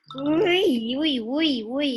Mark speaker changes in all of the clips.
Speaker 1: Wui, wui, wui, wui.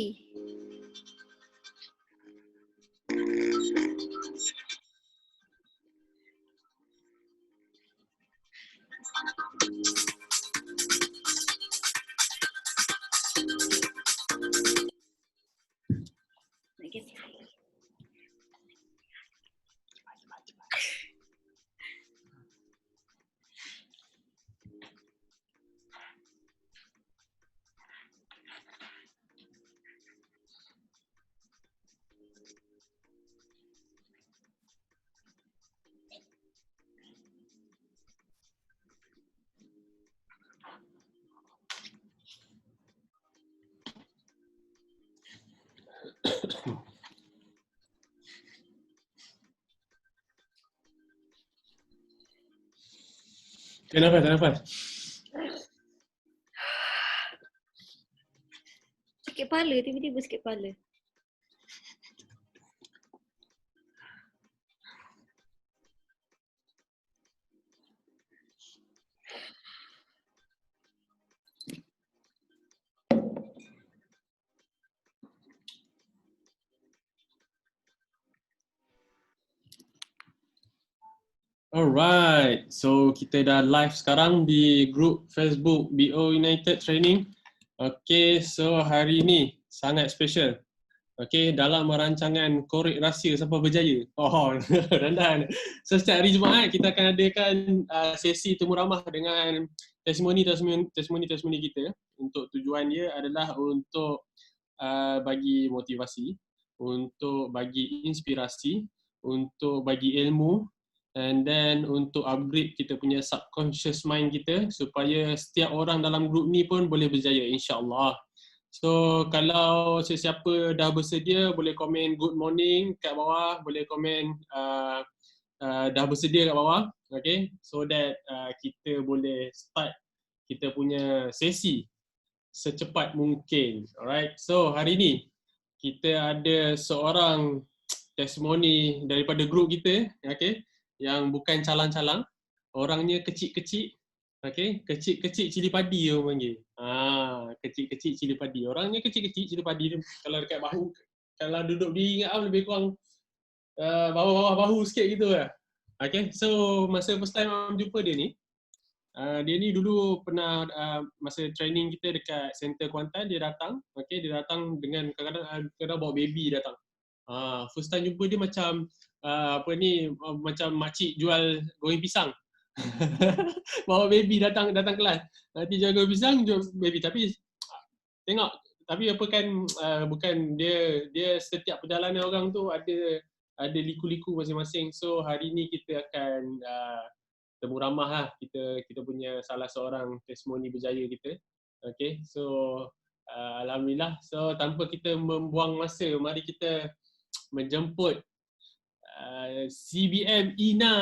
Speaker 2: Okay, nafas, nafas.
Speaker 1: Sakit kepala, tiba-tiba sakit kepala.
Speaker 2: Alright, so kita dah live sekarang di grup Facebook BO United Training. Okay, so hari ni sangat special. Okay, dalam rancangan Korek Rahsia Sampai Berjaya. Oh, dandan. So setiap hari Jumaat kita akan adakan sesi temu ramah dengan testimoni kita. Untuk tujuan dia adalah untuk bagi motivasi, untuk bagi inspirasi, untuk bagi ilmu, and then untuk upgrade kita punya subconscious mind kita supaya setiap orang dalam grup ni pun boleh berjaya, insyaAllah. So kalau sesiapa dah bersedia boleh komen good morning kat bawah, boleh komen dah bersedia kat bawah, okay, so that kita boleh start kita punya sesi secepat mungkin. Alright, so hari ni kita ada seorang testimoni daripada grup kita, okay, yang bukan calang-calang, orangnya kecil-kecil, okay, kecil-kecil cili padi orang panggil. Kecil-kecil cili padi. Orangnya kecil-kecil cili padi, kalau dekat bahu, kalau duduk di ingat lebih kurang bawah-bawah bahu sikit gitu lah. Okay, so masa first time jumpa dia ni, dia ni dulu pernah masa training kita dekat Center Kuantan, dia datang, okay, dia datang dengan kadang-kadang bawa baby datang. First time jumpa dia macam macam makcik jual goreng pisang. Bawa baby datang kelas. Nanti jual goreng pisang, jual baby. Tapi tengok, tapi apa kan bukan dia setiap perjalanan orang tu ada liku-liku masing-masing. So hari ni kita akan temu ramah lah kita punya salah seorang testimoni berjaya kita. Okay, so alhamdulillah. So tanpa kita membuang masa, mari kita menjemput CBM Ina.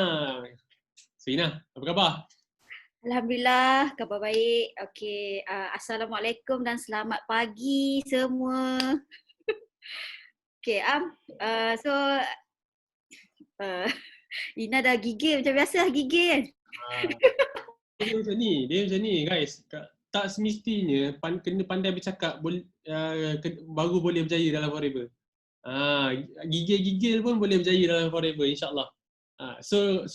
Speaker 2: So Ina, apa khabar?
Speaker 1: Alhamdulillah, khabar baik. Okey, Assalamualaikum dan selamat pagi semua. Okey, so Ina dah gigil macam biasa lah gigil kan.
Speaker 2: Dia macam ni guys. Tak semestinya kena pandai bercakap baru boleh berjaya dalam forever. Gigil-gigil pun boleh berjaya dalam forever, insyaAllah. So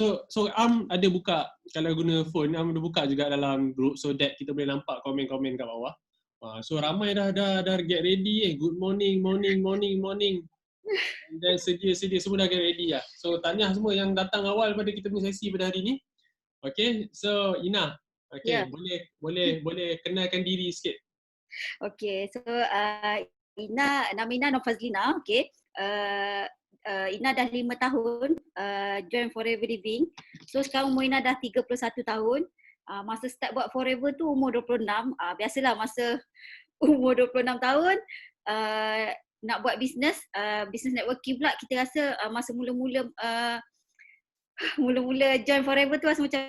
Speaker 2: ada buka, kalau guna phone, ada buka juga dalam group so that kita boleh nampak komen-komen kat bawah. So ramai dah get ready good morning. Dan sedia semua dah get ready lah. So tahniah semua yang datang awal pada kita punya sesi pada hari ni. Okay, so Ina, okay, boleh kenalkan diri sikit.
Speaker 1: Okay, so nama Ina Nofazlina, okay. Ina dah 5 tahun join Forever Living. So sekarang umur Ina dah 31 tahun. Masa start buat Forever tu umur 26. Biasalah masa umur 26 tahun nak buat business networking pula, kita rasa masa mula-mula join Forever tu rasa macam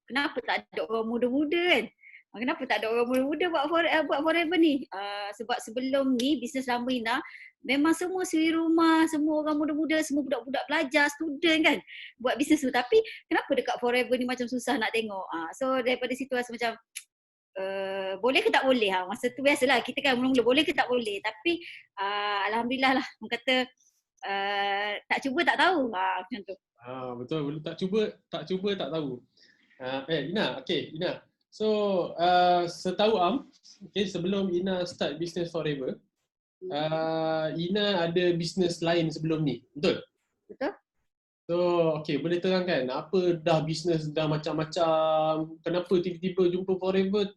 Speaker 1: kenapa tak ada orang muda-muda kan. Kenapa tak ada orang muda-muda buat forever ni? Sebab sebelum ni bisnes lama Ina memang semua suri rumah, semua orang muda-muda, semua budak-budak pelajar, student kan buat bisnes tu. Tapi kenapa dekat forever ni macam susah nak tengok? So daripada situ rasa macam boleh ke tak boleh? Masa tu biasalah kita kan mula-mula boleh ke tak boleh. Tapi alhamdulillah lah orang kata tak cuba tak tahu macam tu.
Speaker 2: Betul, boleh tak cuba tak tahu. Ina, okay, Ina. So, setahu okay, sebelum Ina start business forever, Ina ada business lain sebelum ni, betul?
Speaker 1: Betul?
Speaker 2: So, okay, boleh terangkan apa dah business dah macam-macam, kenapa tiba-tiba jumpa forever,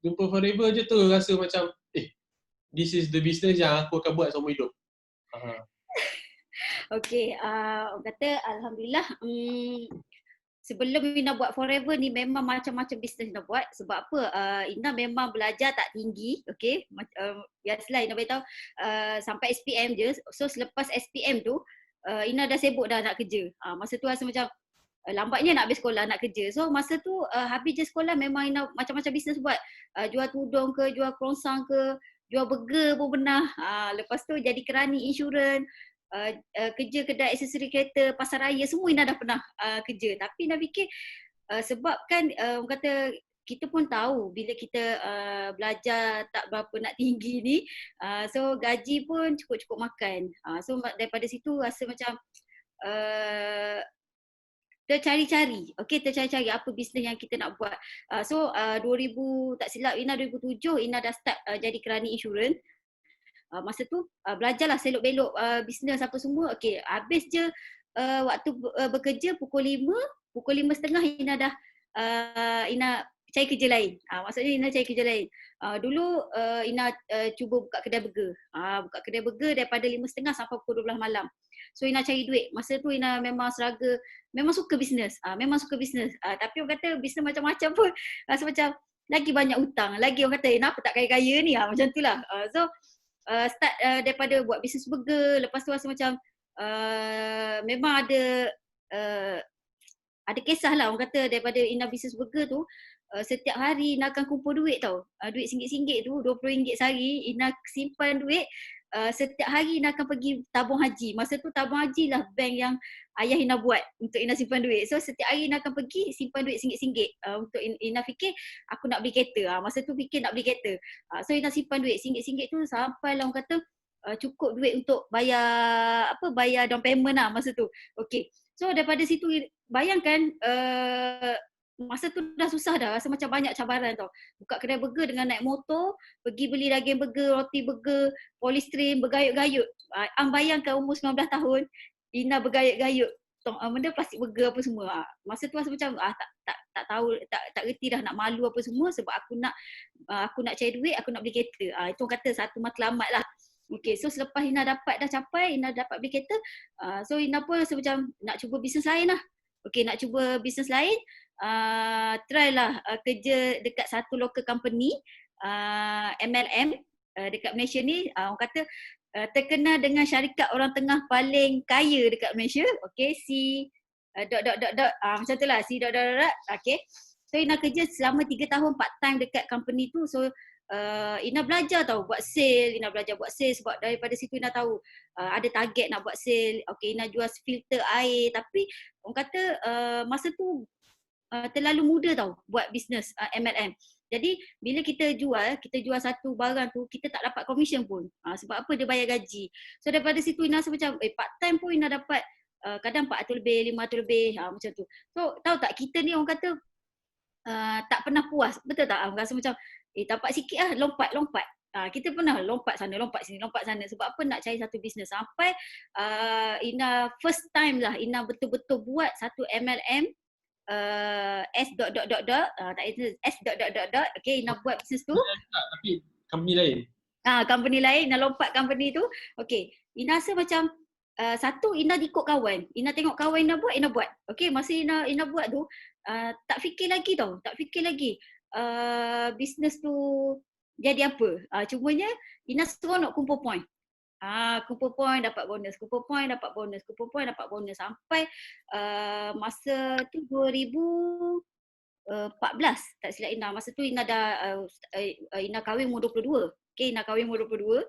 Speaker 2: jumpa forever je tu rasa macam, this is the business yang aku akan buat seumur hidup.
Speaker 1: Okay, orang kata alhamdulillah sebelum Ina buat forever ni memang macam-macam bisnes Ina buat. Sebab apa? Ina memang belajar tak tinggi, okay? Biasalah Ina beritahu sampai SPM je. So selepas SPM tu, Ina dah sibuk dah nak kerja. Masa tu rasa macam lambatnya nak habis sekolah, nak kerja. So masa tu habis je sekolah memang Ina macam-macam bisnes buat. Jual tudung ke, jual croissant ke, jual burger pun pernah. Lepas tu jadi kerani insurans. Kerja kedai aksesori kereta, pasar raya, semua Ina dah pernah kerja. Tapi Ina fikir sebab kan orang kata kita pun tahu bila kita belajar tak berapa nak tinggi ni, so gaji pun cukup-cukup makan. So daripada situ rasa macam tercari-cari apa bisnes yang kita nak buat. So 2000 tak silap Ina 2007 Ina dah start jadi kerani insurans. Masa tu belajarlah selok-belok bisnes apa semua. Okey, habis je waktu bekerja pukul 5:30 Ina dah Ina cari kerja lain. Maksudnya Ina cari kerja lain. Dulu Ina cuba buka kedai burger. Buka kedai burger daripada 5:30 sampai pukul 12 malam. So Ina cari duit. Masa tu Ina memang struggle, memang suka bisnes. Tapi orang kata bisnes macam-macam pun rasa macam lagi banyak hutang. Lagi orang kata kenapa tak kaya-kaya ni? Macam tu lah. So start daripada buat bisnes burger, lepas tu rasa macam memang ada kisah lah orang kata daripada Ina bisnes burger tu. Setiap hari Ina akan kumpul duit tau. Duit RM1 tu, RM20 sehari, Ina simpan duit. Setiap hari Ina akan pergi tabung haji. Masa tu tabung haji lah bank yang ayah Ina buat untuk Ina simpan duit. So setiap hari Ina akan pergi simpan duit RM1 untuk Ina fikir aku nak beli kereta. Masa tu fikir nak beli kereta. So Ina simpan duit RM1 tu sampai lah orang kata cukup duit untuk bayar down payment lah masa tu. Okay. So daripada situ bayangkan masa tu dah susah dah, rasa macam banyak cabaran tau. Buka kedai burger dengan naik motor, pergi beli daging burger, roti burger, polystyrene, bergayut-gayut. Bayangkan umur 19 tahun, Ina bergayut-gayut benda plastik burger apa semua. Masa tu rasa macam tak tahu, tak reti dah nak malu apa semua sebab aku nak cari duit, aku nak beli kereta. Itu kata satu matlamat lah. Okay, so selepas Ina dapat beli kereta, so Ina pun rasa macam nak cuba bisnes lain lah. Okay, nak cuba bisnes lain, try lah kerja dekat satu local company, MLM, dekat Malaysia ni, orang kata terkenal dengan syarikat orang tengah paling kaya dekat Malaysia. Okay, si macam tu lah, si okay. So Ina kerja selama 3 tahun part time dekat company tu. So Ina belajar tau buat sale, sebab daripada situ Ina tahu ada target nak buat sale. Okay, Ina jual filter air, tapi orang kata masa tu terlalu muda tau buat bisnes MLM. Jadi bila kita jual satu barang tu, kita tak dapat komisen pun. Sebab apa? Dia bayar gaji. So daripada situ Ina rasa macam part time pun Ina dapat kadang 400 lebih, 500 lebih, macam tu. So tahu tak, kita ni orang kata tak pernah puas. Betul tak? Rasa macam dapat sikit lah, lompat. Kita pernah lompat sana, lompat sini, lompat sana. Sebab apa? Nak cari satu bisnes. Sampai Ina first time lah Ina betul-betul buat satu MLM, S dot okay, Ina buat bisnes tu.
Speaker 2: Tapi company lain.
Speaker 1: Company lain, Ina lompat company tu. Okay, Ina rasa macam satu, Ina ikut kawan. Ina tengok kawan Ina buat. Okay, masa Ina buat tu, tak fikir lagi tau. Bisnes tu jadi apa. Cumanya Ina seronok kumpul point. Kumpul point dapat bonus, sampai masa tu 2000 14 tak silap Ina. Masa tu Ina dah Ina kahwin umur 22. Okay, Ina kahwin umur 22.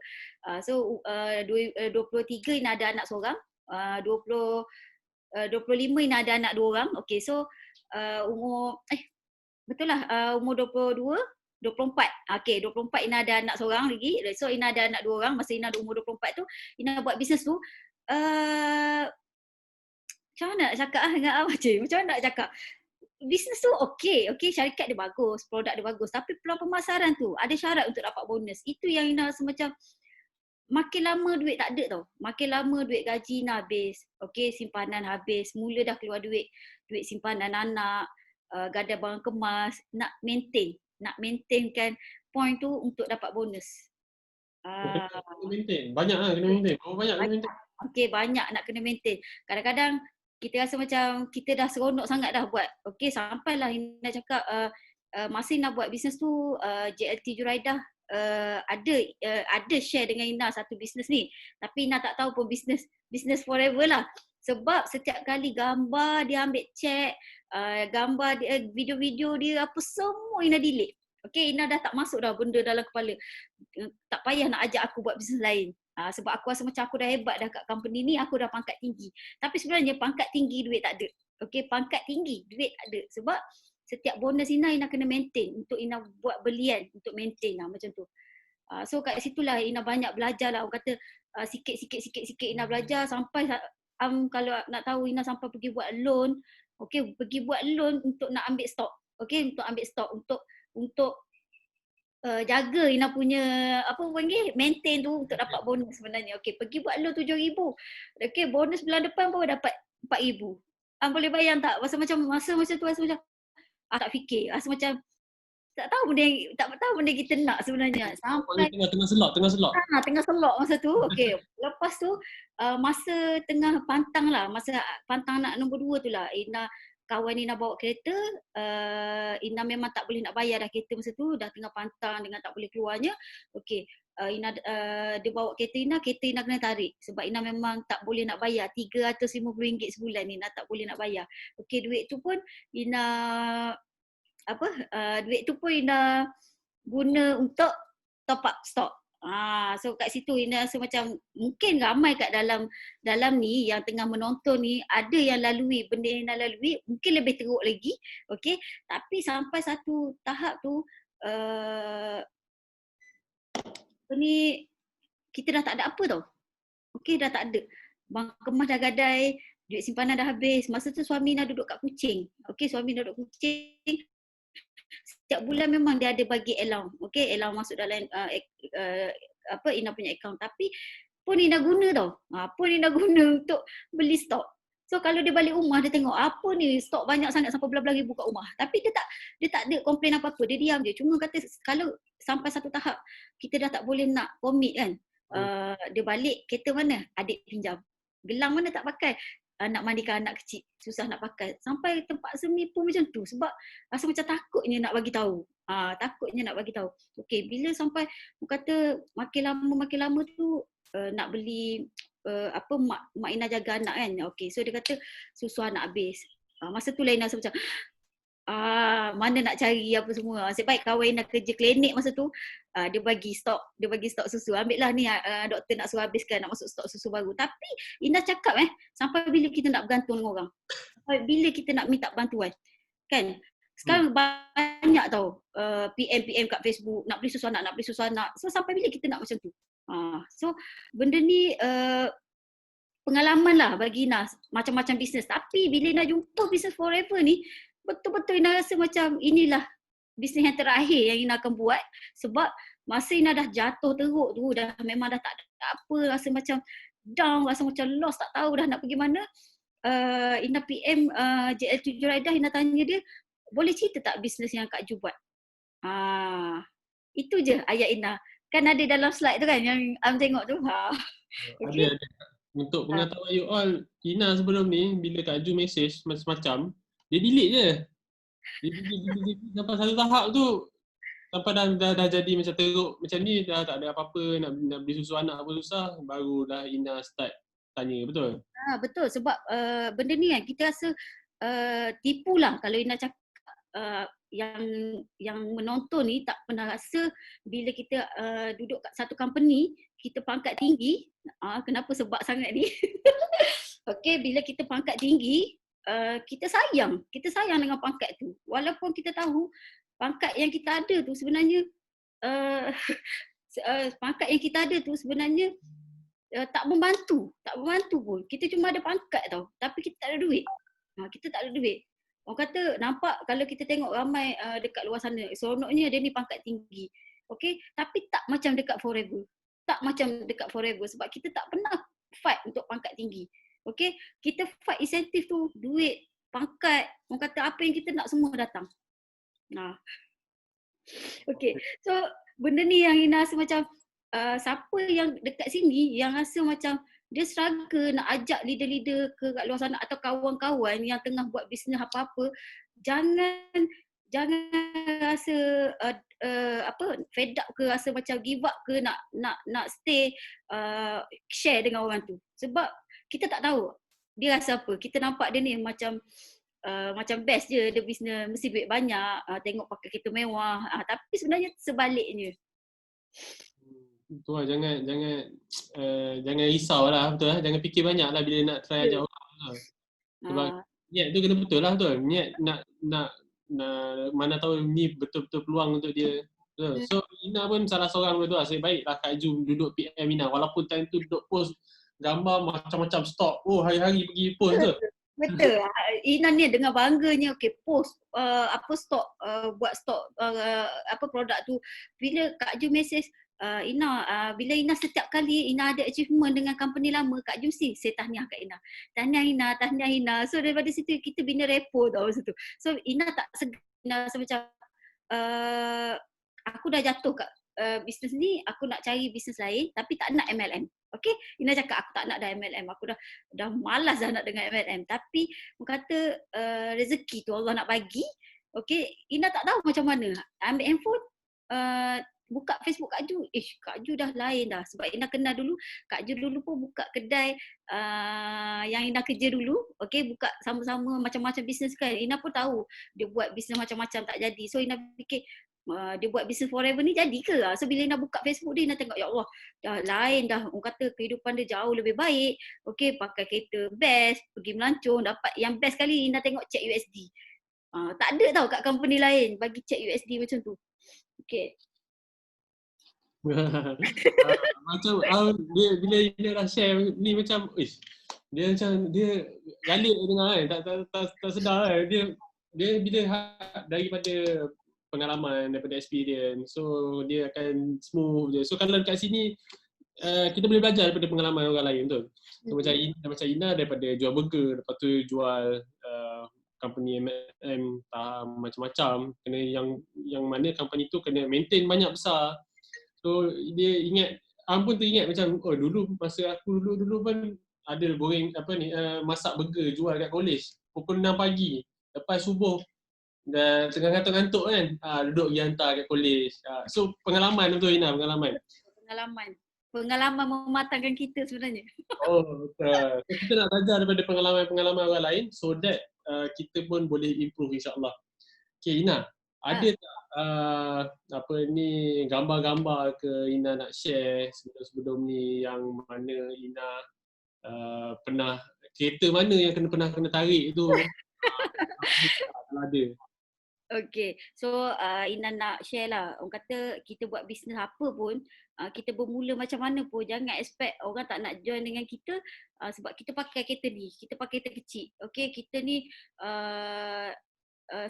Speaker 1: So 23 Ina ada anak seorang. 25 Ina ada anak 2 orang. Okay, so umur betul lah, umur 22 24. Okay, 24 Ina ada anak seorang lagi. So Ina ada anak 2 orang. Masa Ina ada umur 24 tu, Ina buat bisnes tu macam mana nak cakap dengan Cik? Macam mana nak cakap? Bisnes tu okey, syarikat dia bagus, produk dia bagus, tapi peluang pemasaran tu ada syarat untuk dapat bonus. Itu yang Ina rasa macam makin lama duit tak ada tau. Makin lama duit gaji Ina habis, okey, simpanan habis, mula dah keluar duit simpanan anak, gadai barang kemas, nak maintainkan point tu untuk dapat bonus.
Speaker 2: Kena maintain. Banyak lah kena maintain. Berapa banyak kena maintain?
Speaker 1: Okey, banyak nak kena maintain. Kadang-kadang kita rasa macam kita dah seronok sangat dah buat. Okey, sampailah Ina cakap masa Ina buat bisnes tu, JLT Juraidah ada share dengan Ina satu bisnes ni. Tapi Ina tak tahu pun bisnes forever lah. Sebab setiap kali gambar dia ambil check, gambar dia, video-video dia apa semua Ina delete. Okey, Ina dah tak masuk dah benda dalam kepala. Tak payah nak ajak aku buat bisnes lain. Sebab aku rasa macam aku dah hebat dah kat company ni, aku dah pangkat tinggi. Tapi sebenarnya pangkat tinggi duit tak ada. Okey, pangkat tinggi duit tak ada. Sebab setiap bonus Ina kena maintain untuk Ina buat belian untuk maintain lah macam tu. So kat situlah Ina banyak belajar lah. Orang kata sikit-sikit Ina belajar sampai kalau nak tahu Ina sampai pergi buat loan. Okey, pergi buat loan untuk nak ambil stok. Okey, untuk ambil stok untuk jaga Ina punya apa panggil maintain tu untuk dapat bonus sebenarnya. Okey, pergi buat loan 7,000. Okey, bonus bulan depan baru dapat 4,000. Boleh bayang tak? Masa macam tu rasa macam tak fikir. Rasa macam tak tahu benda kita nak sebenarnya. Sampai
Speaker 2: tengah selok.
Speaker 1: tengah selok masa tu. Okey, lepas tu masa tengah pantang lah, masa pantang anak nombor 2 tu lah, kawan Ina bawa kereta, Ina memang tak boleh nak bayar dah kereta masa tu, dah tengah pantang dengan tak boleh keluarnya. Okey, dia bawa kereta Ina kena tarik sebab Ina memang tak boleh nak bayar RM350 sebulan, Ina tak boleh nak bayar. Okey, duit tu pun Ina guna untuk top up stok. So kat situ Ina rasa macam mungkin ramai kat dalam ni yang tengah menonton ni ada yang lalui benda yang Ina lalui, mungkin lebih teruk lagi. Okey, tapi sampai satu tahap tu kita dah tak ada apa tau. Okey, dah tak ada. Bang kemas dah gadai, duit simpanan dah habis. Masa tu suami Ina duduk kat Kuching. Okey, suami Ina duduk Kuching. Setiap bulan memang dia ada bagi allowance. Okey, allowance masuk dalam Ina punya account. Tapi pun Ina guna tau. Pun Ina guna untuk beli stok. So kalau dia balik rumah dia tengok apa ni stok banyak sangat sampai belah-belah ribu kat rumah. Tapi dia tak ada komplain apa-apa. Dia diam je. Cuma kata kalau sampai satu tahap kita dah tak boleh nak commit kan. Dia balik kereta mana? Adik pinjam. Gelang mana tak pakai? Nak mandikan anak kecil, susah nak pakai. Sampai tempat seni pun macam tu sebab rasa macam takutnya nak bagi tahu. Takutnya nak bagi tahu. Okey, bila sampai kata makin lama tu nak beli mak Ina jaga anak kan. Okey, so dia kata susu anak habis. Masa tu lain rasa macam mana nak cari apa semua. Asyik baik kawan Ina kerja klinik masa tu, dia bagi stok susu. Ambil lah ni doktor nak suruh habiskan, nak masuk stok susu baru. Tapi Ina cakap sampai bila kita nak bergantung dengan orang? Sampai bila kita nak minta bantuan? Kan? Sekarang banyak tau PM kat Facebook, nak beli susu anak. So sampai bila kita nak macam tu? So benda ni pengalaman lah bagi Ina, macam-macam bisnes. Tapi bila Ina jumpa Business Forever ni, betul-betul Ina rasa macam inilah bisnes yang terakhir yang Ina akan buat. Sebab masa Ina dah jatuh teruk tu, memang dah tak ada apa, rasa macam down, rasa macam lost, tak tahu dah nak pergi mana. Ina PM JL7 Raidah, Ina tanya dia, boleh cerita tak bisnes yang Kak Ju buat? Itu je ayat Ina. Kan ada dalam slide tu kan yang tengok tu.
Speaker 2: Okay. Ada. Untuk pengetahuan you all, Ina sebelum ni bila Kak Ju message macam-macam, dia delete je. Dia delete sampai satu tahap tu sampai dah jadi macam teruk macam ni, dah tak ada apa-apa, nak beli susu anak pun susah, baru dah Ina start tanya, betul?
Speaker 1: Betul, sebab benda ni kan kita rasa tipu lah kalau Ina cakap yang menonton ni tak pernah rasa bila kita duduk kat satu company, kita pangkat tinggi. Kenapa sebab sangat ni? Okay, bila kita pangkat tinggi, kita sayang dengan pangkat tu. Walaupun kita tahu pangkat yang kita ada tu sebenarnya pangkat yang kita ada tu sebenarnya tak membantu pun. Kita cuma ada pangkat tau, tapi kita tak ada duit. Kita tak ada duit. Orang kata nampak kalau kita tengok ramai dekat luar sana, seronoknya dia ni pangkat tinggi. Okay, tapi tak macam dekat forever. Tak macam dekat forever sebab kita tak pernah fight untuk pangkat tinggi. Okay, kita fight insentif tu, duit, pangkat, orang kata apa yang kita nak semua datang. Okay, so benda ni yang Ina rasa macam siapa yang dekat sini yang rasa macam dia struggle nak ajak leader-leader ke kat luar sana atau kawan-kawan yang tengah buat bisnes apa-apa, jangan rasa fed up ke, rasa macam give up ke, nak stay share dengan orang tu. Sebab kita tak tahu dia rasa apa. Kita nampak dia ni macam best je, dia bisnes mesti duit banyak, tengok pakai kereta mewah, tapi sebenarnya sebaliknya.
Speaker 2: Betul lah, jangan risau lah, betul lah. Jangan fikir banyak lah bila nak try ajak orang lah. Sebab niat tu kena betul lah, betul. Niat nak mana tahu ni betul-betul peluang untuk dia. Betul. So Ina pun salah seorang betul lah. Sebaiklah Kak Ju duduk PM Ina. Walaupun time tu duduk post gambar macam-macam stok. Oh, hari-hari pergi post tu.
Speaker 1: Betul. Ina ni dengan bangganya post stok, buat stok produk tu. Bila Kak Ju message Ina, bila Ina setiap kali Ina ada achievement dengan company lama, Kak Ju mesti say tahniah kat Ina. Tahniah Ina. So daripada situ kita bina repo tau situ. So Ina tak Ina rasa macam aku dah jatuh kat bisnes ni, aku nak cari bisnes lain tapi tak nak MLM. Okay, Ina cakap aku tak nak dah MLM, aku dah malas dah nak dengan MLM. Tapi kata rezeki tu Allah nak bagi. Okay, Ina tak tahu macam mana. Ambil handphone, buka Facebook Kak Ju. Kak Ju dah lain dah. Sebab Ina kenal dulu, Kak Ju dulu pun buka kedai yang Ina kerja dulu. Okay, buka sama-sama macam-macam bisnes kan. Ina pun tahu dia buat bisnes macam-macam tak jadi. So Ina fikir dia buat bisnes forever ni jadi ke? So bila Ina buka Facebook dia, Ina tengok ya Allah, dah lain dah. Orang kata kehidupan dia jauh lebih baik. Okay, pakai kereta best, pergi melancong, dapat yang best kali Ina tengok cek USD. Tak ada tau kat company lain bagi cek USD macam tu. Okay.
Speaker 2: Macam bila Ina dah share ni macam dia galik dengar kan, tak sedar kan. Dia bila daripada pengalaman, daripada experience, so dia akan smooth je. So kalau dekat sini kita boleh belajar daripada pengalaman orang lain, betul. So macam Ina daripada jual burger, lepas tu jual company MLM macam-macam, kena yang mana company tu kena maintain banyak besar. So dia ingat, pun teringat macam dulu masa aku dulu pun ada goreng masak burger jual kat college pukul 6 pagi lepas subuh dan tengah ngantuk-ngantuk kan, duduk pergi hantar kat college. So pengalaman betul Ina,
Speaker 1: pengalaman mematangkan kita sebenarnya.
Speaker 2: Betul. So, kita nak belajar daripada pengalaman orang lain so that kita pun boleh improve insya-Allah. Okay Ina, ada tak gambar-gambar ke Ina nak share sebelum ni yang mana Ina pernah, kereta mana yang pernah kena tarik tu? Kalau ada.
Speaker 1: Okay, so Ina nak share lah. Orang kata kita buat bisnes apa pun, kita bermula macam mana pun, jangan expect orang tak nak join dengan kita sebab kita pakai kereta ni, kita pakai kereta kecil. Okay, kita ni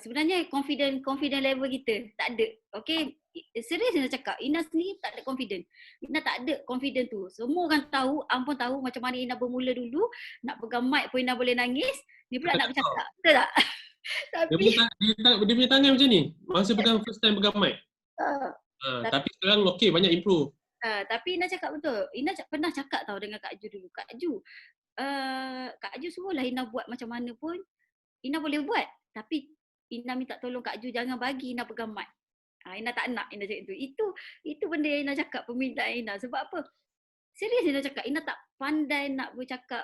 Speaker 1: sebenarnya confident level kita tak ada. Okay, serius Ina cakap, Ina sendiri tak ada confident. Ina tak ada confident tu. Semua orang tahu, pun tahu macam mana Ina bermula dulu. Nak pegang mic pun Ina boleh nangis. Ni pula nak bercakap, betul tak?
Speaker 2: Tapi dia punya tangan macam ni masa pegang first time pegang mic. Tapi sekarang okey, banyak improve.
Speaker 1: Tapi Ina cakap betul. Ina pernah cakap tau dengan Kak Ju dulu. Kak Ju suruhlah Ina buat macam mana pun Ina boleh buat. Tapi Ina minta tolong Kak Ju jangan bagi Ina pegang mic. Ina tak nak Ina cakap itu. Itu benda yang Ina cakap, permintaan Ina. Sebab apa? Serius Ina cakap, Ina tak pandai nak bercakap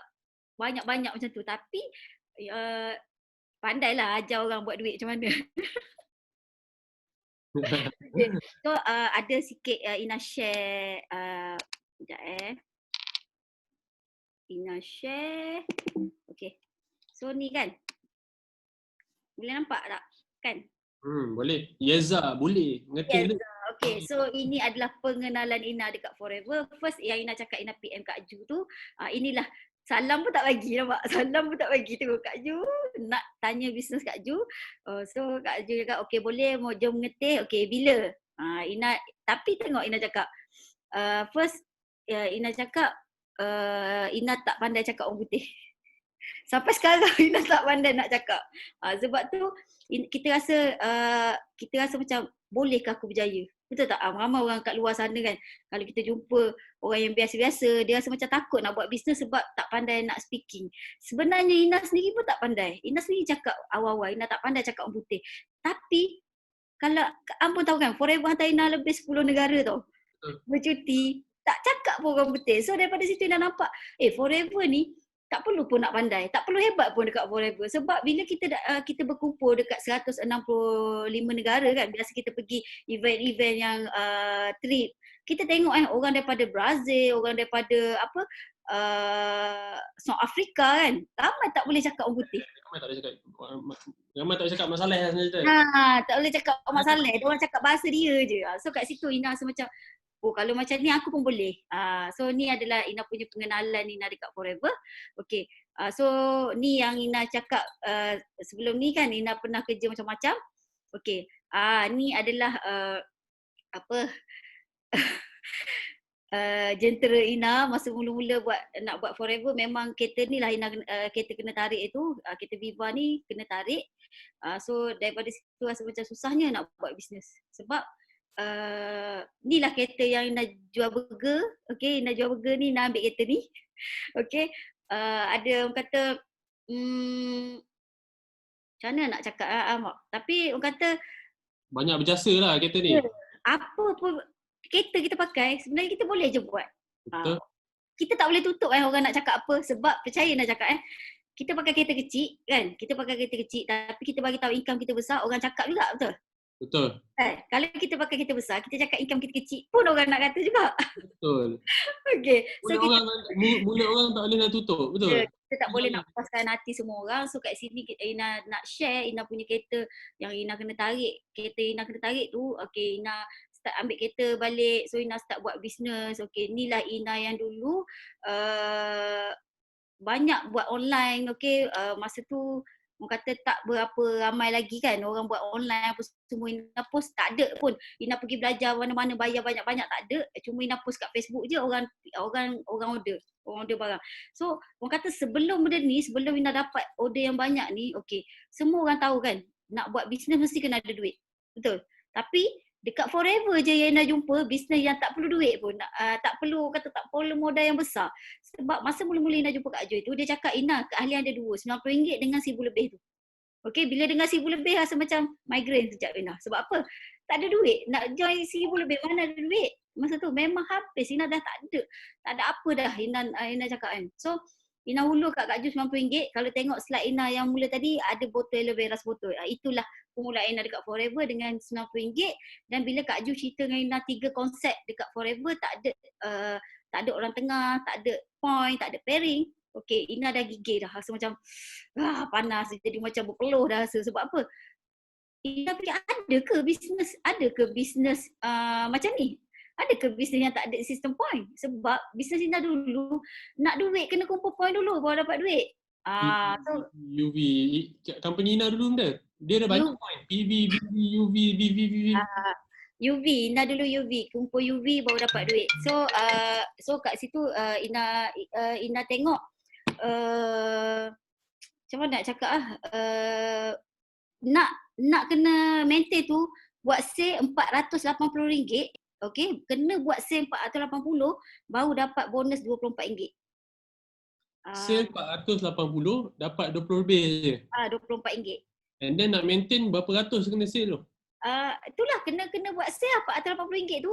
Speaker 1: banyak-banyak macam tu. Tapi Pandailah ajar orang buat duit macam mana. Okay. So ada sikit Ina share sekejap Ina share. Okay. So ni kan. Boleh nampak tak? Kan?
Speaker 2: Boleh. Yeza, boleh. Ngerti
Speaker 1: Yes.
Speaker 2: le.
Speaker 1: Okay. So ini adalah pengenalan Ina dekat Forever. First yang Ina cakap Ina PM Kak Ju tu, inilah salam pun tak bagi, nampak? Salam pun tak bagi tu Kak Ju. Nak tanya bisnes Kak Ju. So Kak Ju cakap, okay boleh, mau jom mengetih. Okay, bila? Ina, tapi tengok Ina cakap. First, Ina cakap, Ina tak pandai cakap orang putih. Sampai sekarang Ina tak pandai nak cakap. Sebab tu kita rasa macam bolehkah aku berjaya? Betul tak? Ramai orang kat luar sana kan, kalau kita jumpa orang yang biasa-biasa, dia rasa macam takut nak buat bisnes sebab tak pandai nak speaking. Sebenarnya Ina sendiri pun tak pandai. Ina sendiri cakap awal-awal, Ina tak pandai cakap orang putih. Tapi kalau ampun tahu kan, Forever hantar Ina lebih 10 negara tau. Bercuti, tak cakap pun orang putih. So daripada situ Ina nampak, Forever ni tak perlu pun nak pandai, tak perlu hebat pun dekat Forever. Sebab bila kita berkumpul dekat 165 negara kan, biasa kita pergi event-event yang trip, kita tengok orang daripada Brazil, orang daripada South Africa kan, ramai tak boleh cakap orang putih.
Speaker 2: Ramai tak boleh cakap masalah sebenarnya.
Speaker 1: Tak boleh cakap masalah, dia orang cakap bahasa dia je. So kat situ Ina rasa macam, kalau macam ni aku pun boleh. So ni adalah Ina punya pengenalan Ina dekat Forever. Okay. So ni yang Ina cakap sebelum ni kan, Ina pernah kerja macam-macam. Okay. Ni adalah jentera Ina masa mula-mula nak buat Forever. Memang kereta ni lah Ina, kereta kena tarik itu, kereta Viva ni kena tarik. So daripada situ rasa macam susahnya nak buat bisnes. Sebab ni lah kereta yang Ina jual burger. Okay, Ina jual burger ni, Ina ambil kereta ni. Okay, ada orang kata macam mana nak cakap Mak? Tapi orang kata
Speaker 2: banyak berjasa lah kereta ni.
Speaker 1: Apa pun kereta kita pakai, sebenarnya kita boleh je buat.
Speaker 2: Betul.
Speaker 1: Kita tak boleh tutup orang nak cakap apa. Sebab percaya nak cakap kita pakai kereta kecil kan, kita pakai kereta kecil tapi kita bagi tahu income kita besar, orang cakap juga, betul?
Speaker 2: Betul.
Speaker 1: Kalau kita pakai kereta besar, kita cakap income kita kecil pun orang nak kata juga.
Speaker 2: Betul.
Speaker 1: Okay. So
Speaker 2: mulut orang tak boleh nak tutup, betul?
Speaker 1: Kita tak boleh nak puaskan hati semua orang. So kat sini Ina nak share Ina punya kereta yang Ina kena tarik. Kereta Ina kena tarik tu, okay, Ina start ambil kereta balik. So Ina start buat bisnes. Okay, inilah Ina yang dulu banyak buat online. Okay, masa tu orang kata tak berapa ramai lagi kan orang buat online apa semua. Ina post tak ada pun. Ina pergi belajar mana-mana bayar banyak-banyak tak ada. Cuma Ina post kat Facebook je, orang order barang. So orang kata sebelum benda ni, sebelum Ina dapat order yang banyak ni, okay, semua orang tahu kan nak buat bisnes mesti kena ada duit. Betul. Tapi dekat Forever je yang Ina jumpa bisnes yang tak perlu duit pun, tak perlu modal yang besar. Sebab masa mula-mula Ina jumpa Kak Joy tu, dia cakap Ina keahlian ada dua, RM90 dengan RM1,000 lebih tu. Okay, bila dengan RM1,000 lebih rasa macam migraine sekejap Ina. Sebab apa? Tak ada duit. Nak join RM1,000 lebih, mana ada duit? Masa tu memang habis. Ina dah tak ada apa dah Ina cakap kan. So Ina hulur kat Kak Ju RM90. Kalau tengok slide Ina yang mula tadi, ada botol aloe vera botol. Itulah permulaan Ina dekat Forever dengan RM90. Dan bila Kak Ju cerita dengan Ina 3 konsep dekat Forever, tak ada orang tengah, tak ada point, tak ada pairing. Okay, Ina dah gigil dah. Rasa macam panas, jadi macam berpeluh dah rasa. Sebab apa? Ina fikir ada ke bisnes macam ni? Ada ke bisnes yang tak ada sistem point? Sebab bisnes Ina dulu nak duit kena kumpul point dulu baru dapat duit. So
Speaker 2: UV, company Ina dulu benda. Dia ada banyak point. PV, BV, UV, BV, BV.
Speaker 1: UV, Ina dulu UV, kumpul UV baru dapat duit. So kat situ Ina tengok macam mana nak cakap nak kena maintain tu, buat sale RM480. Okay, kena buat sale 480 baru dapat bonus RM24.
Speaker 2: Sale 480 dapat 20 lebih je.
Speaker 1: RM24.
Speaker 2: And then nak maintain berapa ratus kena sale tu?
Speaker 1: Itulah kena buat sale RM480 tu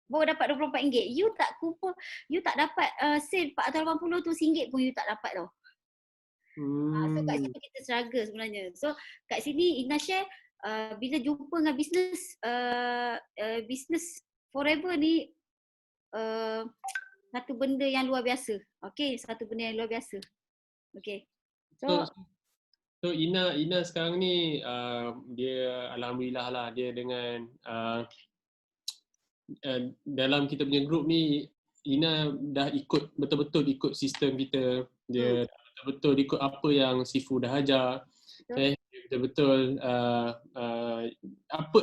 Speaker 1: baru dapat RM24. You tak kumpul, you tak dapat sale RM480 tu RM1 pun you tak dapat tau. So kat
Speaker 2: Hmm.
Speaker 1: situ kita struggle sebenarnya. So kat sini Ina share bila jumpa dengan business forever ni satu benda yang luar biasa. Okay, satu benda yang luar biasa. Okay.
Speaker 2: So
Speaker 1: So
Speaker 2: so Ina sekarang ni dia alhamdulillah lah dia dengan dalam kita punya group ni Ina dah ikut betul-betul ikut sistem kita. Dia betul-betul ikut apa yang Sifu dah ajar.
Speaker 1: betul.
Speaker 2: Dia betul-betul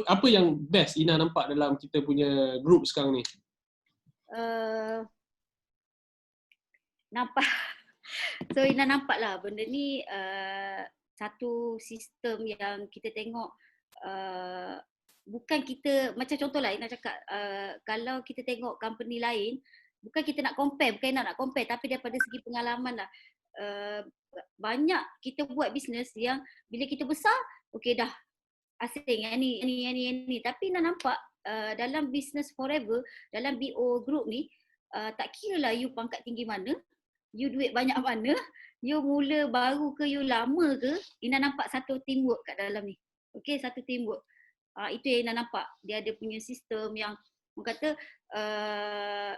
Speaker 2: apa yang best Ina nampak dalam kita punya group sekarang ni?
Speaker 1: Uh, nampak. So Ina nampak lah benda ni satu sistem yang kita tengok bukan kita, macam contohlah Ina cakap kalau kita tengok company lain, bukan kita nak compare, bukan nak compare, tapi daripada segi pengalaman lah, banyak kita buat bisnes yang bila kita besar, okay dah asing yang ni. Tapi Ina nampak dalam business forever, dalam BO group ni, tak kira lah you pangkat tinggi mana, you duit banyak mana, you mula baru ke, you lama ke, Ina nampak satu teamwork kat dalam ni. Okay, satu teamwork. Itu yang Ina nampak. Dia ada punya sistem yang orang kata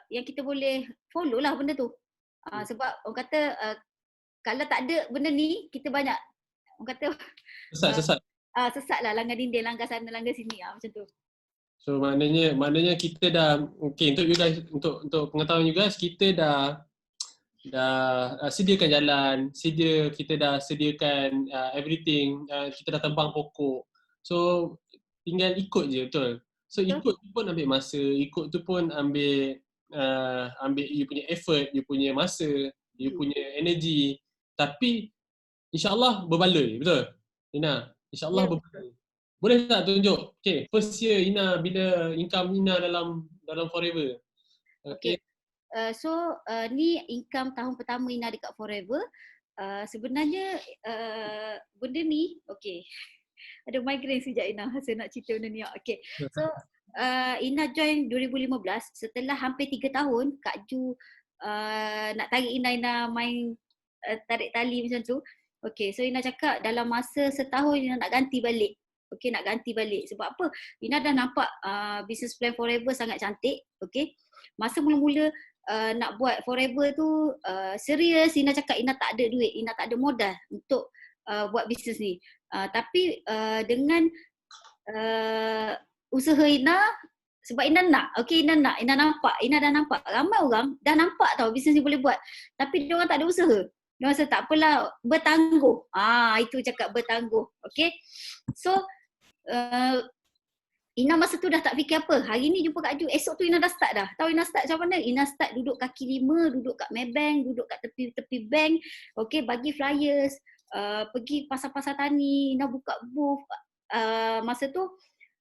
Speaker 1: yang kita boleh follow lah benda tu. Sebab orang kata kalau tak ada benda ni, kita banyak orang kata
Speaker 2: Sesat.
Speaker 1: sesat lah, langgar dinding, langgar sana, langgar sini, macam tu.
Speaker 2: So maknanya kita dah okay untuk you guys, untuk pengetahuan you guys, kita dah sediakan jalan, kita dah sediakan everything, kita dah tebang pokok. So tinggal ikut je, betul. So ikut tu pun ambil masa, ikut tu pun ambil you punya effort, you punya masa, you punya energy. Tapi insya-Allah berbaloi, betul? Ina, insya-Allah berbaloi. Boleh tak tunjuk? Okay, first year Ina bila income Ina dalam Forever. Okay.
Speaker 1: So ni income tahun pertama Ina dekat Forever. Sebenarnya benda ni, okay, ada migraine sekejap Ina saya nak cerita benda ni. Okay, so Ina join 2015, setelah hampir 3 tahun Kak Ju nak tarik Ina main tarik tali macam tu. Okay, so Ina cakap dalam masa setahun Ina nak ganti balik. Okay, nak ganti balik. Sebab apa? Ina dah nampak business plan Forever sangat cantik. Okay, masa mula-mula nak buat Forever tu serius, Ina cakap Ina tak ada duit, Ina tak ada modal untuk buat bisnes ni. Tapi dengan usaha Ina, sebab Ina nak, okay, Ina dah nampak ramai orang dah nampak tau bisnes ni boleh buat, tapi dia orang tak ada usaha. Dia rasa tak apalah, bertangguh. Itu cakap bertangguh. Okay, so Ina masa tu dah tak fikir apa. Hari ni jumpa Kak Ju, esok tu Ina dah start dah. Tahu Ina start macam mana? Ina start duduk kaki 5, duduk kat Maybank, duduk kat tepi-tepi bank. Okay, bagi flyers, pergi pasar-pasar tani, Ina buka booth. Masa tu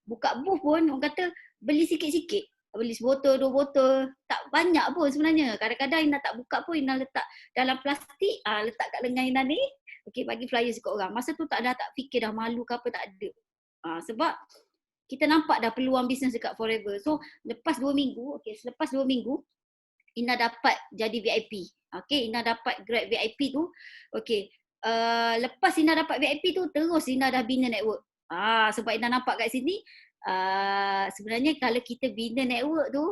Speaker 1: buka booth pun orang kata beli sikit-sikit. Beli sebotol, 2 botol. Tak banyak pun sebenarnya. Kadang-kadang Ina tak buka pun, Ina letak dalam plastik, letak kat lengan Ina ni. Okay, bagi flyers kat orang. Masa tu tak fikir dah malu ke apa, tak ada. Sebab kita nampak dah peluang bisnes dekat Forever. So lepas 2 minggu, selepas 2 minggu Ina dapat jadi VIP. Okay, Ina dapat grad VIP tu. Okay, lepas Ina dapat VIP tu, terus Ina dah bina network. Sebab Ina nampak kat sini, sebenarnya kalau kita bina network tu,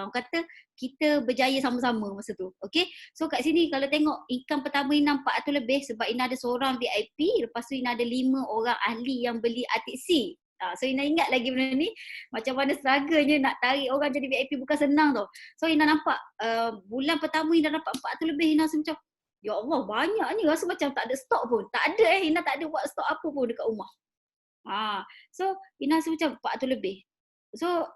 Speaker 1: kata kita berjaya sama-sama masa tu. Okay, so kat sini kalau tengok income pertama Ina 400 lebih sebab Ina ada seorang VIP, lepas tu Ina ada 5 orang ahli yang beli RTC. So Ina ingat lagi benda ni, macam mana struggle-nya nak tarik orang jadi VIP, bukan senang tau. So Ina nampak bulan pertama Ina dapat 400 lebih. Ina rasa macam, ya Allah banyaknya, rasa macam tak ada stok pun. Tak ada Ina tak ada buat stok apa pun dekat rumah. So Ina rasa macam 400 lebih. So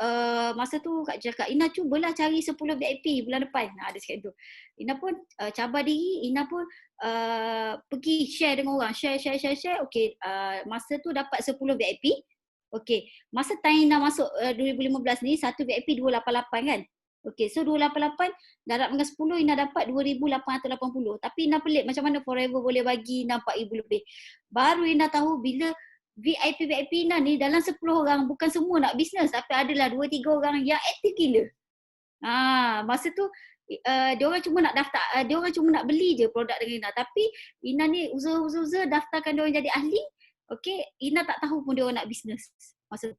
Speaker 1: masa tu Kak cakap, Ina cubalah cari 10 VIP bulan depan. Dia cakap tu. Ina pun cabar diri, Ina pun pergi share dengan orang, share. Okay, masa tu dapat 10 VIP. Okay, masa time Ina masuk 2015 ni, satu VIP 288 kan. Okay, so 288 darab dengan 10, Ina dapat 2,880. Tapi Ina pelik macam mana Forever boleh bagi Ina 4,000 lebih. Baru Ina tahu bila VIP Ina ni dalam 10 orang, bukan semua nak bisnes, tapi adalah 2-3 orang yang aktif gila. Masa tu dia orang cuma nak daftar, dia orang cuma nak beli je produk dengan Ina. Tapi Ina ni usaha daftarkan dia orang jadi ahli. Okay, Ina tak tahu pun dia orang nak bisnes masa tu.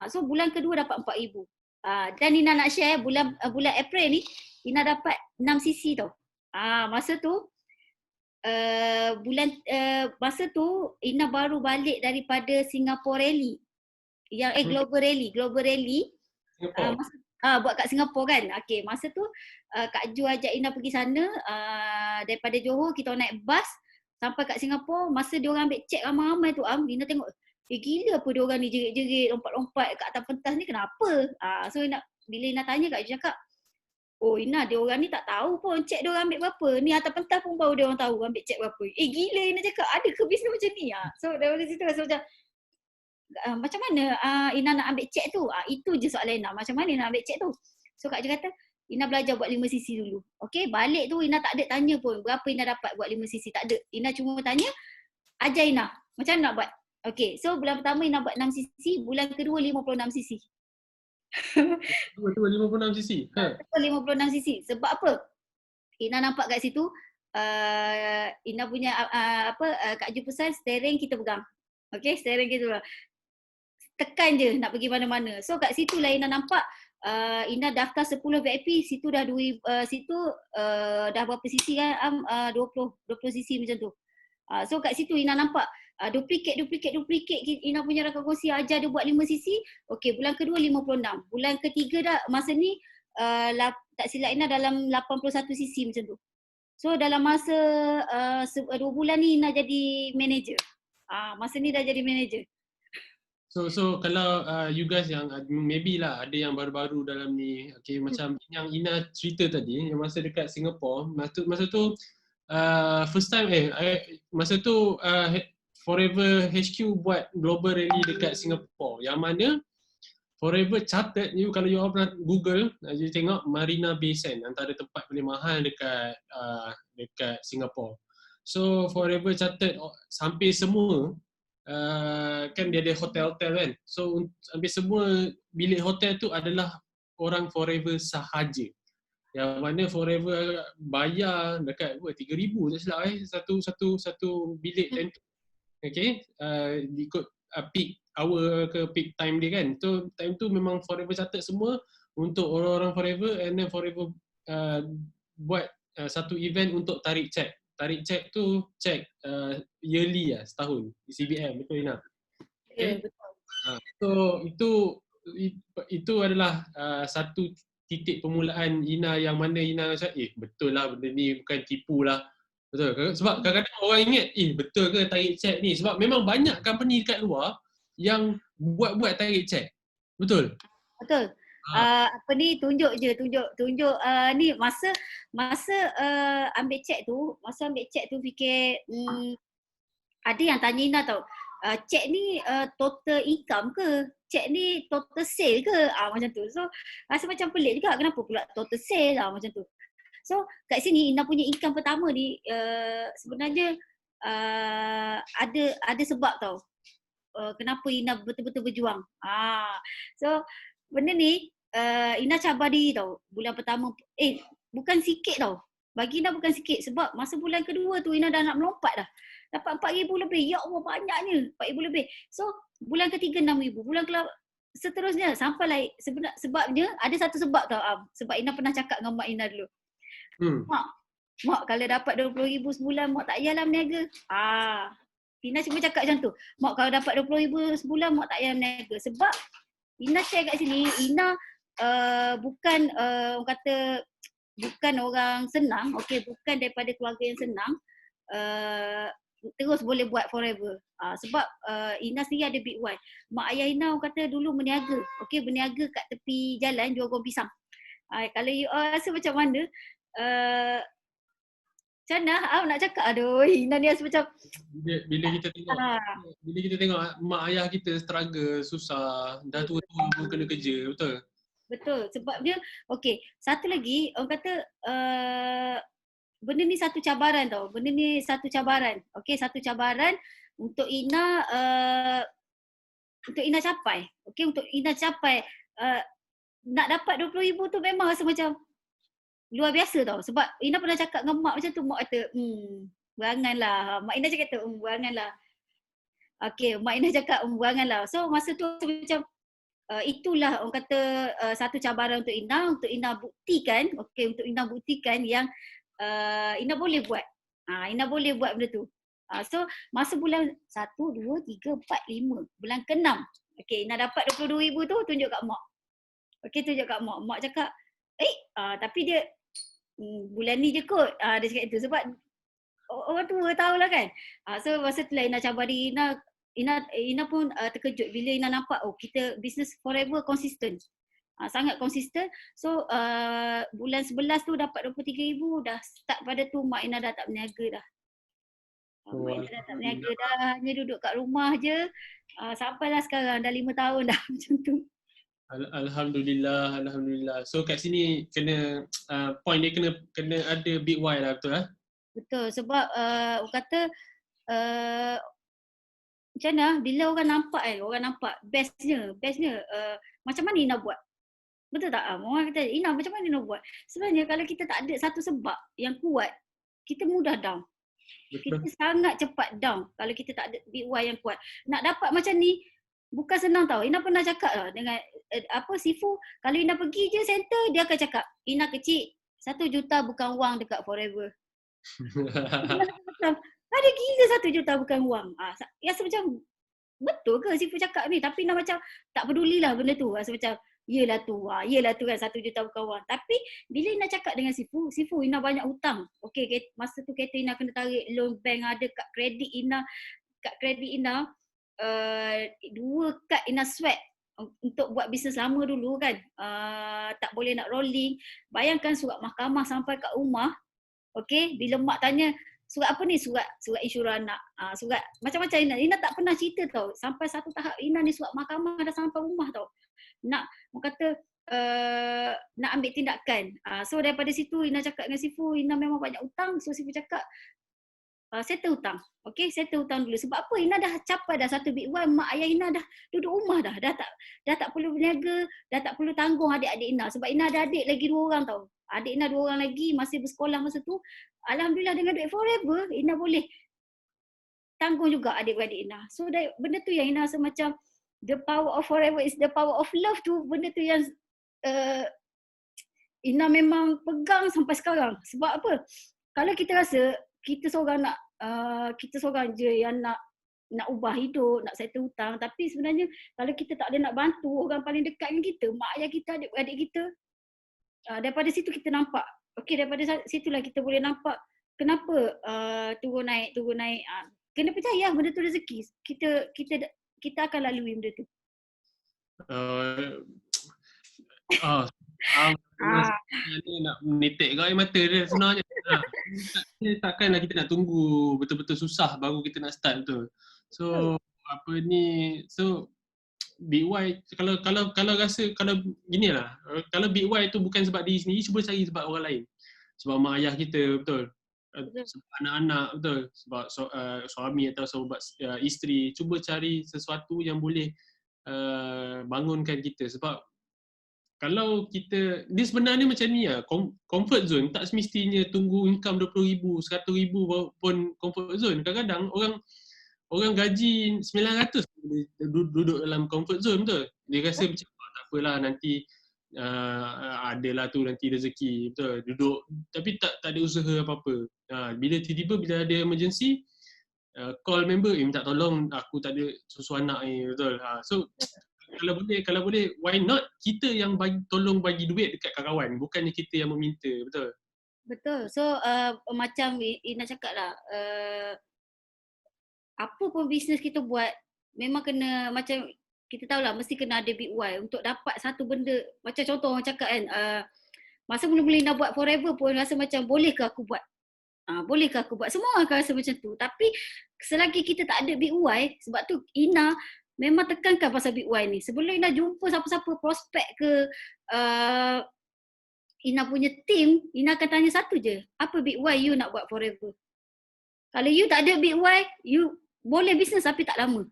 Speaker 1: So bulan kedua dapat 4,000. Dan Ina nak share bulan April ni Ina dapat 6 cc tau. Masa tu masa tu Ina baru balik daripada Singapore Rally. Yang Global Rally. Buat kat Singapura kan. Okay, masa tu Kak Ju ajak Ina pergi sana, daripada Johor kita naik bas sampai kat Singapura. Masa dia orang ambil cek ramai-ramai tu, Ina tengok, gila apa dia orang ni jerit-jerit, lompat-lompat kat atas pentas ni, kenapa? So bila Ina tanya, Kak Ju cakap, oh Ina, dia orang ni tak tahu pun cek dia orang ambil berapa. Ni atas pentas pun baru dia orang tahu ambil cek berapa. Gila, Ina cakap, ada ke bisnes macam ni? So dari situ rasa macam, macam mana Ina nak ambil cek tu? Itu je soalan Ina, macam mana nak ambil cek tu? So Kak Ju kata, Ina belajar buat 5cc dulu. Okay, balik tu Ina tak ada tanya pun berapa Ina dapat buat 5cc, tak ada. Ina cuma tanya, ajar Ina macam mana nak buat. Okay, so bulan pertama Ina buat 6cc, bulan kedua 56cc.
Speaker 2: Betul 56cc.
Speaker 1: 56cc. Sebab apa? Ina nampak kat situ, Ina punya Kak Ju pesan steering kita pegang. Okay, steering kita pegang. Tekan je nak pergi mana-mana. So kat situ lah Ina nampak Ina daftar 10 VIP, situ dah dah berapa cc kan? 20 cc macam tu. So kat situ Ina nampak duplicate Ina punya rakan kongsi ajar dia buat 5cc. Okey, bulan kedua 56. Bulan ketiga dah masa ni tak silap Ina dalam 81cc macam tu. So dalam masa 2 bulan ni Ina jadi manager. Masa ni dah jadi manager.
Speaker 2: So kalau you guys yang maybe lah ada yang baru-baru dalam ni, okay, macam yang Ina cerita tadi, yang masa dekat Singapore, masa tu first time masa tu Forever HQ buat Global Rally dekat Singapore, yang mana Forever chartered, kalau you all pernah Google, you tengok Marina Bay Sands, antara tempat paling mahal dekat Singapore. So Forever chartered sampai semua, kan dia ada hotel-hotel kan. So hampir semua bilik hotel tu adalah orang Forever sahaja. Yang mana Forever bayar dekat 3,000 tak silap satu bilik tentu. Okay, ikut peak hour ke peak time dia kan. So time tu memang Forever catat semua untuk orang-orang Forever, and then Forever buat satu event untuk tarik cek. Tarik cek tu cek yearly lah, setahun di CBM, betul Ina? Okay. So itu adalah satu titik permulaan Ina, yang mana Ina macam betul lah benda ni, bukan tipu lah. Betul. Sebab kadang-kadang orang ingat betul ke tarik cek ni, sebab memang banyak company dekat luar yang buat tarik cek. Betul?
Speaker 1: Betul. Tunjuk ni masa ambil cek tu fikir ada yang tanya Ina tau, cek ni total income ke, cek ni total sale ke, macam tu. So rasa macam pelik juga, kenapa pula total sale macam tu. So kat sini Ina punya income pertama ni sebenarnya ada sebab tau. Kenapa Ina betul-betul berjuang. So benda ni Ina cabar diri tau. Bulan pertama bukan sikit tau. Bagi Ina bukan sikit, sebab masa bulan kedua tu Ina dah nak melompat dah. Dapat 4,000 lebih. Ya Allah, banyaknya. 4,000 lebih. So bulan ketiga 6,000. Bulan seterusnya sampailah sebabnya ada satu sebab tau. Sebab Ina pernah cakap dengan mak Ina dulu. Mak kalau dapat 20,000 sebulan mak tak payahlah berniaga. Ina cuma cakap macam tu. Mak kalau dapat 20,000 sebulan mak tak payah berniaga. Sebab Ina share kat sini, Ina bukan orang kata bukan orang senang, okey, bukan daripada keluarga yang senang. Terus boleh buat Forever. Sebab Ina sendiri ada big why. Mak ayah Ina orang kata dulu berniaga. Okey, berniaga kat tepi jalan jual goreng pisang. Kalau you rasa macam mana? Macam mana nak cakap, aduh Ina ni rasa macam
Speaker 2: bila kita tengok mak ayah kita struggle, susah, dah tua-tua pun kena kerja, betul?
Speaker 1: Betul, sebab dia okey, satu lagi orang kata benda ni satu cabaran tau. Benda ni satu cabaran. Okey, satu cabaran untuk Ina capai. Okey, untuk Ina capai nak dapat 20,000 tu memang rasa macam luar biasa tau. Sebab Ina pernah cakap dengan mak macam tu, mak kata, beranganlah. Mak Ina cakap tu, beranganlah. Okay, mak Ina cakap, beranganlah. So masa tu macam, itulah orang kata satu cabaran untuk Ina buktikan, okay, untuk Ina buktikan yang Ina boleh buat. Ina boleh buat benda tu. So masa bulan 1, 2, 3, 4, 5, bulan ke-6, okay, Ina dapat 22,000 tu, tunjuk kat mak. Okay, tunjuk kat mak. Mak cakap, tapi dia bulan ni je kot. Dia cakap itu sebab orang tua tahulah kan. So masa tu lah Ina cabar diri Ina pun terkejut bila Ina nampak kita business forever konsisten. Sangat konsisten. So bulan 11 tu dapat 23,000, dah start pada tu mak Ina dah tak berniaga dah. Mak Ina dah tak berniaga dah, hanya duduk kat rumah je. Sampailah sekarang dah 5 tahun dah macam tu.
Speaker 2: Alhamdulillah, alhamdulillah. So kat sini kena point dia kena ada big why lah, betul ah?
Speaker 1: Betul, sebab orang kata macam mana bila orang nampak bestnya macam mana Ina buat? Betul tak? Orang kata, Ina macam mana Ina buat? Sebenarnya kalau kita tak ada satu sebab yang kuat, kita mudah down. Kita sangat cepat down kalau kita tak ada big why yang kuat. Nak dapat macam ni bukan senang tau. Ina pernah cakap lah dengan Sifu, kalau Ina pergi je center, dia akan cakap, Ina kecil, 1 juta bukan wang dekat forever. Macam, ada gila 1 juta bukan wang. Rasa macam, betul ke Sifu cakap ni? Tapi Ina macam tak pedulilah benda tu. Rasa macam, yelah tu kan 1 juta bukan wang. Tapi bila Ina cakap dengan Sifu, Ina banyak hutang. Okay, masa tu kereta Ina kena tarik loan bank ada kat kredit Ina. Kat kredit Ina, 2 kad Ina sweat untuk buat bisnes lama dulu kan. Tak boleh nak rolling. Bayangkan surat mahkamah sampai kat rumah. Okay, bila mak tanya, surat apa ni? Surat insurans anak. Surat macam-macam Ina tak pernah cerita tau. Sampai satu tahap Ina ni surat mahkamah dah sampai rumah tau. Nak kata nak ambil tindakan. So daripada situ Ina cakap dengan Sifu, Ina memang banyak hutang. So Sifu cakap, settle hutang. Okay, settle hutang dulu. Sebab apa? Ina dah capai dah satu big one. Mak ayah Ina dah duduk rumah dah. Dah tak perlu berniaga, dah tak perlu tanggung adik-adik Ina. Sebab Ina ada adik lagi 2 orang tau. Adik Ina 2 orang lagi masih bersekolah masa tu. Alhamdulillah dengan duit forever, Ina boleh tanggung juga adik-beradik Ina. So benda tu yang Ina rasa macam the power of forever is the power of love tu. Benda tu yang Ina memang pegang sampai sekarang. Sebab apa? Kalau kita rasa kita seorang kita seorang je yang nak ubah hidup, nak settle hutang, tapi sebenarnya kalau kita tak ada nak bantu orang paling dekat dengan kita, mak ayah kita, adik-adik kita, daripada situ kita nampak. Okey, daripada situlah kita boleh nampak kenapa turun naik. Kena percaya benda tu rezeki. Kita akan lalui benda tu.
Speaker 2: Nak menitik kau air mata dia sebenarnya. Takkanlah kita nak tunggu betul-betul susah baru kita nak start betul. So big why kalau rasa kalau ginilah, kalau big why tu bukan sebab diri sendiri, cuba cari sebab orang lain. Sebab mak ayah kita, betul. Sebab anak-anak, betul. Sebab suami atau sebab isteri, cuba cari sesuatu yang boleh bangunkan kita. Sebab kalau kita, dia sebenarnya macam ni lah, comfort zone, tak semestinya tunggu income 20,000, 100,000 pun comfort zone. Kadang-kadang orang gaji 900 duduk dalam comfort zone, betul. Dia rasa macam tak apalah nanti adalah tu nanti rezeki, betul. Duduk tapi tak ada usaha apa-apa. Bila tiba-tiba bila ada emergency, call member, minta tolong aku tak ada susu anak ni, betul. So kalau boleh why not kita yang tolong bagi duit dekat kawan, bukannya kita yang meminta, betul.
Speaker 1: Betul. So macam Ina cakap lah, apa pun bisnes kita buat memang kena macam kita tahulah mesti kena ada big why untuk dapat satu benda. Macam contoh orang cakap kan, masa mula-mula Ina buat forever pun rasa macam bolehkah aku buat? Bolehkah aku buat? Semua orang akan rasa macam tu. Tapi selagi kita tak ada big why, sebab tu Ina memang tekankan pasal big why ni. Sebelum Ina jumpa siapa-siapa prospek ke Ina punya team, Ina akan tanya satu je, apa big why you nak buat forever? Kalau you tak ada big why, you boleh bisnes tapi tak lama.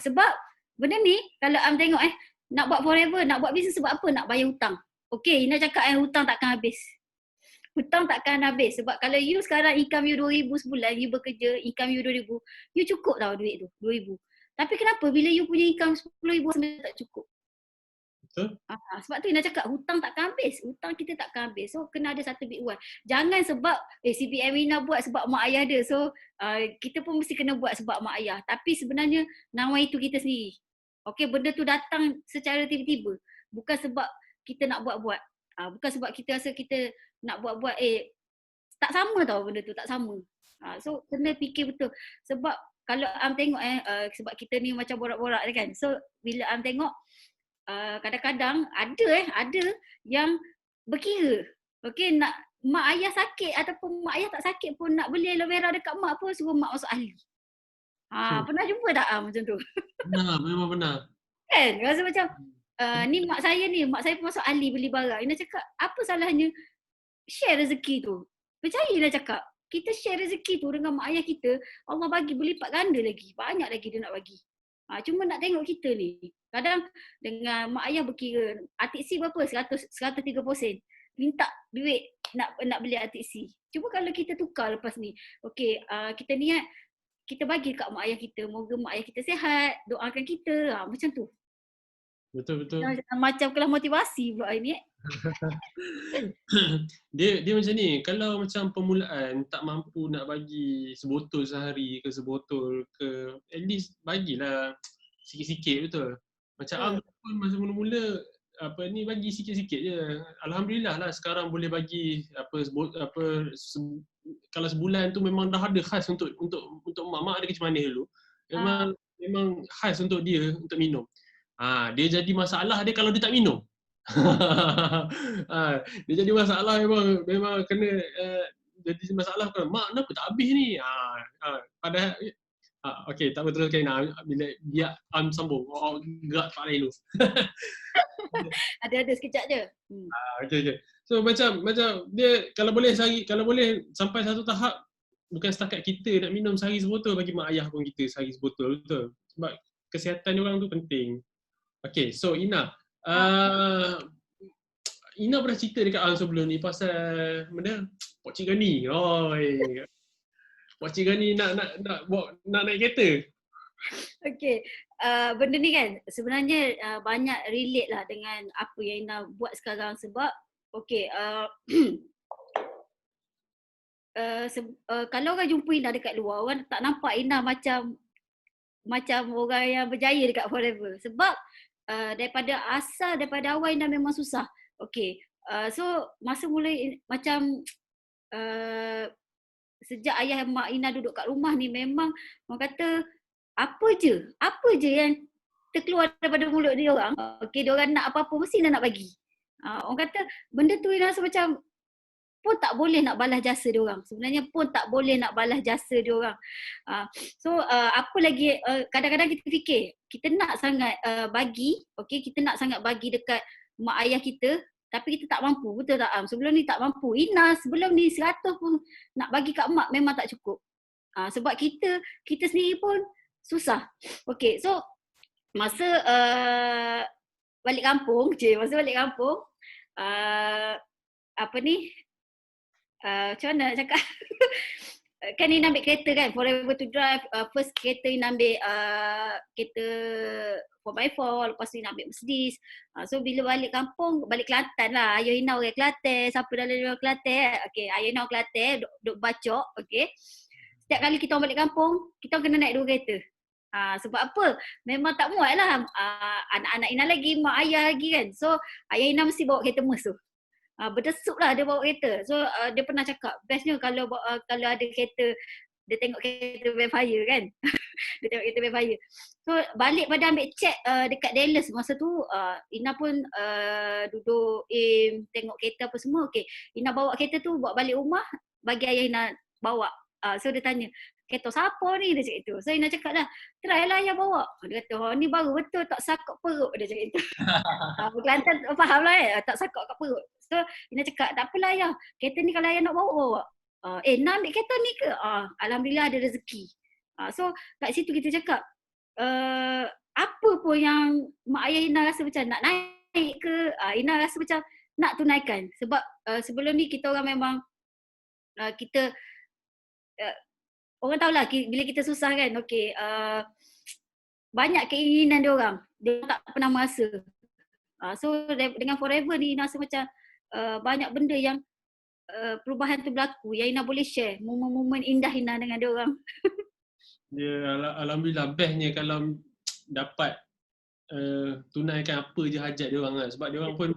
Speaker 1: Sebab benda ni, kalau Am tengok nak buat forever, nak buat bisnes sebab apa? Nak bayar hutang. Okay, Ina cakap hutang takkan habis. Hutang takkan habis. Sebab kalau you sekarang income you 2,000 sebulan, you bekerja, income you 2,000, you cukup tau duit tu, 2,000. Tapi kenapa bila you punya income 10,000 sebenarnya tak cukup?
Speaker 2: Betul?
Speaker 1: Sebab tu Ina cakap hutang takkan habis. Hutang kita takkan habis. So kena ada satu big one. Jangan sebab CPF Ina buat sebab mak ayah dia. So kita pun mesti kena buat sebab mak ayah. Tapi sebenarnya nawai itu kita sendiri. Okay, benda tu datang secara tiba-tiba. Bukan sebab kita nak buat-buat. Bukan sebab kita rasa kita nak buat-buat. Tak sama tau benda tu. Tak sama. So kena fikir betul. Sebab kalau Am tengok sebab kita ni macam borak-borak kan. So bila Am tengok kadang-kadang ada yang berkira. Okey, nak mak ayah sakit ataupun mak ayah tak sakit pun nak beli aloe vera dekat mak pun suruh mak masuk ahli. Pernah jumpa tak macam tu?
Speaker 2: Benar, memang benar.
Speaker 1: Kan? Rasa macam ni mak saya pun masuk ahli beli barang. Ina cakap, apa salahnya share rezeki tu? Percaya Ina cakap, kita share rezeki tu dengan mak ayah kita, Allah bagi berlipat ganda lagi. Banyak lagi dia nak bagi. Cuma nak tengok kita ni. Kadang dengan mak ayah berkira, atik C berapa? 130 sen. Minta duit nak beli atik C. Cuba kalau kita tukar lepas ni. Okey, kita niat, kita bagi kat mak ayah kita. Moga mak ayah kita sihat. Doakan kita. Macam tu.
Speaker 2: Betul.
Speaker 1: Macam kelas motivasi pula ini.
Speaker 2: Dia macam ni, kalau macam permulaan tak mampu nak bagi sebotol sehari ke sebotol ke, at least bagilah sikit-sikit, betul. Macam Am pun masa mula-mula bagi sikit-sikit je. Alhamdulillah lah sekarang boleh bagi kalau sebulan tu memang dah ada khas untuk mak ada kecil manis dulu. Memang khas untuk dia untuk minum. Dia jadi masalah dia kalau dia tak minum. Dia jadi masalah memang kena jadi masalah kan. Mak kenapa tak habis ni? Padahal okey, tak betul kan bila biar Am sambung. Gerak tak lain dulu.
Speaker 1: Ada sekejap je.
Speaker 2: Okey. So macam dia kalau boleh sampai satu tahap bukan setakat kita nak minum sehari sebotol, bagi mak ayah pun kita sehari sebotol, betul. Sebab kesihatan dia orang tu penting. Okay, so Ina. Ina pernah cerita dekat Al sebelum ni pasal benda Pak Cik Gani. Pak Cik Gani nak naik kereta.
Speaker 1: Okay, benda ni kan sebenarnya banyak relate lah dengan apa yang Ina buat sekarang. Sebab okay, kalau orang jumpa Ina dekat luar, orang tak nampak Ina macam orang yang berjaya dekat Forever. Sebab daripada awal Ina memang susah. Okay, so masa mula macam sejak ayah mak Ina duduk kat rumah ni, memang orang kata apa je yang terkeluar daripada mulut dia orang. Okay, dia orang nak apa-apa mesti Ina nak bagi. Orang kata benda tu Ina rasa macam pun tak boleh nak balas jasa dia orang. Sebenarnya pun tak boleh nak balas jasa dia orang. So apa lagi kadang-kadang kita fikir kita nak sangat bagi, okey, kita nak sangat bagi dekat mak ayah kita, tapi kita tak mampu. Betul tak Am? Sebelum ni tak mampu. Ina sebelum ni 100 pun nak bagi kat mak memang tak cukup. Sebab kita sendiri pun susah. Okey, so masa balik kampung, apa ni? Macam mana nak cakap? Kan Ina ambil kereta kan, Forever to Drive. First kereta Ina ambil kereta 4x4, lepas tu Ina ambil Mercedes. So bila balik kampung, balik Kelantan lah. Ayah Ina orang Kelantan, siapa dalam orang Kelantan? Okay, ayah Ina orang Kelantan, duk bacok. Okay. Setiap kali kita balik kampung, kita kena naik 2 kereta. Sebab apa? Memang tak muat lah. Anak-anak Ina lagi, mak ayah lagi kan. So ayah Ina mesti bawa kereta Merc tu. Berdesuk lah dia bawa kereta. So dia pernah cakap bestnya kalau ada kereta, dia tengok kereta Vampire kan. Dia tengok kereta Vampire. So balik pada ambil check dekat Dallas masa tu, Ina pun duduk tengok kereta apa semua. Okay, Ina bawa kereta tu bawa balik rumah, bagi ayah Ina bawa. So dia tanya, kereta siapa ni? Dia cakap itu. So Ina cakap lah, try lah ayah bawa. Dia kata, ni baru betul tak sakut perut. Dia cakap itu. Kelantan faham lah tak sakut kat perut. So Ina cakap, tak apalah ayah, kereta ni kalau ayah nak bawa. Nak ambil kereta ni ke? Alhamdulillah ada rezeki. So kat situ kita cakap, apa pun yang mak ayah Ina rasa macam nak naik ke, Ina rasa macam nak tunaikan. Sebab sebelum ni kita orang memang kita orang tahulah bila kita susah kan, okey, banyak keinginan dia orang tak pernah merasa. So dengan Forever ni Ina rasa macam banyak benda yang perubahan tu berlaku yang Ina boleh share momen-momen indah Ina dengan dia orang.
Speaker 2: Dia alhamdulillah bestnya kalau dapat tunaikan apa je hajat dia orang lah. Sebab dia orang pun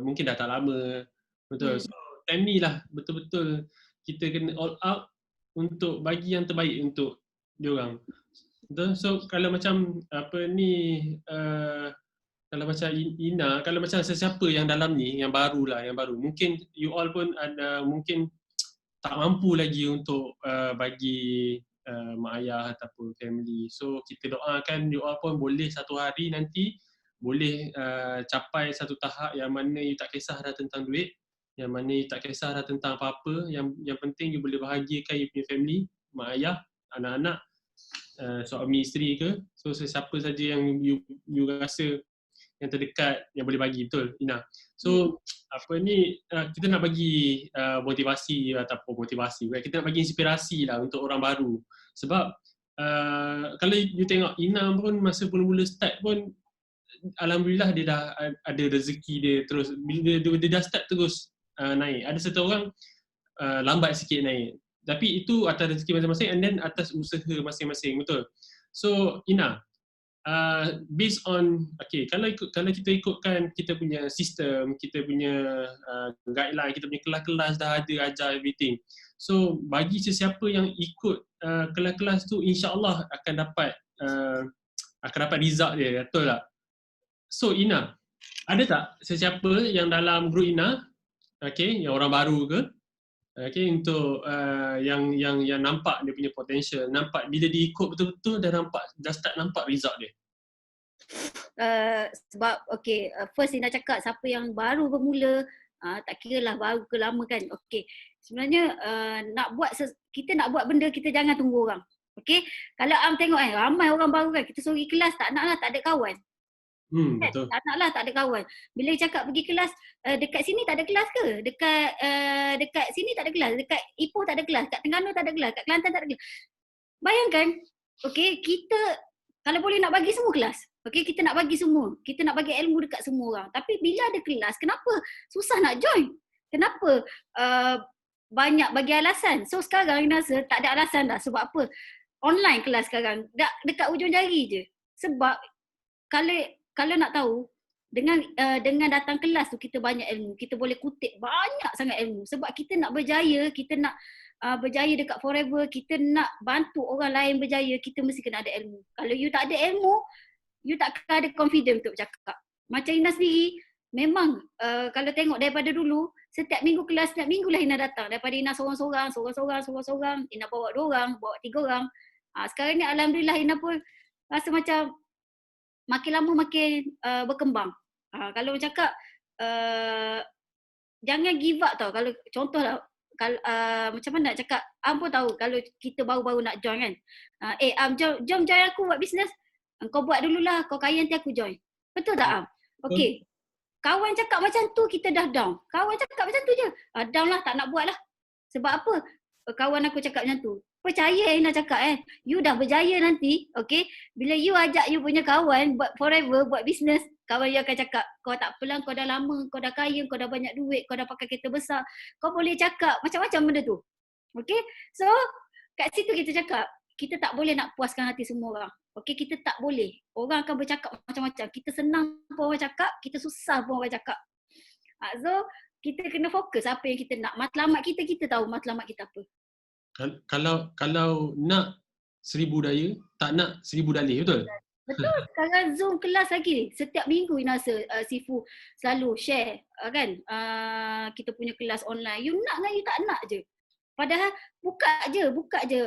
Speaker 2: mungkin dah tak lama. Betul. So time ni lah betul-betul kita kena all out untuk bagi yang terbaik untuk dia orang. Betul. So kalau macam apa ni kalau macam Ina, kalau macam sesiapa yang dalam ni yang baru, mungkin you all pun ada mungkin tak mampu lagi untuk bagi mak ayah ataupun family. So kita doakan you all pun boleh satu hari nanti boleh capai satu tahap yang mana you tak kisah dah tentang duit, yang mana you tak kisah dah tentang apa-apa, yang penting you boleh bahagiakan you punya family, mak ayah, anak-anak, suami isteri ke. So sesiapa saja yang you rasa yang terdekat yang boleh bagi, betul Ina. So apa ni kita nak bagi motivasi ataupun kita nak bagi inspirasi lah untuk orang baru. Sebab kalau you tengok Ina pun masa mula-mula start pun alhamdulillah dia dah ada rezeki dia terus, bila dia dah start terus naik. Ada satu orang lambat sikit naik, tapi itu atas rezeki masing-masing and then atas usaha masing-masing, betul. So Ina, based on kalau kita ikutkan kita punya sistem, kita punya guideline, kita punya kelas-kelas dah ada ajar everything. So bagi sesiapa yang ikut kelas-kelas tu, insya-Allah akan dapat result dia, betul tak? So Ina, ada tak sesiapa yang dalam group Ina, yang orang baru ke, untuk yang nampak dia punya potential, nampak bila dia ikut betul-betul dah start nampak result dia?
Speaker 1: Sebab first Ina cakap siapa yang baru bermula, tak kira lah baru ke lama kan. Sebenarnya kita nak buat benda, kita jangan tunggu orang. Kalau tengok ramai orang baru kan, kita suruh pergi kelas, tak nak lah, tak ada kawan.
Speaker 2: Betul.
Speaker 1: Tak nak lah, tak ada kawan. Bila cakap pergi kelas, dekat sini tak ada kelas ke? Dekat sini tak ada kelas, dekat Ipoh tak ada kelas, kat Terengganu tak ada kelas, kat Kelantan tak ada kelas. Bayangkan, kita kalau boleh nak bagi semua kelas. Kita nak bagi semua. Kita nak bagi ilmu dekat semua orang. Tapi bila ada kelas, kenapa susah nak join? Kenapa banyak bagi alasan? So sekarang Ina rasa tak ada alasan dah. Sebab apa? Online kelas sekarang. Dekat ujung jari je. Sebab kalau nak tahu, dengan datang kelas tu kita banyak ilmu. Kita boleh kutip banyak sangat ilmu. Sebab kita nak berjaya, kita nak berjaya dekat Forever, kita nak bantu orang lain berjaya, kita mesti kena ada ilmu. Kalau you tak ada ilmu, you takkan ada confident untuk bercakap. Macam Ina sendiri, memang kalau tengok daripada dulu, setiap minggu kelas, setiap minggu lah Ina datang. Daripada Ina sorang-sorang, Ina bawa 2 orang, bawa 3 orang. Sekarang ni alhamdulillah Ina pun rasa macam makin lama makin berkembang. Kalau cakap, jangan give up tau. Kalau contohlah, macam mana nak cakap, pun tahu kalau kita baru-baru nak join kan. Jom join aku buat bisnes. Kau buat dululah, kau kaya nanti aku join. Betul tak Am? Kawan cakap macam tu, kita dah down. Kawan cakap macam tu je, down lah, tak nak buat lah. Sebab apa? Kawan aku cakap macam tu. Percaya Ina cakap you dah berjaya nanti, bila you ajak you punya kawan buat Forever, buat bisnes, kawan you akan cakap, kau tak apalah, kau dah lama, kau dah kaya, kau dah banyak duit, kau dah pakai kereta besar, kau boleh cakap macam-macam benda tu. So kat situ kita cakap, kita tak boleh nak puaskan hati semua orang. Kita tak boleh. Orang akan bercakap macam-macam. Kita senang pun orang cakap, kita susah pun orang cakap. So kita kena fokus apa yang kita nak. Matlamat kita tahu matlamat kita apa.
Speaker 2: Kalau nak 1000 daya, tak nak 1000 dalih, betul?
Speaker 1: Betul. Sekarang Zoom kelas lagi. Setiap minggu Ina rasa Sifu selalu share kan, kita punya kelas online. You nak dengan you tak nak je. Padahal buka je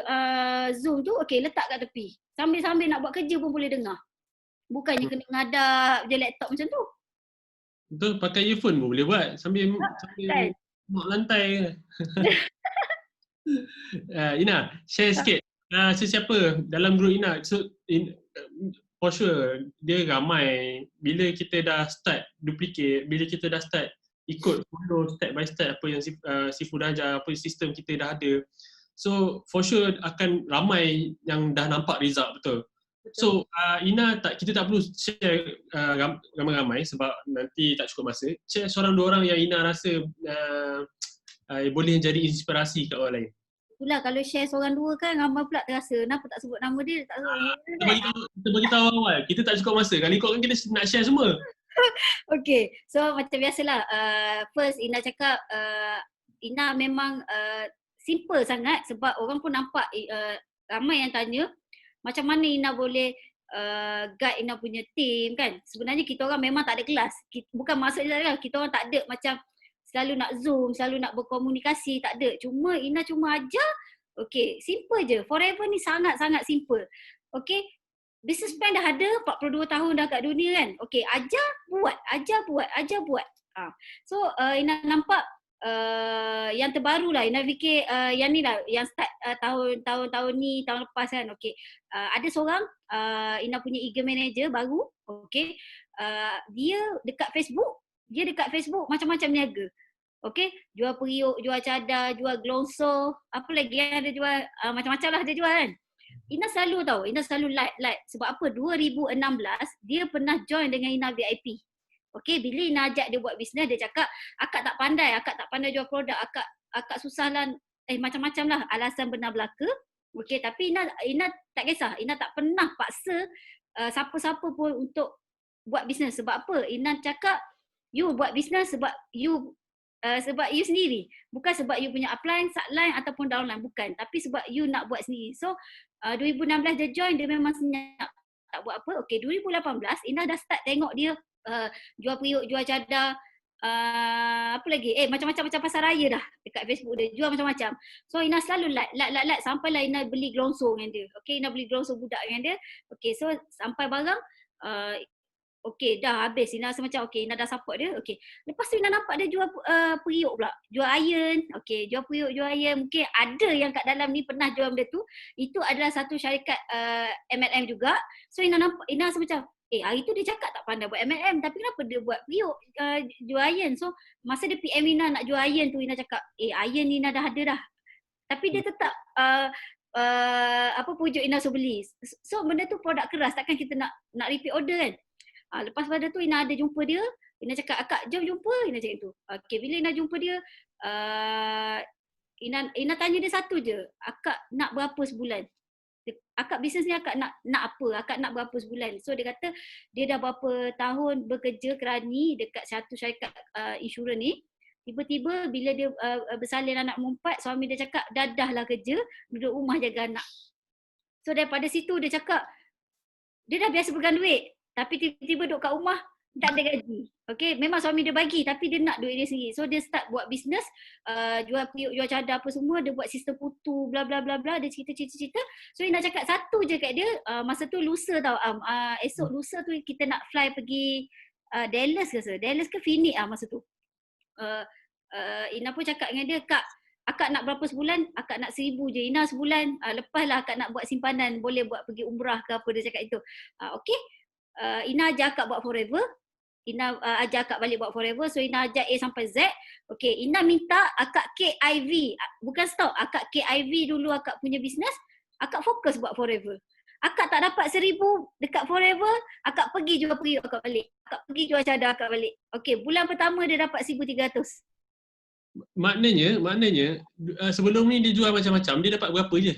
Speaker 1: Zoom tu, letak kat tepi. Sambil-sambil nak buat kerja pun boleh dengar. Bukannya kena ngadap je laptop macam tu.
Speaker 2: Betul, pakai earphone pun boleh buat sambil mak lantai. Ina, share sikit. Sesiapa dalam grup Ina, so for sure dia ramai. Bila kita dah start duplicate, bila kita dah start ikut follow step by step apa yang Sifu dah ajar, apa sistem kita dah ada. So for sure akan ramai yang dah nampak result, betul. So Ina kita tak perlu share ramai-ramai sebab nanti tak cukup masa. Share seorang dua orang yang Ina rasa boleh jadi inspirasi kat orang lain.
Speaker 1: Itulah kalau share seorang dua kan ramai pula terasa. Kenapa tak sebut nama dia? Tak sebut nama dia.
Speaker 2: Kita bagi tahu awal. Kita tak cukup masa. Kali kau kan kita nak share semua.
Speaker 1: Okay, so macam biasalah. First Ina cakap Ina memang simple sangat sebab orang pun nampak ramai yang tanya macam mana Ina boleh guide Ina punya team kan. Sebenarnya kita orang memang tak ada kelas. Bukan maksudnya kita orang tak ada macam selalu nak Zoom, selalu nak berkomunikasi, tak ada. Ina cuma ajar, okay, simple je. Forever ni sangat-sangat simple. Okay, business plan dah ada, 42 tahun dah kat dunia kan. Okay, ajar buat. So, Ina nampak yang terbaru lah. Ina fikir yang ni lah, yang start tahun ni, tahun lepas kan. Okay, ada seorang, Ina punya eager manager baru. Okay, dia dekat Facebook macam-macam niaga. Okay, jual periuk, jual cadar, jual glonso, apa lagi yang ada jual, macam-macam lah dia jual kan. Ina selalu like. Sebab apa? 2016 dia pernah join dengan Ina VIP. Okay, bila Ina ajak dia buat bisnes, dia cakap, akak tak pandai jual produk, akak susah lah, macam-macam lah alasan benar belaka. Okay, tapi Ina tak kisah, Ina tak pernah paksa siapa-siapa pun untuk buat bisnes. Sebab apa? Ina cakap, you buat bisnes sebab you sendiri. Bukan sebab you punya upline, subline ataupun downline. Bukan. Tapi sebab you nak buat sendiri. So, 2016 dia join, dia memang senyap tak buat apa. Okay, 2018 Ina dah start tengok dia jual periuk, jual cadar, apa lagi? Macam-macam pasar raya dah dekat Facebook dia. Jual macam-macam. So, Ina selalu like sampailah Ina beli glonso dengan dia. Okay, Ina beli glonso budak dengan dia. Okay, so sampai barang okay, dah habis. Ina rasa macam okay, Ina dah support dia. Okay. Lepas tu Ina nampak dia jual periuk pula. Jual iron. Okay, jual periuk, jual iron. Mungkin ada yang kat dalam ni pernah jual benda tu. Itu adalah satu syarikat MLM juga. So Ina rasa macam, hari tu dia cakap tak pandai buat MLM. Tapi kenapa dia buat periuk, jual iron. So masa dia PM Ina nak jual iron tu, Ina cakap, iron ni Ina dah ada dah. Tapi dia tetap pujuk Ina so beli. So benda tu produk keras. Takkan kita nak repeat order kan. Lepas pada tu Ina ada jumpa dia, Ina cakap, akak jom jumpa, Ina cakap tu. Okay, bila Ina jumpa dia, Ina tanya dia satu je, akak nak berapa sebulan? Akak bisnes ni akak nak apa? Akak nak berapa sebulan? So dia kata dia dah berapa tahun bekerja kerani dekat satu syarikat insurans ni. Tiba-tiba bila dia bersalin anak mumpat, suami dia cakap dah kerja, duduk rumah jaga anak. So daripada situ dia cakap, dia dah biasa pegang duit. Tapi tiba-tiba duduk kat rumah, tak ada gaji. Okay, memang suami dia bagi tapi dia nak duit dia sendiri. So dia start buat bisnes, jual periuk, jual cadar apa semua, dia buat sistem putu, bla bla bla bla, dia cerita. So Ina cakap satu je kat dia, masa tu lusa tau, esok lusa tu kita nak fly pergi Dallas ke Phoenix masa tu. Ina pun cakap dengan dia, kak, akak nak berapa sebulan? Akak nak 1,000 je. Ina sebulan, lepaslah akak nak buat simpanan, boleh buat pergi umrah ke apa, dia cakap itu. Okay. Ina ajar akak buat forever. Ina ajar akak balik buat forever. So Ina ajar A sampai Z. Okay, Ina minta akak KIV. Bukan stop. Akak KIV dulu akak punya bisnes. Akak fokus buat forever. Akak tak dapat 1,000 dekat forever. Akak pergi jual periuk akak balik. Akak pergi jual cadar akak balik. Okay, bulan pertama dia dapat 1,300.
Speaker 2: Maknanya sebelum ni dia jual macam-macam. Dia dapat berapa je?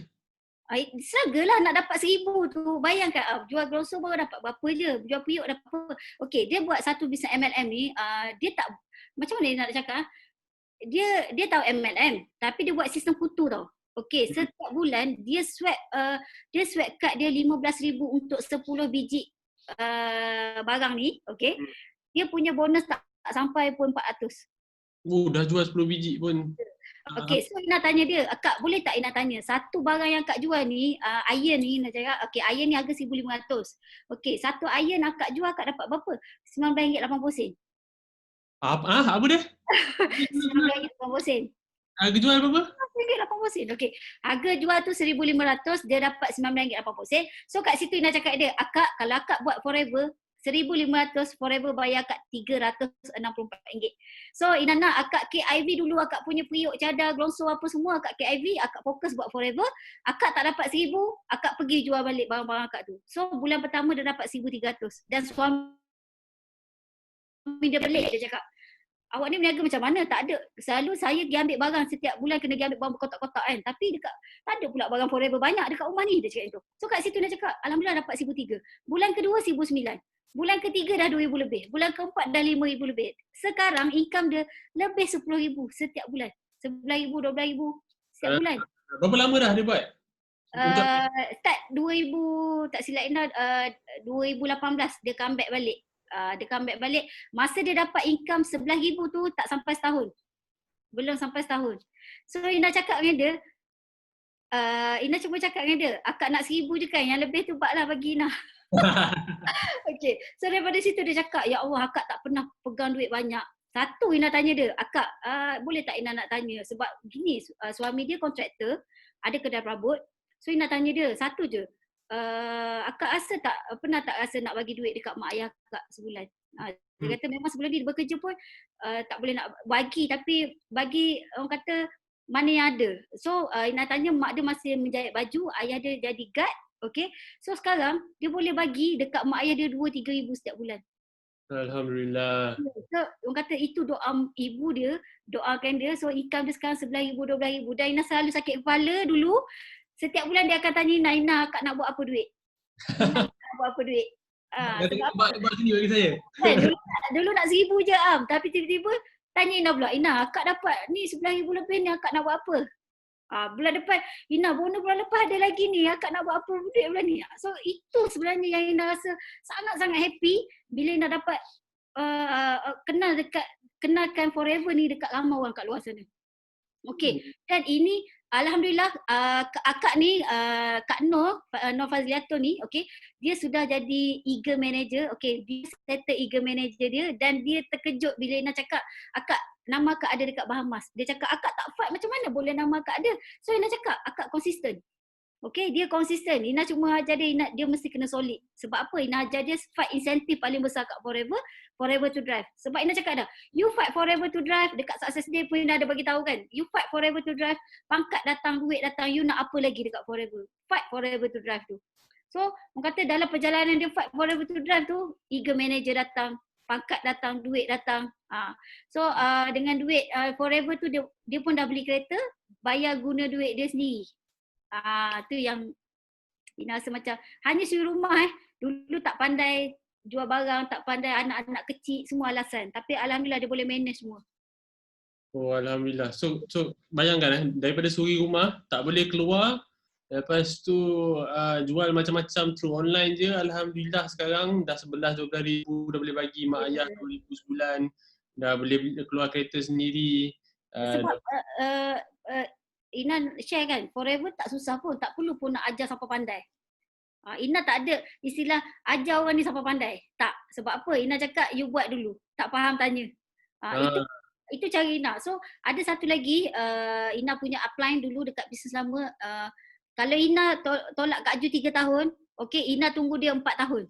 Speaker 1: Struggle lah nak dapat 1,000 tu. Bayangkan jual glonso baru dapat berapa je. Jual periuk dapat apa. Okay, dia buat satu bisnes MLM ni, dia tak, macam mana dia nak cakap, dia tahu MLM tapi dia buat sistem kutu tau. Okay, setiap bulan dia swipe kad dia 15,000 untuk 10 biji barang ni. Okay, dia punya bonus tak sampai pun 400.
Speaker 2: Dah jual 10 biji pun.
Speaker 1: Okay, so Ina tanya dia, akak boleh tak Ina tanya, satu barang yang akak jual ni, iron ni, Ina cakap, okay, iron ni harga 1,500. Okay, satu iron akak jual, akak dapat berapa? RM19.80.
Speaker 2: Apa dia?
Speaker 1: RM19.80.
Speaker 2: Harga jual berapa?
Speaker 1: RM80. Okey. Harga jual tu RM1,500, dia dapat RM9.80. So kat situ Ina cakap dia, akak kalau akak buat forever RM1,500, forever bayar akak RM364. So Ina nak akak KIV dulu, akak punya periuk, cadar, glonso apa semua akak KIV, akak fokus buat forever. Akak tak dapat RM1,000, akak pergi jual balik barang-barang akak tu. So bulan pertama dia dapat RM1,300 dan suami dia pelik, dia cakap, awak ni berniaga macam mana? Tak ada. Selalu saya pergi ambil barang setiap bulan kena pergi ambil barang berkotak-kotak kan. Tapi dekat tak ada pula barang forever banyak dekat rumah ni, dia cakap itu. So kat situ dia cakap, alhamdulillah dapat RM1,300. Bulan kedua RM1,900. Bulan ketiga dah RM2,000 lebih. Bulan keempat dah RM5,000 lebih. Sekarang income dia lebih RM10,000 setiap bulan. RM11,000, RM12,000 setiap bulan.
Speaker 2: Berapa lama dah dia buat?
Speaker 1: Start 2000, tak silap Ina, 2018 dia comeback balik. Dia comeback balik. Masa dia dapat income RM11,000 tu tak sampai setahun. Belum sampai setahun. So Ina cakap dengan dia, Ina cuba cakap dengan dia, akak nak RM1,000 je kan, yang lebih tu buatlah bagi Ina. Okay. So daripada situ dia cakap, ya Allah akak tak pernah pegang duit banyak. Satu Ina tanya dia, akak boleh tak Ina nak tanya, sebab gini suami dia kontraktor, ada kedai perabot. So Ina tanya dia, satu je, akak rasa tak, pernah tak rasa nak bagi duit dekat mak ayah akak sebulan? Dia kata memang sebelum dia bekerja pun tak boleh nak bagi, tapi bagi orang kata mana yang ada. So Ina tanya, mak dia masih menjahit baju, ayah dia jadi guard. Okay. So sekarang dia boleh bagi dekat mak ayah dia 2-3 ribu setiap bulan.
Speaker 2: Alhamdulillah.
Speaker 1: So orang kata itu doa ibu dia, doakan dia. So income dia sekarang RM11,000, RM12,000. Dan Ina selalu sakit kepala dulu. Setiap bulan dia akan tanya Ina, akak nak buat apa duit? Ina nak buat apa duit? Sebab
Speaker 2: Buat sini bagi saya.
Speaker 1: kan, dulu nak RM1,000 je tapi tiba-tiba tanya Ina pula, Ina akak dapat ni RM11,000 lebih ni, akak nak buat apa? Bulan depan, Ina bonus bulan lepas ada lagi ni, akak nak buat apa duit bulan ni? So itu sebenarnya yang Ina rasa sangat-sangat happy bila Ina dapat kenalkan forever ni dekat ramai orang kat luar sana. Okay, dan ini alhamdulillah akak ni Kak Nur Fazliatul ni, okay, dia sudah jadi eager manager. Okay, dia settle eager manager dia dan dia terkejut bila Ina cakap, akak nama akak ada dekat Bahamas. Dia cakap, akak tak fight macam mana boleh nama akak ada? So Ina cakap, akak konsisten. Okay, dia konsisten. Ina cuma ajar dia, dia mesti kena solid. Sebab apa? Ina ajar dia fight insentif paling besar kat Forever to Drive. Sebab Ina cakap dah, you fight Forever to Drive, dekat Success Day pun Ina ada bagi tahu kan. You fight Forever to Drive, pangkat datang, duit datang, you nak apa lagi dekat Forever? Fight Forever to Drive tu. So, orang kata dalam perjalanan dia fight Forever to Drive tu, eager manager datang, pangkat datang, duit datang. So, dengan duit Forever tu, dia pun dah beli kereta, bayar guna duit dia sendiri. Tu yang Ina rasa macam hanya suri rumah dulu tak pandai jual barang, tak pandai, anak-anak kecil, semua alasan. Tapi alhamdulillah dia boleh manage semua.
Speaker 2: Oh alhamdulillah. So bayangkan daripada suri rumah tak boleh keluar, lepas tu jual macam-macam through online je, alhamdulillah sekarang dah 11-12 ribu dah boleh bagi mak ayah 2,000 sebulan, dah boleh keluar kereta sendiri.
Speaker 1: Sebab Ina share kan, Forever tak susah pun, tak perlu pun nak ajar sampai pandai. Ina tak ada istilah ajar orang ni sampai pandai. Tak, sebab apa? Ina cakap you buat dulu, tak faham tanya. Itu cara Ina. So ada satu lagi, Ina punya upline dulu dekat bisnes lama. Kalau Ina tolak Kak Ju 3 tahun, okay, Ina tunggu dia 4 tahun.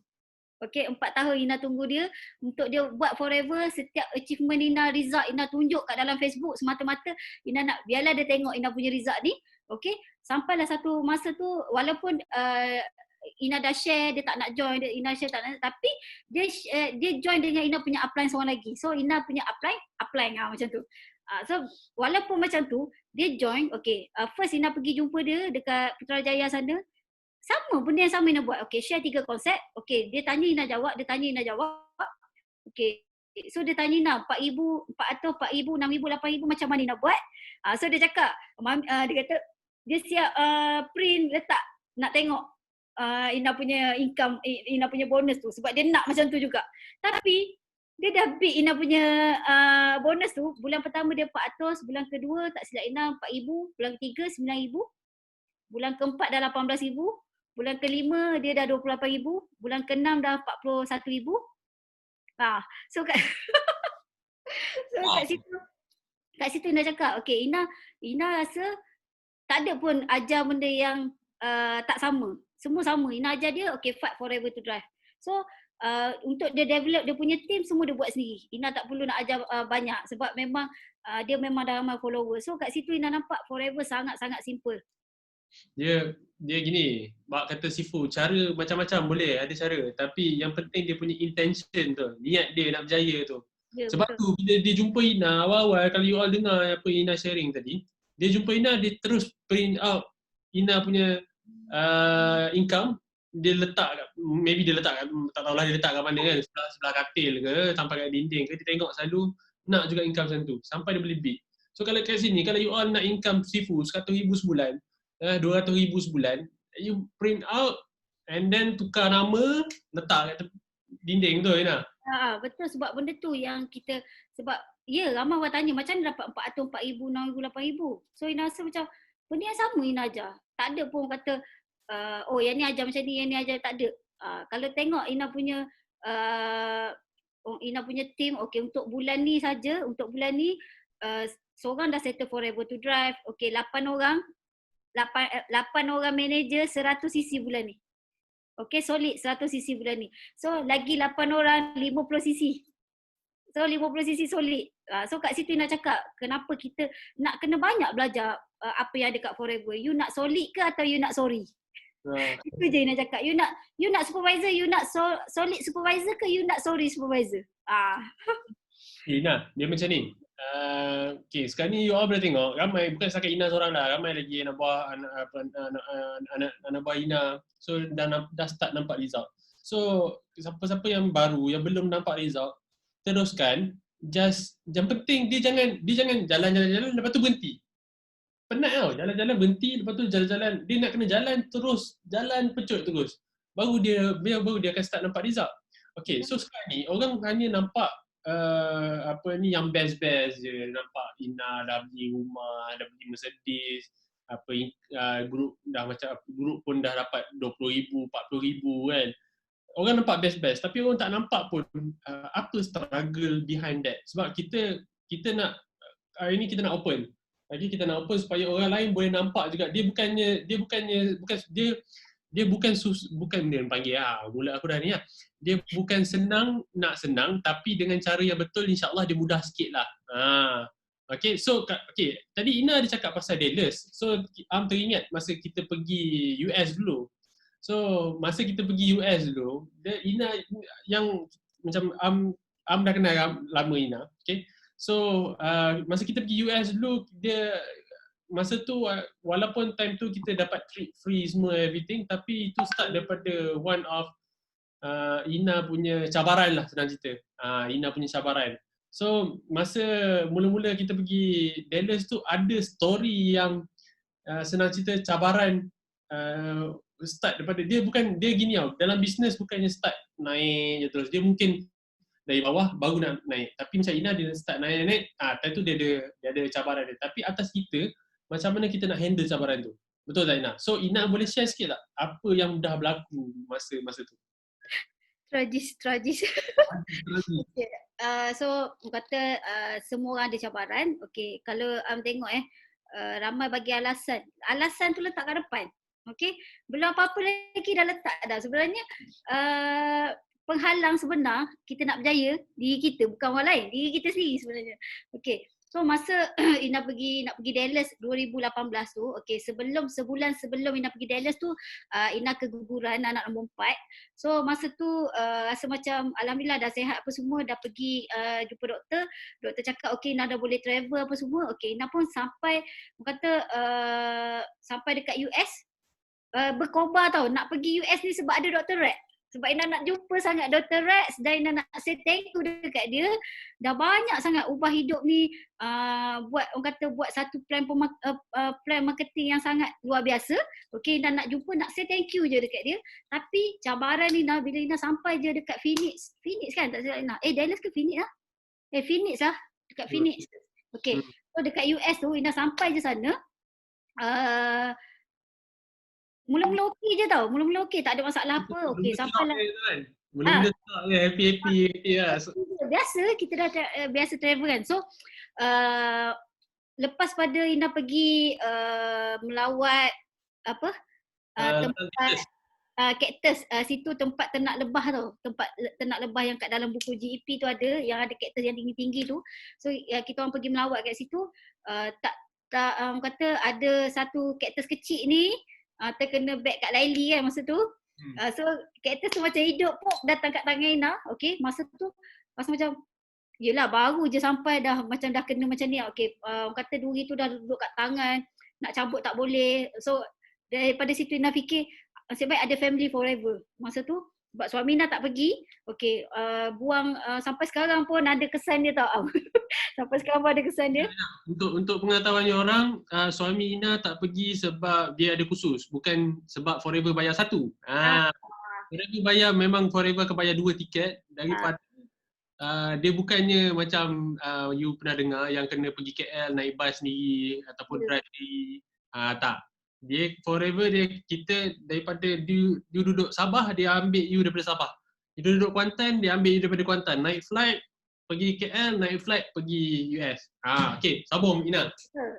Speaker 1: Okay, 4 tahun Ina tunggu dia untuk dia buat Forever. Setiap achievement Ina, result Ina tunjuk kat dalam Facebook semata-mata Ina nak, biarlah dia tengok Ina punya result ni. Okay, sampailah satu masa tu walaupun Ina dah share, dia tak nak join, Ina share tak nak, tapi dia join dengan Ina punya upline seorang lagi. So Ina punya upline macam tu. So walaupun macam tu, dia join, okay. First Ina pergi jumpa dia dekat Putrajaya sana. Sama, benda yang sama Ina buat. Okay, share 3 konsep. Okay, dia tanya Ina jawab, dia tanya Ina jawab. Okay, so dia tanya Ina 4,000, 6,000, 8,000 macam mana Ina buat. So dia cakap, dia kata, dia siap print letak, nak tengok Ina punya income, Ina punya bonus tu. Sebab dia nak macam tu juga. Tapi, dia dah beat Ina punya bonus tu. Bulan pertama dia 400, bulan kedua tak silap Ina 4,000, bulan ketiga 9,000, bulan keempat dah 18,000, bulan kelima dia dah 28,000, bulan keenam dah 41,000. So kat kat situ kat situ Ina cakap, okay, Ina rasa tak ada pun ajar benda yang tak sama. Semua sama. Ina ajar dia, okay, fight forever to drive. So, untuk dia develop dia punya team, semua dia buat sendiri. Ina tak perlu nak ajar banyak sebab memang dia memang dah ramai follower. So, kat situ Ina nampak forever sangat-sangat simple.
Speaker 2: Dia gini, mak kata Sifu, cara macam-macam boleh, ada cara. Tapi yang penting dia punya intention tu, niat dia nak berjaya tu.
Speaker 1: Ya,
Speaker 2: Sebab
Speaker 1: betul.
Speaker 2: tu bila dia jumpa Ina awal-awal, kalau you all dengar apa Ina sharing tadi, dia jumpa Ina, dia terus print out Ina punya income, dia letak kat, maybe dia letak kat, tak tahulah dia letak kat mana kan, sebelah katil ke, sampai kat dinding ke, dia tengok selalu nak juga income macam tu, sampai dia boleh beat. So kalau kat sini, kalau you all nak income Sifu 100,000 sebulan, 200,000 sebulan, you print out and then tukar nama, letak kat dinding tu Ina.
Speaker 1: Betul, sebab benda tu yang kita, sebab ya ramai orang tanya macam mana dapat 400, 4,000, 6,000, 8,000. So Ina rasa macam benda yang sama Ina ajar. Tak ada pun kata oh yang ni ajar macam ni, yang ni ajar, tak ada. Kalau tengok Ina punya team, okay, untuk bulan ni saja, untuk bulan ni seorang dah settle forever to drive. Okay, 8 orang manager 100 cc bulan ni. Okay, solid 100 cc bulan ni. So lagi 8 orang 50 cc. So 50 cc solid. So kat situ nak cakap kenapa kita nak kena banyak belajar apa yang ada kat forever. You nak solid ke atau you nak sorry? Itu je nak cakap. You nak supervisor, you nak solid supervisor ke you nak sorry supervisor?
Speaker 2: Ina, dia macam ni. Okay, sekarang ni you all boleh tengok, ramai, bukan setakat Ina seorang dah, ramai lagi anak buah Ina. So dah start nampak result. So siapa-siapa yang baru, yang belum nampak result, teruskan. Yang penting dia jangan jalan-jalan lepas tu berhenti. Penat tau, jalan-jalan berhenti, lepas tu jalan-jalan, dia nak kena jalan terus, jalan pecut terus. Baru dia akan start nampak result. Okay, so sekarang ni orang hanya nampak ni yang best-best je, nampak Ina dah beli rumah, dah beli Mercedes, grup dah macam grup pun dah dapat 20,000, 40,000 kan. Orang nampak best-best, tapi orang tak nampak pun apa struggle behind that. Sebab kita nak hari ni kita nak open. Lagi kita nak open supaya orang lain boleh nampak juga. Dia bukan dia panggil mulut aku dah ni lah. Dia bukan senang, tapi dengan cara yang betul insya-Allah dia mudah sikit lah. Okay, so tadi Ina ada cakap pasal Dallas. So teringat masa kita pergi US dulu. So masa kita pergi US dulu, Ina yang macam dah kenal lama Ina. Okay. So masa kita pergi US dulu, masa tu walaupun time tu kita dapat trip free semua everything, tapi itu start daripada one of Ina punya cabaran lah, senang cerita. Ina punya cabaran. So masa mula-mula kita pergi Dallas tu ada story yang senang cerita cabaran start daripada dia gini tau, dalam bisnes bukannya start naik je terus, dia mungkin dari bawah baru nak naik. Tapi macam Ina dia start naik, time tu dia ada cabaran dia. Tapi atas kita, macam mana kita nak handle cabaran tu. Betul tak Ina? So Ina boleh share sikit tak apa yang dah berlaku masa tu?
Speaker 1: Tragis. Okay. So kata semua orang ada cabaran. Okay, kalau tengok ramai bagi alasan. Alasan tu letak kat depan. Okay, belum apa-apa lagi dah letak dah. Sebenarnya penghalang sebenar kita nak berjaya diri kita, bukan orang lain, diri kita sendiri sebenarnya. Okay, so masa Ina nak pergi Dallas 2018 tu, okay, sebulan sebelum Ina pergi Dallas tu, Ina keguguran anak nombor 4. So masa tu rasa macam alhamdulillah dah sihat apa semua, dah pergi jumpa doktor cakap okay Ina dah boleh travel apa semua. Okay, Ina pun sampai dekat US, berkobar tau nak pergi US ni sebab ada Dr. Rex. Sebab Ina nak jumpa sangat Dr. Rex dan Ina nak say thank you dekat dia. Dah banyak sangat ubah hidup ni, buat satu plan marketing yang sangat luar biasa. Okay, Ina nak jumpa, nak say thank you je dekat dia. Tapi cabaran Ina bila Ina sampai je dekat Phoenix kan, tak silap Ina. Dallas ke Phoenix lah? Phoenix lah, dekat Phoenix. Okay, so dekat US tu Ina sampai je sana. Mula-mula okey je tau. Mula-mula okey, tak ada masalah apa. Okey, sampailah.
Speaker 2: Mula-mula tak happy lah.
Speaker 1: Biasa, kita dah biasa travel kan. So, lepas pada Ina pergi melawat apa tempat
Speaker 2: Titus.
Speaker 1: kaktus, situ tempat ternak lebah tu, tempat ternak lebah yang kat dalam buku GEP tu ada, yang ada kaktus yang tinggi-tinggi tu. So kita orang pergi melawat kat situ, orang kata ada satu kaktus kecil ni terkena beg kat Laili kan masa tu. So kaktus tu macam hidup pop datang kat tangan Ina. Okay, masa tu macam yelah baru je sampai dah macam dah kena macam ni. Okay, orang kata duri tu dah duduk kat tangan, nak cabut tak boleh. So daripada situ Ina fikir nasib baik ada family forever. Masa tu sebab suami Ina tak pergi, okay, buang sampai sekarang pun ada kesan dia tau. Sampai sekarang pun ada kesan dia.
Speaker 2: Untuk pengetahuannya orang, suami Ina tak pergi sebab dia ada khusus, bukan sebab forever bayar satu. Forever bayar, memang forever akan bayar 2 tiket daripada dia bukannya macam you pernah dengar yang kena pergi KL naik bas sendiri ataupun drive sendiri. Tak. Dia forever, dia kita daripada you duduk Sabah, dia ambil you daripada Sabah. You duduk Kuantan, dia ambil you daripada Kuantan. Naik flight pergi KL, naik flight pergi US. Okay, sambung Ina.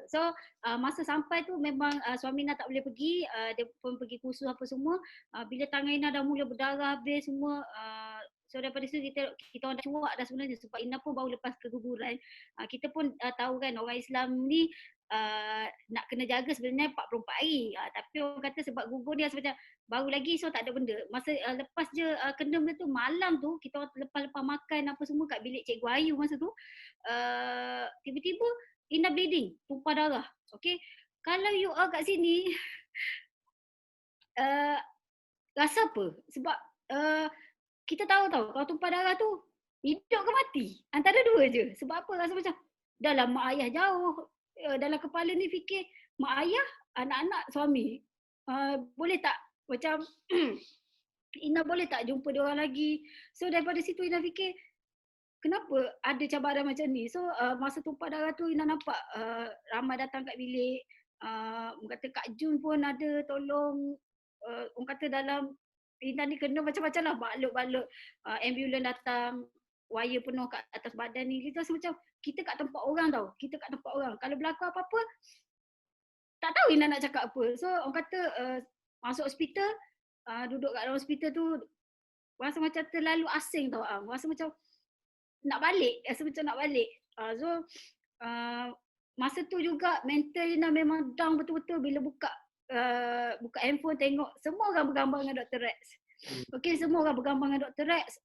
Speaker 1: So masa sampai tu memang suami Ina tak boleh pergi, dia pun pergi kursus apa semua. Bila tangan Ina dah mula berdarah habis semua, so daripada situ kita orang dah cuak dah sebenarnya sebab Ina pun baru lepas keguguran. Kita pun tahu kan orang Islam ni nak kena jaga sebenarnya 44 hari. Tapi orang kata sebab gugur ni macam baru lagi, so tak ada benda. Masa lepas je kena benda tu, malam tu kita orang lepas-lepas makan apa semua kat bilik Cikgu Ayu masa tu, tiba-tiba Ina bleeding, tumpah darah. Okay, kalau you are kat sini rasa apa? Sebab kita tahu kalau tumpah darah tu hidup ke mati, antara dua je. Sebab apa? Rasa macam dah lah mak ayah jauh, dalam kepala ni fikir mak ayah, anak-anak, suami, boleh tak macam Ina boleh tak jumpa dia orang lagi. So daripada situ Ina fikir kenapa ada cabaran macam ni. So masa tumpah darah tu Ina nampak ramai datang kat bilik. Orang kata Kak Jun pun ada tolong. Orang kata dalam Ina ni kena macam-macam lah, balut-balut. Ambulans datang, wire penuh kat atas badan ni. Kita rasa macam kita kat tempat orang tau. Kita kat tempat orang. Kalau berlaku apa-apa, tak tahu Ina nak cakap apa. So orang kata masuk hospital, duduk kat dalam hospital tu, rasa macam terlalu asing tau. Rasa macam nak balik. Rasa macam nak balik. So masa tu juga mental Ina memang down betul-betul bila buka handphone tengok semua orang bergambar dengan Dr. Rex. Okay, semua orang bergambar dengan Dr. Rex.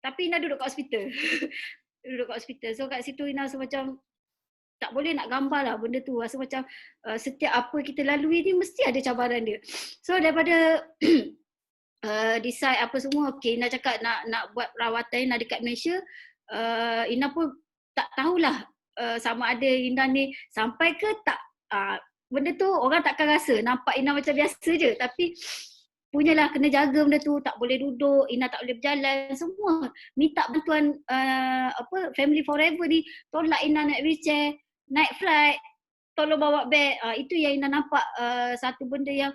Speaker 1: Tapi Ina duduk kat hospital. Duduk kat hospital. So kat situ Ina rasa macam tak boleh nak gambar lah benda tu. Rasa macam setiap apa kita lalui ni mesti ada cabaran dia. So daripada decide apa semua, okay, Ina cakap nak buat rawatan Ina dekat Malaysia. Ina pun tak tahulah sama ada Ina ni sampai ke tak. Benda tu orang takkan rasa, nampak Ina macam biasa je. Tapi punyalah kena jaga benda tu, tak boleh duduk, Ina tak boleh berjalan, semua minta bantuan Family Forever ni, tolak Ina naik wheelchair, naik flight, tolong bawa beg. Itu yang Ina nampak satu benda yang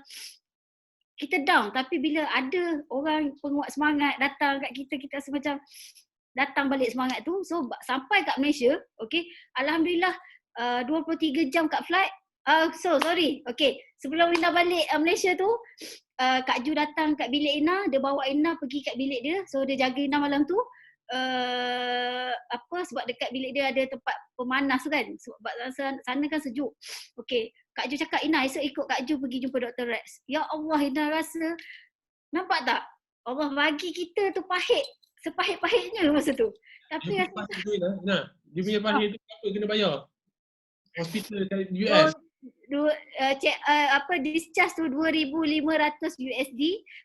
Speaker 1: kita down. Tapi bila ada orang penguat semangat datang kat kita, kita rasa macam datang balik semangat tu. So sampai kat Malaysia, okay, Alhamdulillah 23 jam kat flight. Okay, sebelum Ina balik Malaysia tu, Kak Ju datang kat bilik Ina, dia bawa Ina pergi kat bilik dia. So dia jaga Ina malam tu. Sebab dekat bilik dia ada tempat pemanas kan. Sebab sana kan sejuk. Okay, Kak Ju cakap, Ina esok ikut Kak Ju pergi jumpa Dr. Rex. Ya Allah, Ina rasa, nampak tak? Allah bagi kita tu pahit, sepahit-pahitnya masa tu. Tapi
Speaker 2: dia punya pahit tu, dia punya pahit tu apa kena bayar? Hospital kat US.
Speaker 1: Discharge tu 2,500 USD.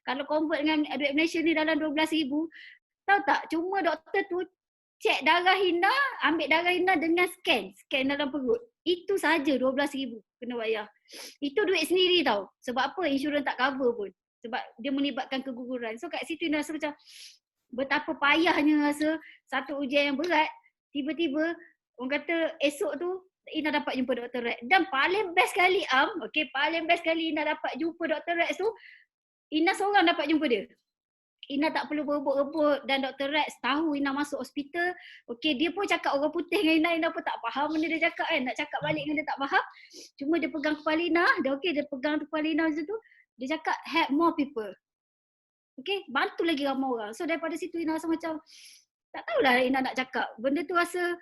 Speaker 1: Kalau convert dengan duit Malaysia ni dalam 12,000. Tahu tak, cuma doktor tu cek darah Ina, ambil darah Ina dengan scan dalam perut. Itu saja 12,000 kena bayar. Itu duit sendiri tau. Sebab apa? Insurans tak cover pun. Sebab dia melibatkan keguguran. So kat situ Ina rasa macam betapa payahnya rasa satu ujian yang berat. Tiba-tiba orang kata esok tu Ina dapat jumpa Dr. Rex. Dan paling best sekali paling best sekali Ina dapat jumpa Dr. Rex tu, Ina seorang dapat jumpa dia. Ina tak perlu berebut-rebut dan Dr. Rex tahu Ina masuk hospital. Okey, dia pun cakap orang putih dengan Ina pun tak faham benda dia cakap kan. Nak cakap balik dengan dia tak faham. Cuma dia pegang kepala Ina, dia pegang kepala Ina macam tu. Dia cakap help more people. Okey, bantu lagi ramai orang. So daripada situ Ina rasa macam tak tahulah Ina nak cakap. Benda tu rasa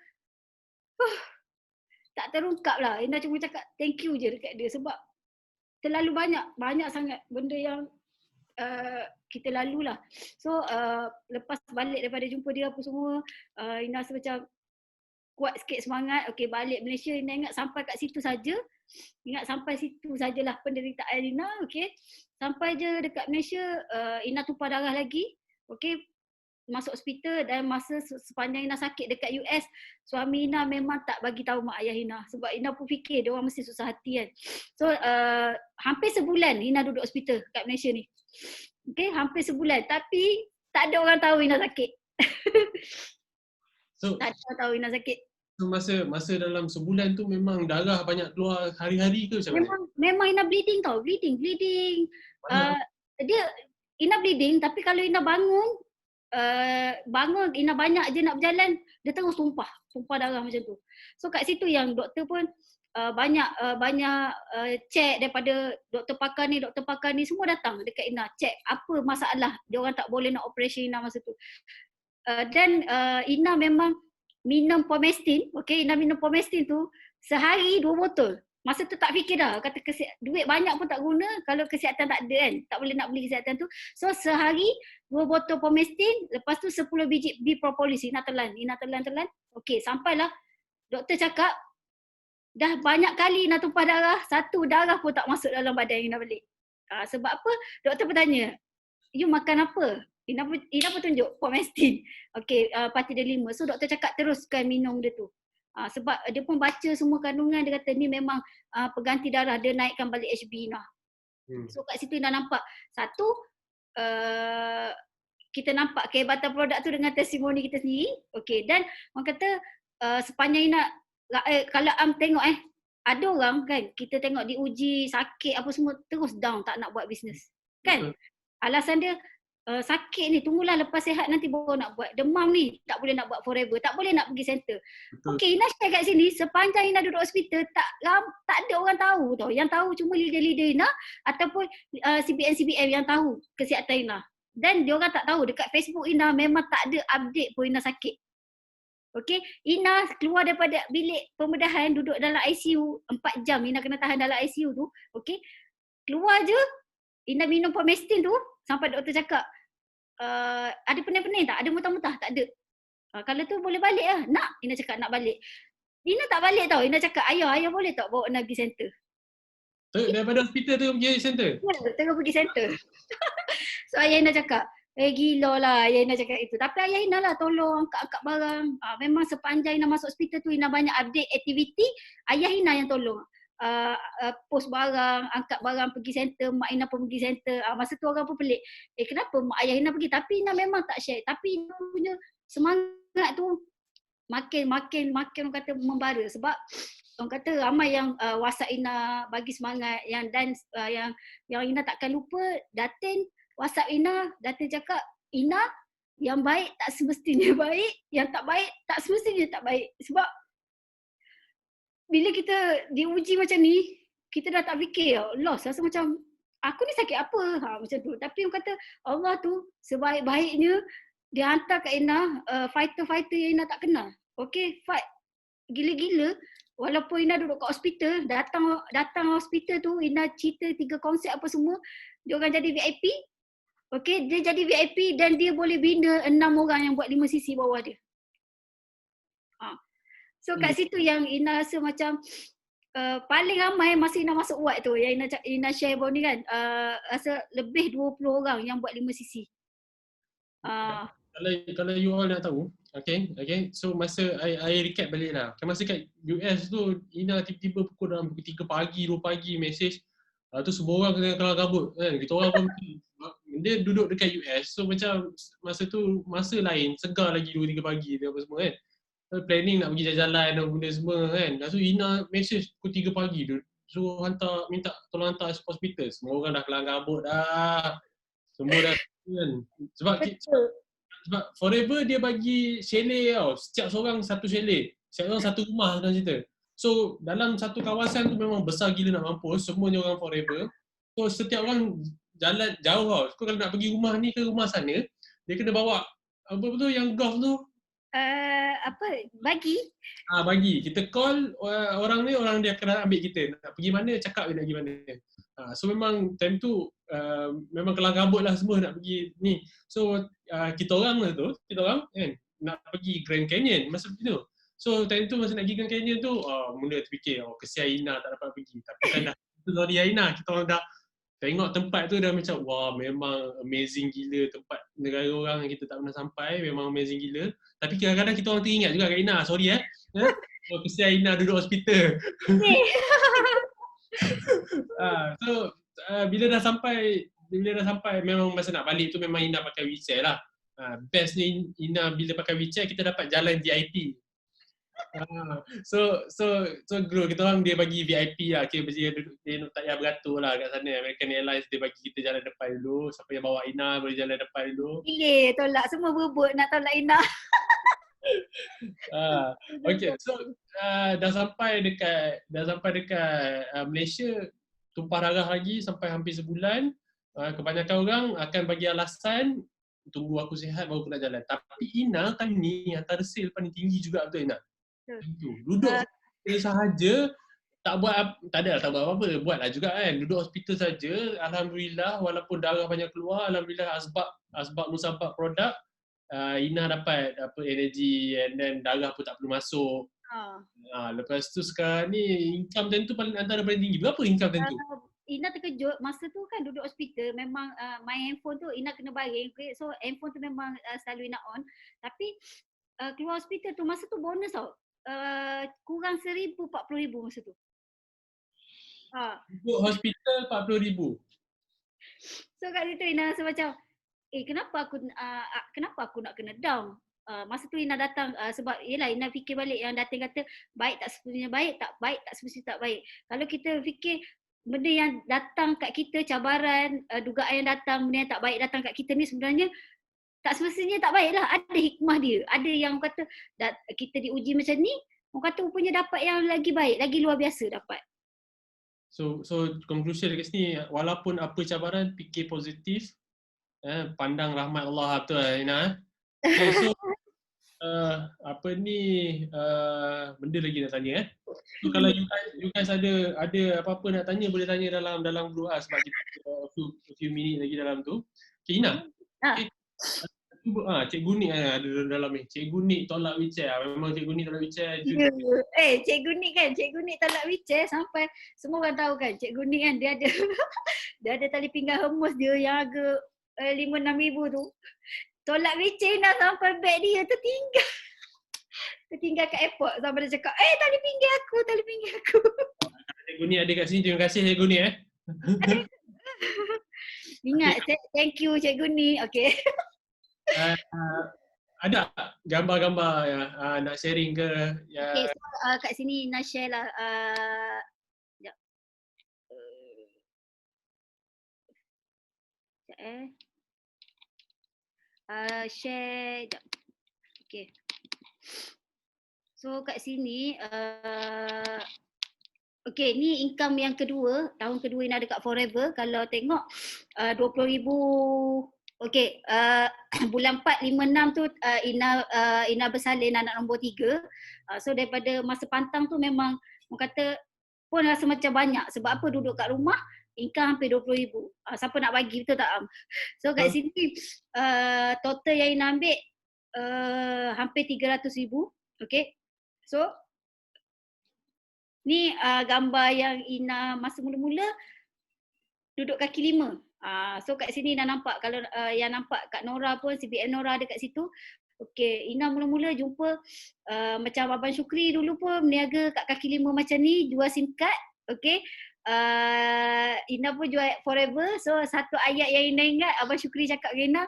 Speaker 1: tak terungkap lah. Ina cuma cakap thank you je dekat dia sebab terlalu banyak sangat benda yang kita lalulah. So lepas balik daripada jumpa dia apa semua, Ina rasa macam kuat sikit semangat. Okey, balik Malaysia Ina ingat sampai kat situ saja. Ingat sampai situ sajalah penderitaan Ina. Okey, sampai je dekat Malaysia Ina tumpah darah lagi. Okey, masuk hospital dan masa sepanjang Ina sakit dekat US, suami Ina memang tak bagi tahu mak ayah Ina sebab Ina pun fikir dia orang mesti susah hati kan. So hampir sebulan Ina duduk hospital kat Malaysia ni. Okay, hampir sebulan tapi tak ada orang tahu Ina sakit.
Speaker 2: So,
Speaker 1: tak ada orang tahu Ina sakit.
Speaker 2: So masa dalam sebulan tu memang darah banyak keluar hari-hari ke macam mana?
Speaker 1: Memang Ina bleeding tau, bleeding. Dia Ina bleeding tapi kalau Ina bangun Ina banyak je nak berjalan, dia terus tumpah darah macam tu. So kat situ yang doktor pun banyak check daripada doktor pakar ni semua datang dekat Ina check apa masalah. Dia orang tak boleh nak operation Ina masa tu. Dan Ina memang minum Pomestin. Okay, Ina minum Pomestin tu sehari 2 botol. Masa tu tak fikir dah, kata duit banyak pun tak guna kalau kesihatan tak ada kan. Tak boleh nak beli kesihatan tu. So sehari 2 botol Pomestin, lepas tu 10 biji B-propolis. Ina telan. Okay, sampailah doktor cakap dah banyak kali Ina tumpah darah, satu darah pun tak masuk dalam badan Ina balik. Sebab apa? Doktor bertanya, you makan apa? Ina pun tunjuk Pomestin. Okay, parti dia 5. So doktor cakap teruskan minum dia tu. Sebab dia pun baca semua kandungan, dia kata ni memang pengganti darah, dia naikkan balik HB Ina. So kat situ Ina nampak satu, kita nampak kehebatan produk tu dengan testimoni kita sendiri. Okay, dan orang kata sepanjang Ina kalau tengok ada orang kan kita tengok diuji sakit apa semua terus down tak nak buat bisnes kan. Alasan dia sakit ni tunggulah lepas sihat nanti baru nak buat. Demam ni tak boleh nak buat forever, tak boleh nak pergi center. Okey, Ina share kat sini sepanjang Ina duduk hospital tak ada orang tahu tau. Yang tahu cuma leader-leader Ina ataupun CBN yang tahu kesihatan Ina. Dan dia orang tak tahu dekat Facebook Ina memang tak ada update pun Ina sakit. Okey, Ina keluar daripada bilik pembedahan, duduk dalam ICU 4 jam Ina kena tahan dalam ICU tu. Okey, keluar je Ina minum Pomestin tu sampai doktor cakap ada pening-pening tak? Ada muntah-muntah? Tak ada. Kalau tu boleh balik lah. Nak? Ina cakap nak balik. Ina tak balik tau. Ina cakap ayah boleh tak bawa Ina pergi center?
Speaker 2: Daripada hospital tu pergi center?
Speaker 1: Ya, tengok pergi center. So ayah Ina cakap, gila lah ayah Ina cakap itu. Tapi ayah Ina lah tolong angkat-angkat barang. Memang sepanjang Ina masuk hospital tu Ina banyak update aktiviti. Ayah Ina yang tolong. Post barang, angkat barang pergi center, mak Ina pun pergi center. Masa tu orang pun pelik. Kenapa mak ayah Ina pergi? Tapi Ina memang tak share. Tapi Ina punya semangat tu makin orang kata membara. Sebab orang kata ramai yang WhatsApp Ina bagi semangat yang Ina takkan lupa. Datin WhatsApp Ina, Datin cakap Ina yang baik tak semestinya baik, yang tak baik tak semestinya tak baik. Sebab bila kita diuji macam ni, kita dah tak fikir, loss rasa macam aku ni sakit apa? Macam tu. Tapi orang kata Allah tu sebaik-baiknya dia hantar kat Ina fighter-fighter yang Ina tak kenal. Okay, fight gila-gila. Walaupun Ina duduk kat hospital, datang hospital tu Ina cerita 3 konsep apa semua, dia orang jadi VIP. Okay, dia jadi VIP dan dia boleh bina 6 orang yang buat 5 sisi bawah dia. So kat situ yang Ina rasa macam paling ramai masa Ina masuk ward tu yang Ina share baru ni kan, rasa lebih 20 orang yang buat 5 sisi.
Speaker 2: Kalau you all nak tahu, okay, so masa I recap balik lah. Masa kat US tu, Ina tiba-tiba dalam pukul 3 pagi, 2 pagi message, tu semua orang kena kelar kabut kan. Kita orang pun dia duduk dekat US, so macam masa tu masa lain, segar lagi 2-3 pagi dia apa semua kan. Planning nak pergi jalan-jalan dan benda semua kan. Lepas tu Ina message pukul 3 pagi tu. So minta tolong hantar hospital. Semua orang dah kelang kabut dah. Semua dah Kan? Sebab
Speaker 1: Betul.
Speaker 2: sebab Forever dia bagi chalet tau. Setiap seorang satu chalet. Setiap orang satu rumah dalam cerita. So dalam satu kawasan tu memang besar gila nak mampus. Semuanya orang Forever. So setiap orang jalan jauh tau. So kalau nak pergi rumah ni ke rumah sana, dia kena bawa apa tu yang golf tu.
Speaker 1: Bagi.
Speaker 2: Bagi. Kita call orang ni, orang dia akan ambil kita. Nak pergi mana, cakap dia nak pergi mana. So memang time tu memang kelang kabut lah semua nak pergi ni. So kita orang lah tu, kita orang kan nak pergi Grand Canyon masa tu. So time tu masa nak pergi Grand Canyon tu, mula terfikir, kesian Ina tak dapat pergi. Tapi kan dah, sorry Ina, kita orang dah tengok tempat tu dah macam, wah memang amazing gila tempat negara orang yang kita tak pernah sampai, memang amazing gila. Tapi kadang-kadang kita orang teringat juga kat Ina, sorry kesian Ina duduk hospital. So bila dah sampai memang masa nak balik tu memang Ina pakai wheelchair lah. Best ni Ina bila pakai wheelchair kita dapat jalan VIP. So group kita orang dia bagi VIP lah. Okay, dia tak payah beratur lah kat sana. American Airlines dia bagi kita jalan depan dulu. Siapa yang bawa Ina boleh jalan depan dulu.
Speaker 1: Gila, tolak semua berebut nak tolak Ina.
Speaker 2: Okay, so dah sampai dekat Malaysia, tumpah darah lagi sampai hampir sebulan. Kebanyakan orang akan bagi alasan tunggu aku sihat baru aku nak jalan. Tapi Ina time ni antara sale paling tinggi juga betul Ina. Duduk hospital sahaja, tak buat apa-apa, buatlah juga kan. Duduk hospital saja, alhamdulillah walaupun darah banyak keluar, alhamdulillah asbab musabab produk, Ina dapat apa energi and then darah pun tak perlu masuk. Lepas tu sekarang ni income time tu antara paling tinggi. Berapa income time tu?
Speaker 1: Ina terkejut masa tu kan duduk hospital, memang my handphone tu Ina kena baring, okay? So handphone tu memang selalu Ina on. Tapi keluar hospital tu masa tu bonus tau. Kurang 1,000, 40,000 masa tu.
Speaker 2: Duduk hospital 40,000.
Speaker 1: So kat situ Ina rasa macam kenapa aku nak kena down. Masa tu Ina datang sebab yelah Ina fikir balik yang datang kata baik tak sepatutnya baik, tak baik tak sepatutnya tak baik. Kalau kita fikir benda yang datang kat kita, cabaran, dugaan yang datang, benda yang tak baik datang kat kita ni sebenarnya tak semestinya tak baik lah. Ada hikmah dia. Ada yang kata kita diuji macam ni, orang kata rupanya dapat yang lagi baik, lagi luar biasa dapat.
Speaker 2: So conclusion dekat sini, walaupun apa cabaran, fikir positif, pandang rahmat Allah, betul lah Ina. Okay, so benda lagi nak tanya So kalau you guys ada apa-apa nak tanya, boleh tanya dalam group sebab kita a few minit lagi dalam tu. Okay Ina. Okay. Cikgu Nik ada dalam ni. Cikgu Nik tolak wheelchair. Memang Cikgu Nik tolak wheelchair.
Speaker 1: Cikgu Nik tolak wheelchair sampai semua orang tahu kan. Cikgu Nik kan dia ada tali pinggang hemus dia yang harga 5-6 ribu tu. Tolak wheelchair dah sampai beg dia tertinggal kat airport sampai dia cakap, tali pinggang aku.
Speaker 2: Cikgu Nik ada kat sini. Terima kasih Cikgu Nik
Speaker 1: Ingat, thank you Cikgu Nik. Okay.
Speaker 2: Ada gambar-gambar nak sharing ke?
Speaker 1: Okay, so kat sini nak share lah. Sekejap. Share. Sekejap. Okay. So kat sini, okay, ni income yang kedua. Tahun kedua Ina dekat Forever. Kalau tengok 20,000. Okay, bulan 4, 5, 6 tu Ina bersalin anak nombor 3. So daripada masa pantang tu memang orang kata pun rasa macam banyak. Sebab apa, duduk kat rumah, income hampir 20,000. Siapa nak bagi, betul tak Am? So kat sini total yang Ina ambil hampir 300,000. Okay, so ni gambar yang Ina masa mula-mula duduk kaki 5. So kat sini dah nampak, kalau yang nampak Kak Nora pun, CBN Nora ada kat situ. Okay, Ina mula-mula jumpa macam Abang Syukri dulu pun berniaga kat kaki 5 macam ni, jual SIM card. Okay, Ina pun jual Forever. So satu ayat yang Ina ingat, Abang Syukri cakap dengan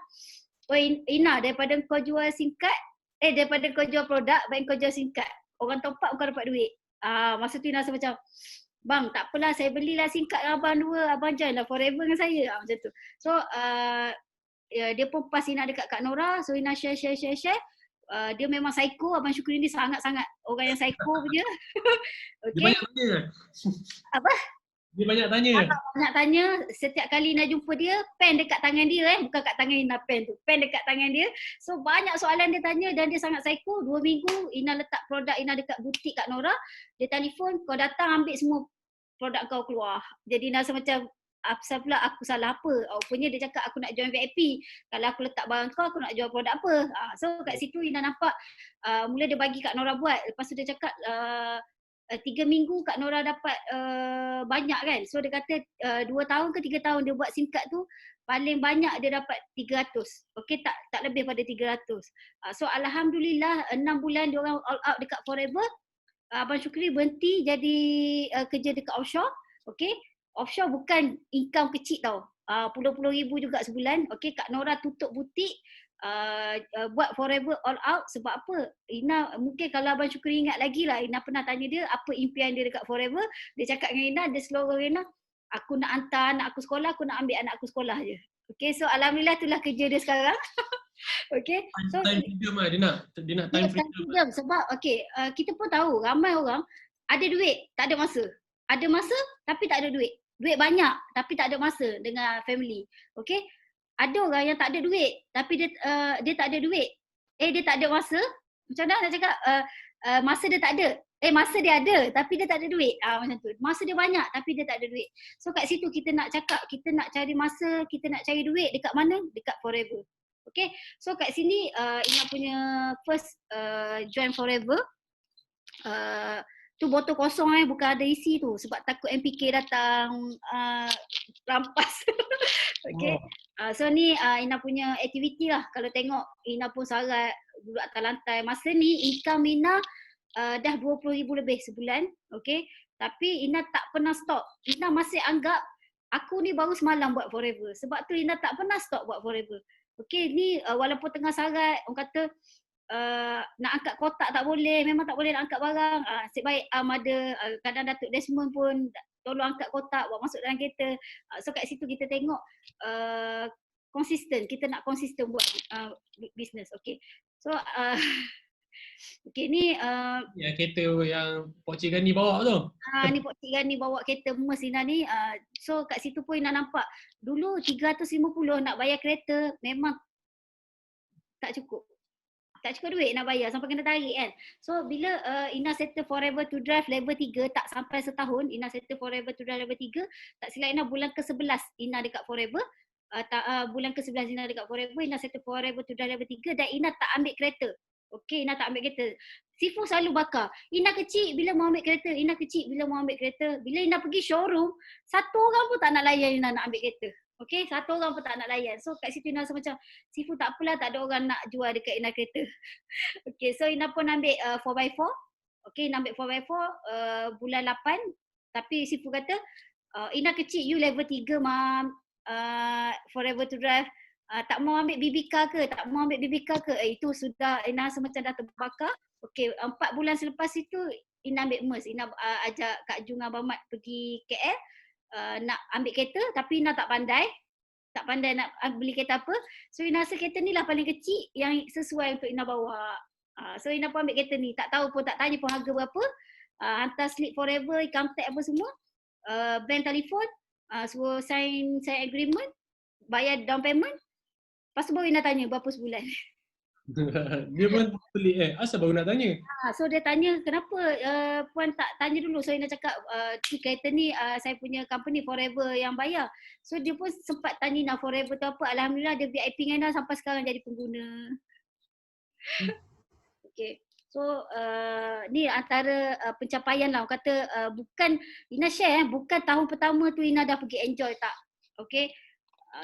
Speaker 1: Ina, Ina, daripada kau jual SIM card, daripada kau jual produk, baik kau jual SIM card. Orang top up kau dapat duit. Masa tu Ina rasa macam, bang, tak apalah, saya belilah SIM card dengan abang 2, abang join lah Forever dengan saya. Macam tu. So dia pun pas Ina dekat Kak Nora, so Ina share. Dia memang psycho, Abang Syukri ni sangat-sangat orang yang psycho punya.
Speaker 2: Dia
Speaker 1: Okay.
Speaker 2: banyak tanya.
Speaker 1: Apa?
Speaker 2: Dia banyak tanya.
Speaker 1: Nak tanya, setiap kali Ina jumpa dia, pen dekat tangan dia bukan kat tangan Ina pen tu, pen dekat tangan dia. So banyak soalan dia tanya dan dia sangat psycho. 2 minggu Ina letak produk Ina dekat butik Kak Nora, dia telefon, kau datang ambil semua produk kau keluar. Jadi Ina rasa macam, apa pula aku salah apa? Rupanya dia cakap aku nak join VIP. Kalau aku letak barang kau, aku nak jual produk apa? So kat situ Ina nampak, mula dia bagi Kak Nora buat. Lepas tu dia cakap, 3 minggu Kak Nora dapat banyak kan. So dia kata 2 tahun ke 3 tahun dia buat SIM card tu, paling banyak dia dapat 300. Okay, tak lebih pada 300. So alhamdulillah 6 bulan dia orang all out dekat Forever. Abang Syukri berhenti jadi kerja dekat offshore. Okay, offshore bukan income kecil tau. Puluh-puluh ribu juga sebulan. Okay, Kak Nora tutup butik, buat Forever all out. Sebab apa? Ina, mungkin kalau Abang Syukri ingat lagi lah, Ina pernah tanya dia apa impian dia dekat Forever. Dia cakap dengan Ina, dia slogan Ina, aku nak hantar anak aku sekolah, aku nak ambil anak aku sekolah je. Okay, so alhamdulillah itulah kerja dia sekarang. Okay, so
Speaker 2: Time freedom lah, dia nak time freedom.
Speaker 1: sebab kita pun tahu ramai orang ada duit, tak ada masa. Ada masa tapi tak ada duit. Duit banyak tapi tak ada masa dengan family. Okay, ada orang yang tak ada duit tapi dia tak ada duit. Dia tak ada masa. Macam mana nak cakap, masa dia tak ada. Masa dia ada tapi dia tak ada duit. Macam tu. Masa dia banyak tapi dia tak ada duit. So kat situ kita nak cakap, kita nak cari masa, kita nak cari duit dekat mana? Dekat Forever. Okay, so kat sini Ina punya first join Forever, tu botol kosong bukan ada isi tu sebab takut MPK datang rampas. Okay, so ni Ina punya aktiviti lah. Kalau tengok Ina pun sarat duduk atas lantai. Masa ni income Ina dah 20,000 lebih sebulan. Okay, tapi Ina tak pernah stop. Ina masih anggap aku ni baru semalam buat Forever. Sebab tu Ina tak pernah stop buat Forever. Okay, ni walaupun tengah sarat, orang kata nak angkat kotak tak boleh, memang tak boleh nak angkat barang. Nasib baik ada, kadang Datuk Desmond pun tolong angkat kotak, bawa masuk dalam kereta. So kat situ kita tengok konsisten, kita nak konsisten buat business. Okay, so okay, ni
Speaker 2: Ya, kereta yang Pok Cik Gani bawa tu.
Speaker 1: ni Pok Cik Gani bawa kereta emas Ina ni. So kat situ pun Ina nampak dulu 350 nak bayar kereta memang tak cukup. Tak cukup duit nak bayar sampai kena tarik kan. So bila Ina settle Forever to Drive level 3, tak sampai setahun Ina settle Forever to Drive level 3, tak silap Ina bulan ke-11 Ina dekat Forever. Bulan ke-11 Ina dekat Forever, Ina settle Forever to Drive level 3 dan Ina tak ambil kereta. Okay, Ina tak ambil kereta. Sifu selalu bakar. Ina kecil bila mau ambil kereta, Ina kecil bila mau ambil kereta. Bila Ina pergi showroom, satu orang pun tak nak layan Ina nak ambil kereta. Okay, satu orang pun tak nak layan. So kat situ Ina rasa macam, Sifu tak apalah, tak ada orang nak jual dekat Ina kereta. Okay, so Ina pun ambil 4x4. Okay, Ina ambil 4x4 bulan 8. Tapi Sifu kata, Ina kecil, you level 3 mam, Forever to Drive. Tak mau ambil BB car ke? Tak mau ambil BB car ke? Itu sudah Ina rasa macam dah terbakar. Okay, 4 bulan selepas itu Ina ambil emas. Ina ajak Kak Jung Abang Mat pergi KL nak ambil kereta tapi Ina tak pandai nak beli kereta apa. So Ina rasa kereta ni lah paling kecil yang sesuai untuk Ina bawa. So Ina pun ambil kereta ni. Tak tahu pun, tak tanya pun harga berapa. Hantar slip Forever, income tax apa semua. Bank telefon, suruh sign agreement, bayar down payment. Lepas tu baru Ina tanya berapa sebulan.
Speaker 2: Dia pun pelik asal baru nak tanya.
Speaker 1: So dia tanya kenapa puan tak tanya dulu. So Ina cakap kereta ni saya punya company Forever yang bayar. So dia pun sempat tanya Ina Forever tu apa. Alhamdulillah dia VIP dengan Ina sampai sekarang jadi pengguna. Okay, so ni antara pencapaian lah. Orang kata bukan Ina share bukan tahun pertama tu Ina dah pergi enjoy, tak. Okay,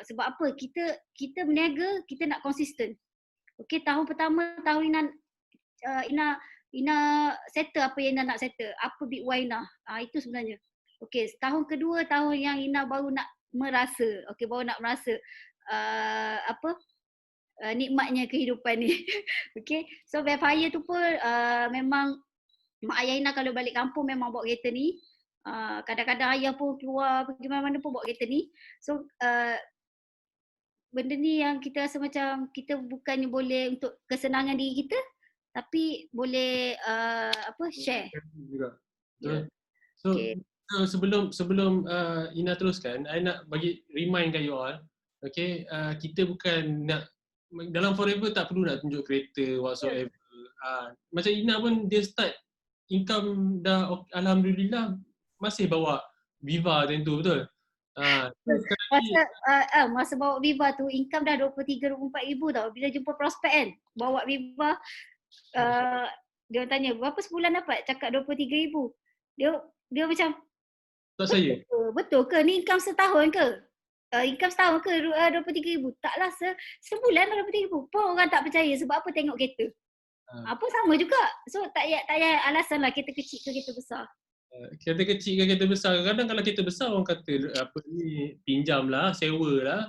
Speaker 1: sebab apa? Kita berniaga, kita nak konsisten. Okay, tahun pertama tahun Ina settle apa yang Ina nak settle, apa big why Ina. Itu sebenarnya. Okay, tahun kedua tahun yang Ina baru nak merasa, nikmatnya kehidupan ni. Okay, so Vampire tu pun memang mak ayah Ina kalau balik kampung memang bawa kereta ni. Kadang-kadang ayah pun keluar pergi mana-mana pun bawa kereta ni. So benda ni yang kita rasa macam kita bukannya boleh untuk kesenangan diri kita, tapi boleh share.
Speaker 2: Juga.
Speaker 1: Ya.
Speaker 2: Betul. So,
Speaker 1: Okay.
Speaker 2: sebelum Ina teruskan, I nak bagi remind you all, okay, kita bukan nak dalam Forever tak perlu nak tunjuk kereta whatsoever. Macam Ina pun dia start income dah alhamdulillah masih bawa Viva macam tu, betul? Sekarang ni
Speaker 1: Masa bawa Viva tu income dah 23-24 ribu tau. Bila jumpa prospek kan, bawa Viva, dia orang tanya berapa sebulan dapat, cakap 23 ribu. Dia macam
Speaker 2: tak saya.
Speaker 1: betul ke ni income setahun ke? Income setahun ke 23 ribu? Taklah, sebulan dah 23 ribu. Pun orang tak percaya sebab apa, tengok kereta. Apa sama juga. So tak payah alasan lah kereta kecil ke kereta besar.
Speaker 2: Kereta kecil ke kereta besar, kadang kalau kereta besar orang kata apa ni, pinjam lah, sewa lah.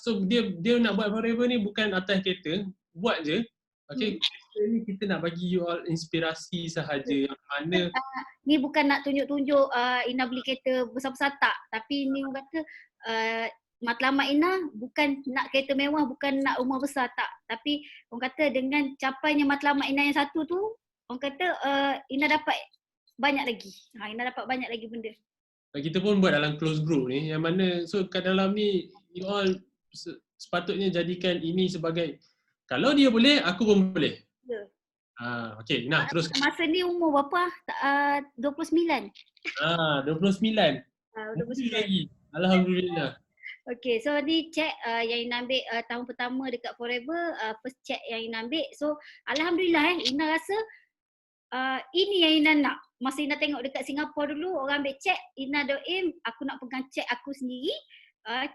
Speaker 2: So dia nak buat Forever ni bukan atas kereta, buat je. Okay, kita nak bagi you all inspirasi sahaja yang mana
Speaker 1: ni bukan nak tunjuk-tunjuk Ina beli kereta besar-besar tak, tapi ni orang kata matlamat Ina bukan nak kereta mewah, bukan nak rumah besar tak, tapi orang kata dengan capainya matlamat Ina yang satu tu, orang kata Ina dapat banyak lagi. Ina dapat banyak lagi benda.
Speaker 2: Kita pun buat dalam close group ni yang mana, so kat dalam ni you all sepatutnya jadikan ini sebagai kalau dia boleh, aku pun boleh.
Speaker 1: Ya.
Speaker 2: Okay, nah terus.
Speaker 1: Masa ni umur berapa? 29.
Speaker 2: 29.
Speaker 1: 29
Speaker 2: lagi. Alhamdulillah.
Speaker 1: Okay, so ni check yang Ina ambil tahun pertama dekat Forever, first check yang Ina ambil. So Alhamdulillah Ina rasa ini yang Ina nak. Masa Ina tengok dekat Singapura dulu, orang ambil check, Ina doain aku nak pegang check aku sendiri.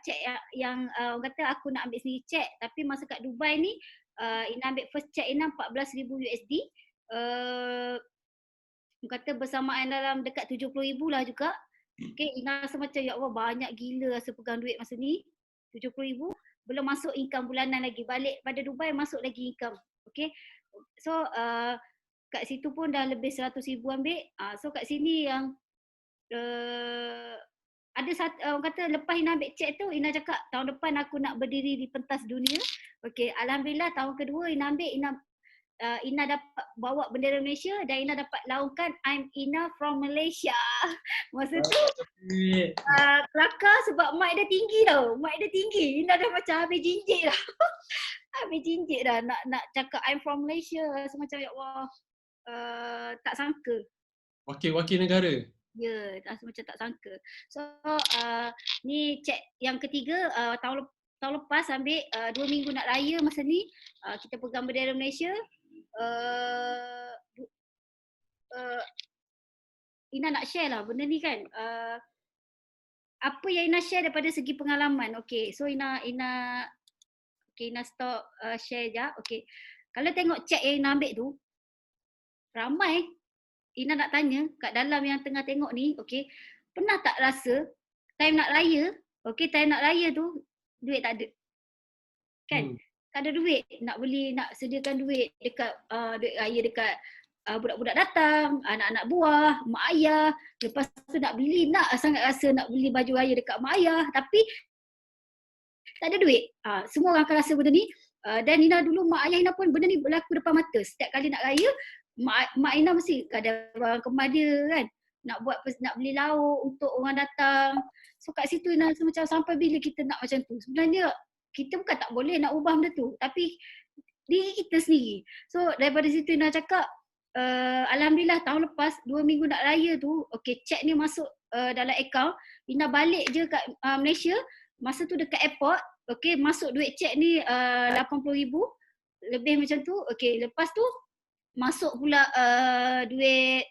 Speaker 1: Check yang orang kata aku nak ambil sendiri check. Tapi masa kat Dubai ni, Ina ambil first check Ina 14,000 USD. Orang kata bersamaan dalam dekat 70,000 lah juga. Okay, Ina rasa macam ya Allah banyak gila rasa pegang duit masa ni. 70,000. Belum masuk income bulanan lagi. Balik pada Dubai masuk lagi income. Okay. So kat situ pun dah lebih 100,000 ambil. So kat sini yang ada satu, orang kata lepas Ina ambil cek tu, Ina cakap tahun depan aku nak berdiri di pentas dunia. Okay, Alhamdulillah tahun kedua Ina ambil, Ina dapat bawa bendera Malaysia dan Ina dapat laungkan I'm Ina from Malaysia. Masa tu kelakar sebab mic dia tinggi tau. Mic dia tinggi. Ina dah macam habis jinjit dah. Habis jinjit dah nak cakap I'm from Malaysia. Rasa macam ya Allah, tak sangka.
Speaker 2: Wakil negara.
Speaker 1: Ya, rasa macam tak sangka. So ni cek yang ketiga, tahun lepas ambil 2 minggu nak raya masa ni, kita pegang bendera Malaysia. Ina nak share lah benda ni kan. Apa yang Ina share daripada segi pengalaman. Okay, so Ina stop share je. Okay, kalau tengok cek yang Ina ambil tu, ramai. Ina nak tanya kat dalam yang tengah tengok ni, okay, pernah tak rasa time nak raya, okay, time nak raya tu duit tak ada. Kan? Tak ada duit nak beli, nak sediakan duit dekat duit raya dekat budak-budak datang, anak-anak buah, mak ayah. Lepas tu nak beli, nak sangat rasa nak beli baju raya dekat mak ayah, tapi tak ada duit. Semua orang akan rasa benda ni. Dan Ina dulu, mak ayah Ina pun benda ni berlaku depan mata. Setiap kali nak raya, mak Ina mesti ada barang kemas dia kan. Nak beli lauk untuk orang datang. So kat situ Ina rasa macam sampai bila kita nak macam tu. Sebenarnya kita bukan tak boleh nak ubah benda tu, tapi diri kita sendiri. So daripada situ Ina cakap, Alhamdulillah tahun lepas 2 minggu nak raya tu, okay, cek ni masuk dalam akaun. Ina balik je kat Malaysia. Masa tu dekat airport, okay, masuk duit cek ni 80,000 lebih macam tu. Okay, lepas tu masuk pula duit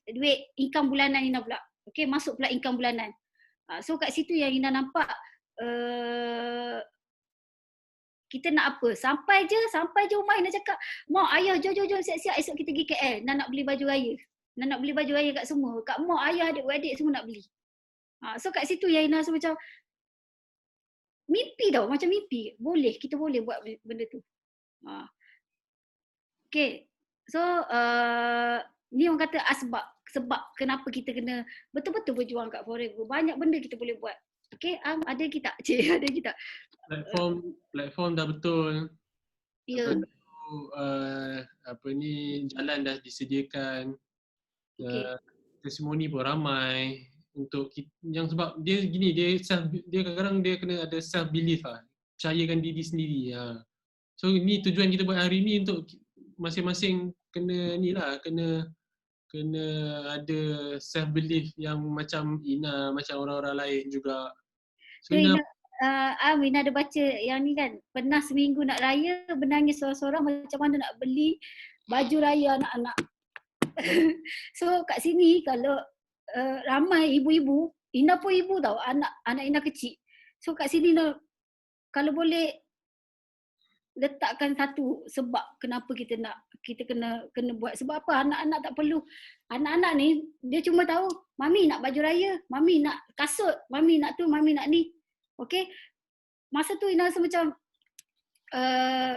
Speaker 1: duit income bulanan Ina pula. Okay, masuk pula income bulanan. So kat situ yang Ina nampak kita nak apa? Sampai je rumah Ina cakap, mak ayah jom siap-siap esok kita pergi KL. Nak beli baju raya. Nak beli baju raya kat semua. Kat mak ayah adik-adik semua nak beli. So kat situ yang Ina rasa macam mimpi tau, macam mimpi. Boleh, kita boleh buat benda tu. Okay, so ni orang kata sebab kenapa kita kena betul-betul berjuang kat Forever. Banyak benda kita boleh buat. Okay, ada kita. Cik, ada kita.
Speaker 2: Platform dah betul.
Speaker 1: Ya,
Speaker 2: Lepas tu, apa ni, jalan dah disediakan.
Speaker 1: okay.
Speaker 2: Testimoni pun ramai untuk yang sebab dia gini, dia kadang-kadang dia kena ada self belief lah, percayakan diri sendiri. So ni tujuan kita buat hari ni untuk masing-masing kena ni lah, kena ada self belief yang macam Ina, macam orang-orang lain juga. So
Speaker 1: Tu
Speaker 2: Ina,
Speaker 1: Ina ada baca yang ni kan, pernah seminggu nak raya menangis sorang-sorang macam mana nak beli baju raya anak-anak. So kat sini kalau ramai ibu-ibu, Ina pun ibu tau, anak Ina kecil. So kat sini kalau boleh letakkan satu sebab kenapa kita kena buat. Sebab apa? Anak-anak tak perlu. Anak-anak ni dia cuma tahu mami nak baju raya, mami nak kasut, mami nak tu, mami nak ni. Okay? Masa tu Ina rasa macam uh,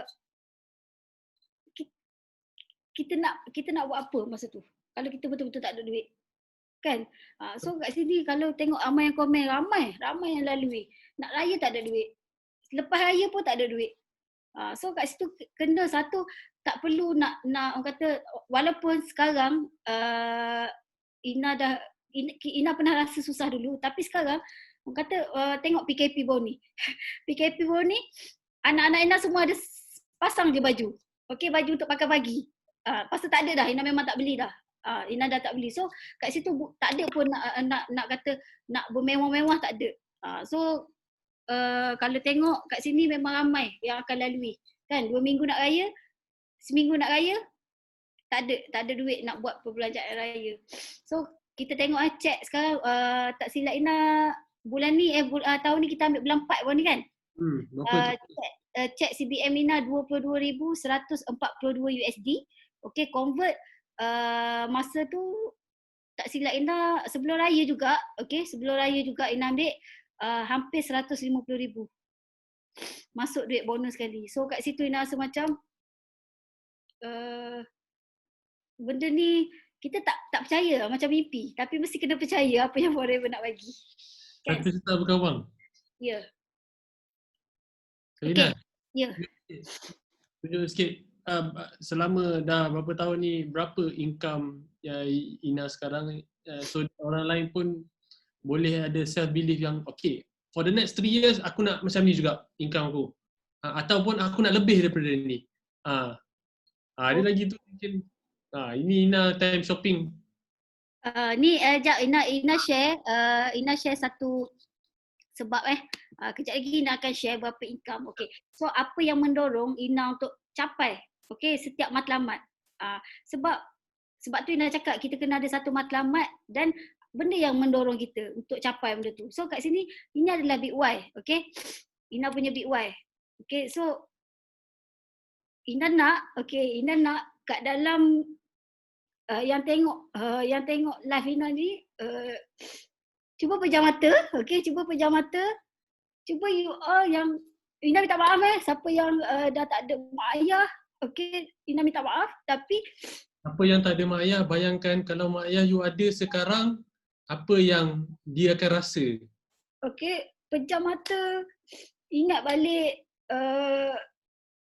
Speaker 1: kita nak buat apa masa tu kalau kita betul-betul tak ada duit, kan? So kat sini kalau tengok ramai yang komen, ramai yang lalui nak raya tak ada duit, lepas raya pun tak ada duit. So kat situ kena satu, tak perlu nak orang kata, walaupun sekarang Ina pernah rasa susah dulu, tapi sekarang orang kata tengok PKP baru ni. PKP baru ni anak-anak Ina semua ada pasang je baju. Okey, baju untuk pakai pagi. Lepas tu tak ada dah, Ina memang tak beli dah. Ina dah tak beli. So kat situ tak ada pun nak kata nak bermewah-mewah, tak ada. So kalau tengok kat sini memang ramai yang akan lalui. Kan 2 minggu nak raya, seminggu nak raya, tak ada duit nak buat perbelanjaan raya. So kita tengok cek sekarang, tak silap Ina bulan ni tahun ni kita ambil bulan 4 bulan ni kan. Cek CBM Ina 22,142 USD. Okay, convert masa tu tak silap Ina sebelum raya juga. Okay, sebelum raya juga Ina ambil hampir 150,000 masuk duit bonus sekali. So kat situ Ina rasa macam benda ni kita tak percaya, macam mimpi, tapi mesti kena percaya apa yang Forever nak bagi, kan?
Speaker 2: 1 juta bukan wang.
Speaker 1: Ya.
Speaker 2: Okay.
Speaker 1: Ya.
Speaker 2: Tunjuk sikit, selama dah berapa tahun ni, berapa income Ina sekarang, so orang lain pun boleh ada self belief yang okay, for the next 3 years aku nak macam ni juga income aku, ataupun aku nak lebih daripada ni. Ada lagi tu mungkin ini Ina time shopping.
Speaker 1: Ni jap Ina share satu sebab kejap lagi Ina akan share berapa income. Okay, so apa yang mendorong Ina untuk capai setiap matlamat. Sebab tu Ina cakap kita kena ada satu matlamat dan benda yang mendorong kita untuk capai benda tu. So kat sini ini adalah big why. Okay, Ina punya big why. Okay, so Ina nak kat dalam yang tengok live Ina ni, cuba pejam mata, cuba you all yang Ina minta maaf siapa yang dah tak ada mak ayah, Ina minta maaf, tapi
Speaker 2: apa yang tak ada mak ayah, bayangkan kalau mak ayah you ada sekarang, apa yang dia akan rasa.
Speaker 1: Pejam mata, ingat balik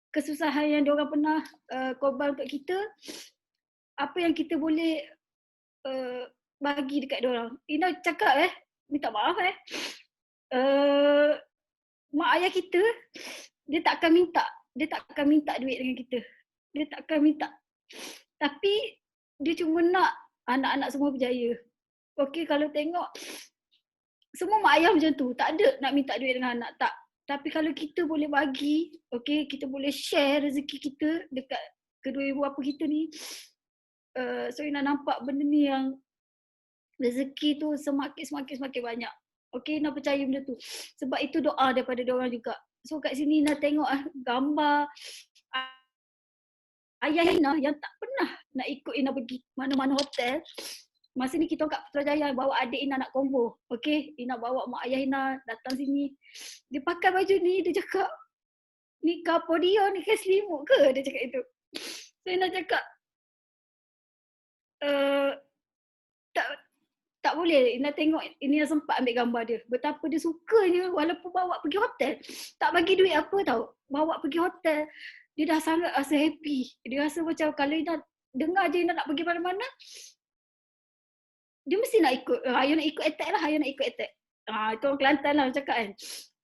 Speaker 1: kesusahan yang diorang pernah korban untuk kita, apa yang kita boleh bagi dekat diorang. Ina cakap minta maaf mak ayah kita, dia tak akan minta duit dengan kita. Dia tak akan minta. Tapi dia cuma nak anak-anak semua berjaya. Kalau tengok semua mak ayah macam tu, tak ada nak minta duit dengan anak, tak. Tapi kalau kita boleh bagi, kita boleh share rezeki kita dekat kedua ibu bapa kita ni, so Ina nampak benda ni yang rezeki tu semakin banyak. Ina percaya benda tu. Sebab itu doa daripada diorang juga. So kat sini Ina tengok gambar ayah Ina yang tak pernah nak ikut Ina pergi mana-mana hotel. Masa ni kita kat Putrajaya bawa adik Ina nak combo. Ina bawa mak ayah Ina datang sini. Dia pakai baju ni, dia cakap, ni kapodio ni ke selimut ke? Dia cakap itu. So Ina cakap, tak boleh. Ina tengok, Ina sempat ambil gambar dia. Betapa dia sukanya walaupun bawa pergi hotel. Tak bagi duit apa tau. Bawa pergi hotel. Dia dah sangat rasa happy. Dia rasa macam kalau Ina dengar je Ina nak pergi mana-mana, dia mesti nak ikut. Hayu nak ikut attack lah. Hayu nak ikut attack. Itu orang Kelantan lah cakap kan.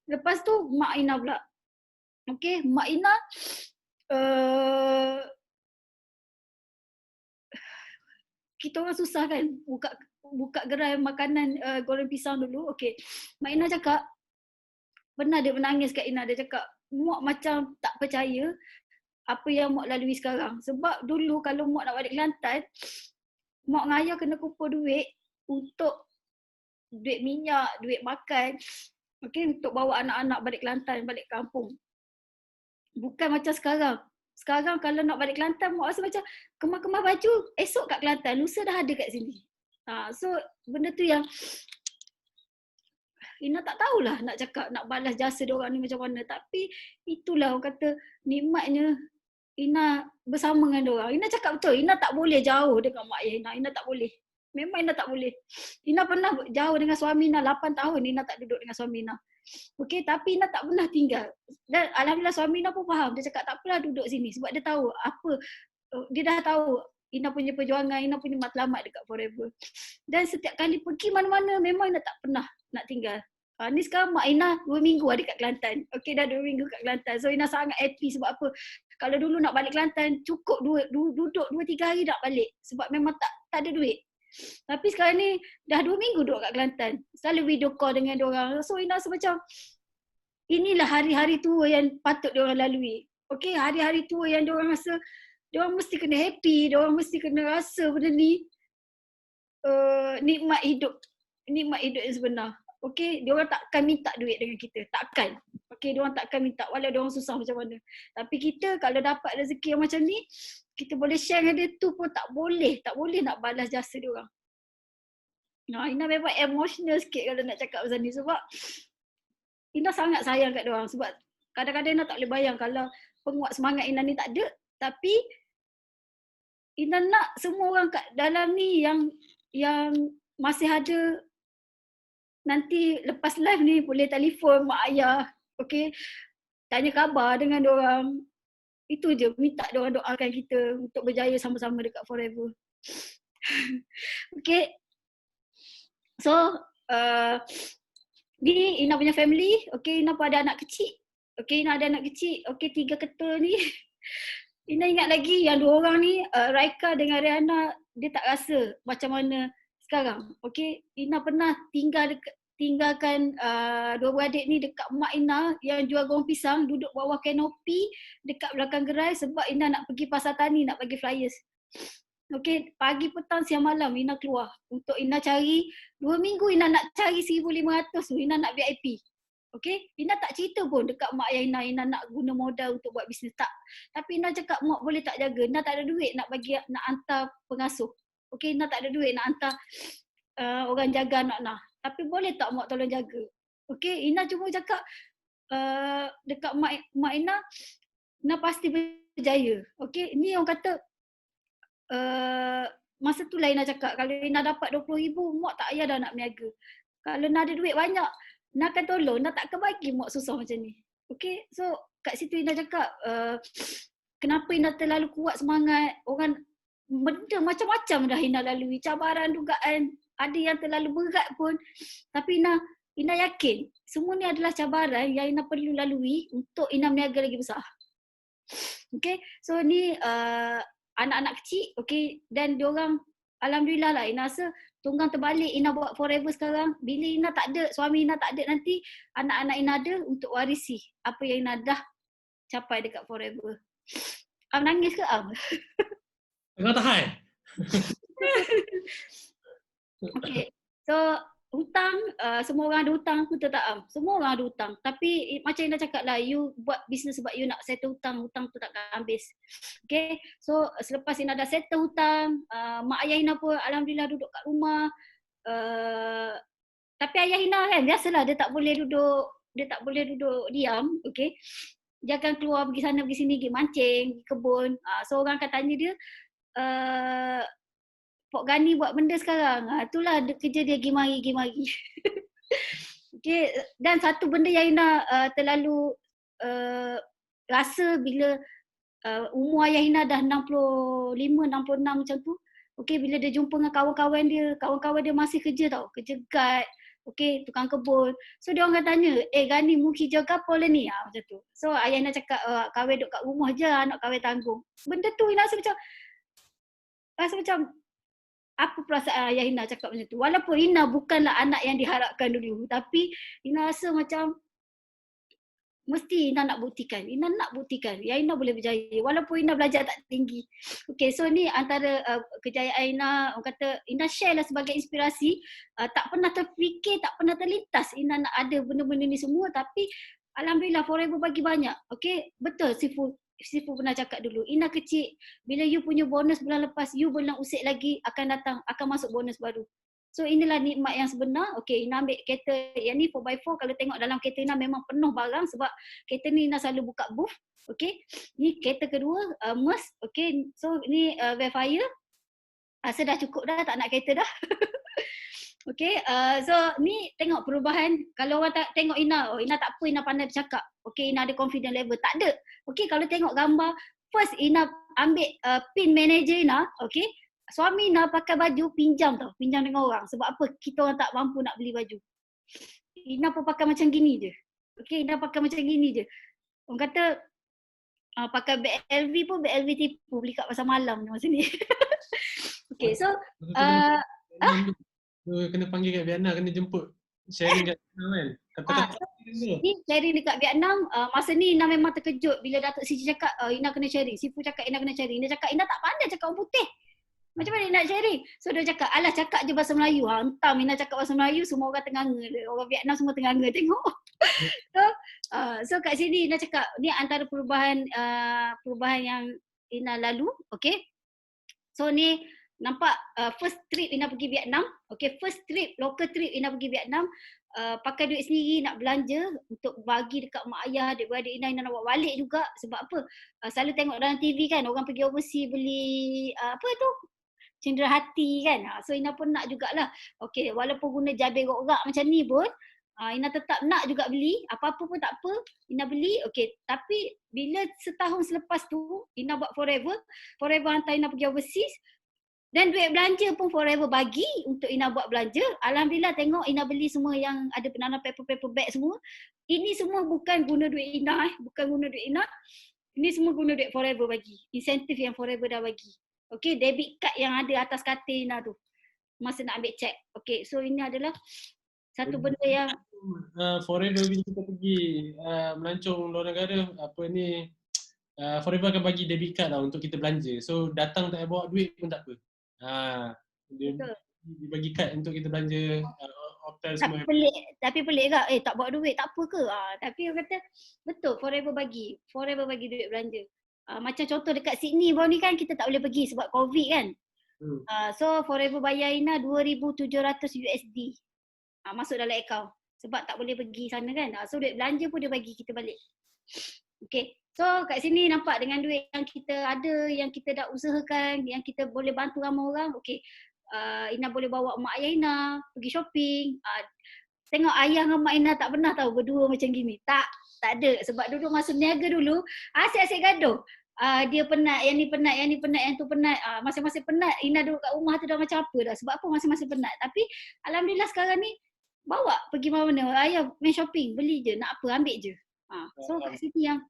Speaker 1: Lepas tu mak Ina pula. Okay, mak Ina kita orang susah kan buka gerai makanan goreng pisang dulu. Okay, mak Ina cakap, pernah dia menangis kat Ina. Dia cakap, Muak macam tak percaya apa yang Muak lalui sekarang. Sebab dulu kalau Muak nak balik Kelantan, Muak dengan ayah kena kumpul duit untuk duit minyak, duit makan. Okay, untuk bawa anak-anak balik Kelantan, balik kampung. Bukan macam sekarang. Sekarang kalau nak balik Kelantan, Muak rasa macam kemas-kemas baju, esok kat Kelantan, lusa dah ada kat sini. So benda tu yang Ina tak tahulah nak cakap, nak balas jasa diorang ni macam mana. Tapi itulah orang kata nikmatnya Ina bersama dengan diorang. Ina cakap betul, Ina tak boleh jauh dengan mak ayah Ina. Ina tak boleh. Memang Ina tak boleh. Ina pernah jauh dengan suami Ina, 8 tahun Ina tak duduk dengan suami Ina. Okay, tapi Ina tak pernah tinggal. Dan alhamdulillah suami Ina pun faham. Dia cakap tak apalah duduk sini sebab dia tahu apa, dia dah tahu Ina punya perjuangan, Ina punya matlamat dekat Forever. Dan setiap kali pergi mana-mana memang Ina tak pernah nak tinggal. Ni sekarang mak Ina 2 minggu ada kat Kelantan. Okay, dah 2 minggu kat Kelantan. So Ina sangat happy sebab apa? Kalau dulu nak balik Kelantan cukup duduk 2-3 hari nak balik. Sebab memang tak ada duit. Tapi sekarang ni dah 2 minggu duduk kat Kelantan. Selalu video call dengan diorang. So Ina rasa macam inilah hari-hari tua yang patut diorang lalui. Okay, hari-hari tua yang diorang rasa diorang mesti kena happy, diorang mesti kena rasa benda ni nikmat hidup yang sebenar. Okay, diorang takkan minta duit dengan kita, takkan. Okay, diorang takkan minta walau diorang susah macam mana. Tapi kita kalau dapat rezeki yang macam ni, kita boleh share dengan dia tu pun tak boleh nak balas jasa diorang. Ina memang emotional sikit kalau nak cakap pasal ni sebab Ina sangat sayang kat diorang. Sebab kadang-kadang Ina tak boleh bayang kalau penguat semangat Ina ni tak ada, tapi Ina nak semua orang kat dalam ni yang masih ada nanti lepas live ni boleh telefon mak ayah, okay, tanya khabar dengan diorang. Itu je, minta diorang doakan kita untuk berjaya sama-sama dekat Forever. Okay, so ni Ina punya family. Okay, Ina pun ada anak kecil. Okay, Ina ada anak kecil. Okay, 3 ketul ni. Ina ingat lagi yang 2 orang ni, Raika dengan Rihanna, dia tak rasa macam mana sekarang. Okay, Ina pernah tinggalkan 2 beradik ni dekat mak Ina yang jual goreng pisang, duduk bawah kanopi dekat belakang gerai sebab Ina nak pergi pasar tani, nak bagi flyers. Okay, pagi, petang, siang, malam Ina keluar untuk Ina cari. 2 minggu Ina nak cari 1,500 tu, Ina nak VIP. Okay, Ina tak cerita pun dekat mak ayah Ina nak guna modal untuk buat bisnes, tak. Tapi Ina cakap, mak boleh tak jaga? Ina tak ada duit nak hantar pengasuh. Okay, Ina tak ada duit nak hantar orang jaga anak Ina. Tapi boleh tak mak tolong jaga? Okay, Ina cuma cakap dekat mak Ina pasti berjaya. Okay, ni orang kata masa tu lah Ina cakap, kalau Ina dapat 20,000, mak tak payah dah nak berniaga. Kalau Ina ada duit banyak, Ina akan tolong, Ina tak akan bagi mak susah macam ni. Okay, so kat situ Ina cakap, kenapa Ina terlalu kuat semangat, orang benda macam-macam dah Ina lalui, cabaran, dugaan, ada yang terlalu berat pun. Tapi Ina yakin, semua ni adalah cabaran yang Ina perlu lalui untuk Ina berniaga lagi besar. Okay, so ni anak-anak kecil, okay, dan diorang alhamdulillah lah, Ina rasa tunggang terbalik Ina buat Forever sekarang. Bila Ina tak ada, suami Ina tak ada, nanti anak-anak Ina ada untuk warisi apa yang Ina dah capai dekat Forever. Am nangis ke Am?
Speaker 2: Kau tahan.
Speaker 1: Okay, so hutang, semua orang ada hutang, betul tak Am? Semua orang ada hutang. Tapi macam Ina cakap lah, you buat bisnes sebab you nak settle hutang, hutang tu takkan habis. Okay, so selepas Ina dah settle hutang, mak ayah Ina pun alhamdulillah duduk kat rumah. Tapi ayah Ina kan, biasalah dia tak boleh duduk diam, okay. Dia akan keluar pergi sana pergi sini, pergi mancing, pergi kebun. So orang akan tanya dia, Pok Gani buat benda sekarang. Itulah kerja dia gimari. Okay, dan satu benda yang Ina terlalu rasa bila umur ayah Ina dah 65, 66 macam tu. Okay, bila dia jumpa dengan kawan-kawan dia masih kerja tau, kerja guard, okay, tukang kebun. So dia orang akan tanya, Gani mu kerja ke apa lah ni? Macam tu. So ayah Ina cakap, kahwin duduk kat rumah je, anak kahwin tanggung. Benda tu Ina rasa macam apa perasaan ayah Ina cakap macam tu. Walaupun Ina bukanlah anak yang diharapkan dulu, tapi Ina rasa macam mesti Ina nak buktikan. Yang Ina boleh berjaya walaupun Ina belajar tak tinggi. Okay, so ni antara kejayaan Ina. Orang kata Ina share lah sebagai inspirasi. Tak pernah terfikir, tak pernah terlintas Ina nak ada benda-benda ni semua, tapi alhamdulillah Forever bagi banyak. Okay, betul Sifu pernah cakap dulu, Ina kecil, bila you punya bonus bulan lepas, you boleh usik lagi, akan datang, akan masuk bonus baru. So inilah nikmat yang sebenar. Okay, Ina ambil kereta yang ni 4x4. Kalau tengok dalam kereta Ina memang penuh barang sebab kereta ni Ina selalu buka booth. Okay, ni kereta kedua, Merc. Okay, so ni Velfire. Rasa dah cukup dah, tak nak kereta dah. Okay, so ni tengok perubahan. Kalau orang tengok Ina, Ina tak apa, Ina pandai bercakap. Okay, Ina ada confident level. Tak ada. Okay, kalau tengok gambar, first Ina ambil pin manager Ina, okay, suami Ina pakai baju pinjam dengan orang. Sebab apa? Kita orang tak mampu nak beli baju. Ina pun pakai macam gini je. Okay, Ina pakai macam gini je. Orang kata pakai beg LV pun beg LV tipu, beli kat pasar malam masa ni. Okay, so
Speaker 2: kena panggil kat Vietnam, kena jemput sharing kat Vietnam kan. Kata-kata
Speaker 1: ni sharing dekat Vietnam. Masa ni Ina memang terkejut bila Datuk Siti cakap Ina kena sharing. Sifu cakap Ina kena sharing. Dia cakap Ina tak pandai cakap orang putih. Macam mana nak sharing? So dia cakap, alah cakap je bahasa Melayu. Entam Ina cakap bahasa Melayu, semua orang tenganga. Orang Vietnam semua tenganga tengok. So kat sini Ina cakap, ni antara perubahan yang Ina lalu. Okay. So ni nampak first trip Ina pergi Vietnam. Okay, first trip, local trip Ina pergi Vietnam. Pakai duit sendiri nak belanja untuk bagi dekat mak ayah, adik-beradik Ina nak bawa balik juga. Sebab apa? Selalu tengok dalam TV kan, orang pergi overseas beli apa tu? Cendera hati kan. So Ina pun nak jugalah. Okay, walaupun guna jabir rak macam ni pun, Ina tetap nak juga beli. Apa-apa pun tak apa, Ina beli. Okay, tapi bila setahun selepas tu, Ina buat Forever hantar Ina pergi overseas. Dan duit belanja pun Forever bagi untuk Ina buat belanja. Alhamdulillah tengok Ina beli semua yang ada penamaan paper bag semua. Ini semua bukan guna duit Ina. Ini semua guna duit Forever bagi. Insentif yang Forever dah bagi. Okay, debit card yang ada atas katil Ina tu. Masa nak ambil cek. Okay, so ini adalah satu benda yang
Speaker 2: Forever bila kita pergi melancong luar negara, Forever akan bagi debit card lah untuk kita belanja. So datang tak bawa duit pun tak apa. Dia bagi kad untuk kita belanja hotel semua.
Speaker 1: Tapi pelik tak? Tak bawa duit tak apa ke? Tapi orang kata betul, Forever bagi duit belanja. Macam contoh dekat Sydney baru ni kan kita tak boleh pergi sebab COVID kan. So Forever bayar Ina 2,700 USD. Masuk dalam akaun. Sebab tak boleh pergi sana kan. So duit belanja pun dia bagi kita balik. Okay. So kat sini nampak dengan duit yang kita ada, yang kita dah usahakan, yang kita boleh bantu ramai orang. Okay. Ina boleh bawa mak ayah Ina pergi shopping. Tengok ayah dengan mak Ina tak pernah tahu berdua macam gini. Tak ada. Sebab duduk masa niaga dulu, asyik-asyik gaduh. Dia penat, yang ni penat, yang tu penat. Masing-masing penat. Ina duduk kat rumah tu dah macam apa dah. Sebab apa masing-masing penat. Tapi alhamdulillah sekarang ni bawa pergi mana-mana. Ayah main shopping, beli je. Nak apa, ambil je. So kat sini yang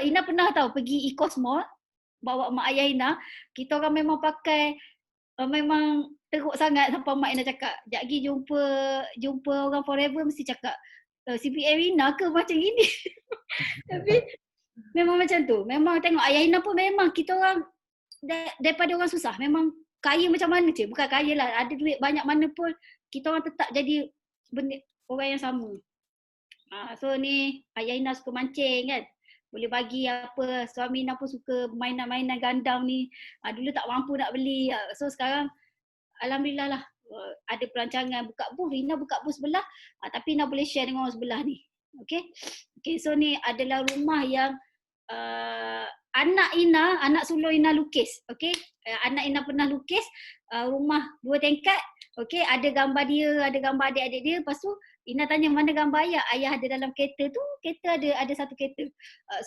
Speaker 1: Ina pernah tahu pergi East Mall, bawa mak ayah Ina. Kita orang memang pakai memang teruk sangat sampai mak Ina cakap, "Sekejap lagi jumpa orang Forever mesti cakap CPM Ina ke macam gini." Tapi memang macam tu. Memang tengok ayah Ina pun memang kita orang daripada orang susah, memang kaya macam mana je. Bukan kaya lah, ada duit banyak mana pun kita orang tetap jadi orang yang sama. So ni ayah Ina suka mancing kan. Boleh bagi apa, suami Ina pun suka mainan-mainan Gundam ni. Dulu tak mampu nak beli. So sekarang alhamdulillah lah ada perancangan buka booth. Ina buka booth sebelah, tapi Ina boleh share dengan orang sebelah ni. Okay, so ni adalah rumah yang anak sulung Ina lukis. Okay, anak Ina pernah lukis rumah 2 tingkat. Okay, ada gambar dia, ada gambar adik-adik dia. Lepas tu Ina tanya mana gambar ayah. Ayah ada dalam kereta tu, kereta ada satu kereta.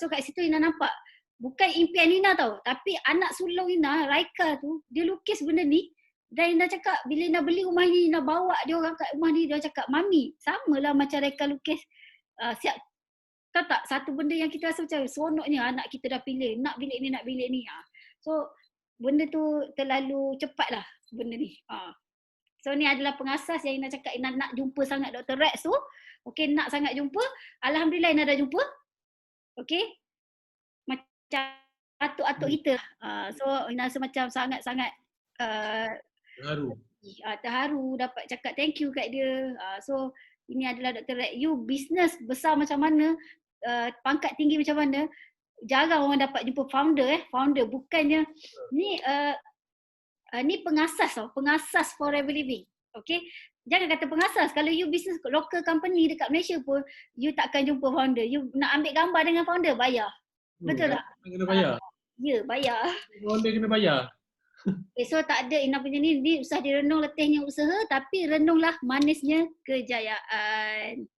Speaker 1: So kat situ Ina nampak bukan impian Ina tau, tapi anak sulung Ina, Raika tu, dia lukis benda ni. Dan Ina cakap bila Ina beli rumah ni, Ina bawa dia orang kat rumah ni, dia cakap, "Mami, samalah macam Raika lukis." Siap. Tahu tak, satu benda yang kita rasa macam seronoknya anak kita dah pilih, nak bilik ni, nak bilik ni. So benda tu terlalu cepat lah benda ni. So ni adalah pengasas yang Ina cakap Ina nak jumpa sangat Dr. Rex tu. Okay, nak sangat jumpa. Alhamdulillah Ina dah jumpa. Okay, macam atuk-atuk kita. So Ina rasa macam sangat-sangat terharu dapat cakap thank you kat dia. So ini adalah Dr. Rex. You business besar macam mana, pangkat tinggi macam mana, jarang orang dapat jumpa founder. Bukannya ni pengasas tau, pengasas Forever Living. Okay, jangan kata pengasas. Kalau you business local company dekat Malaysia pun, you takkan jumpa founder. You nak ambil gambar dengan founder, bayar. Betul tak?
Speaker 2: Kena bayar?
Speaker 1: Ya, bayar.
Speaker 2: Founder kena bayar?
Speaker 1: Okay, so tak ada Ina punya ni usah direnung letihnya usaha, tapi renunglah manisnya kejayaan.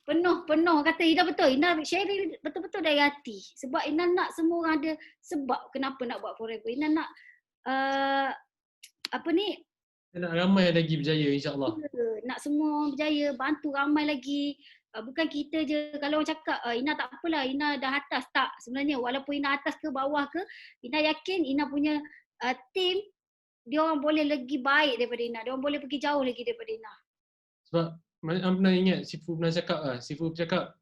Speaker 1: Penuh kata Ina betul. Ina sharing betul-betul dari hati. Sebab Ina nak semua orang ada sebab kenapa nak buat Forever. Ina nak
Speaker 2: nak ramai lagi berjaya, insyaAllah.
Speaker 1: Nak semua berjaya, bantu ramai lagi. Bukan kita je. Kalau orang cakap Ina tak apalah, Ina dah atas. Tak, sebenarnya walaupun Ina atas ke bawah ke, Ina yakin Ina punya team, dia orang boleh lagi baik daripada Ina. Dia orang boleh pergi jauh lagi daripada Ina.
Speaker 2: Sebab pernah ingat Sifu pernah cakap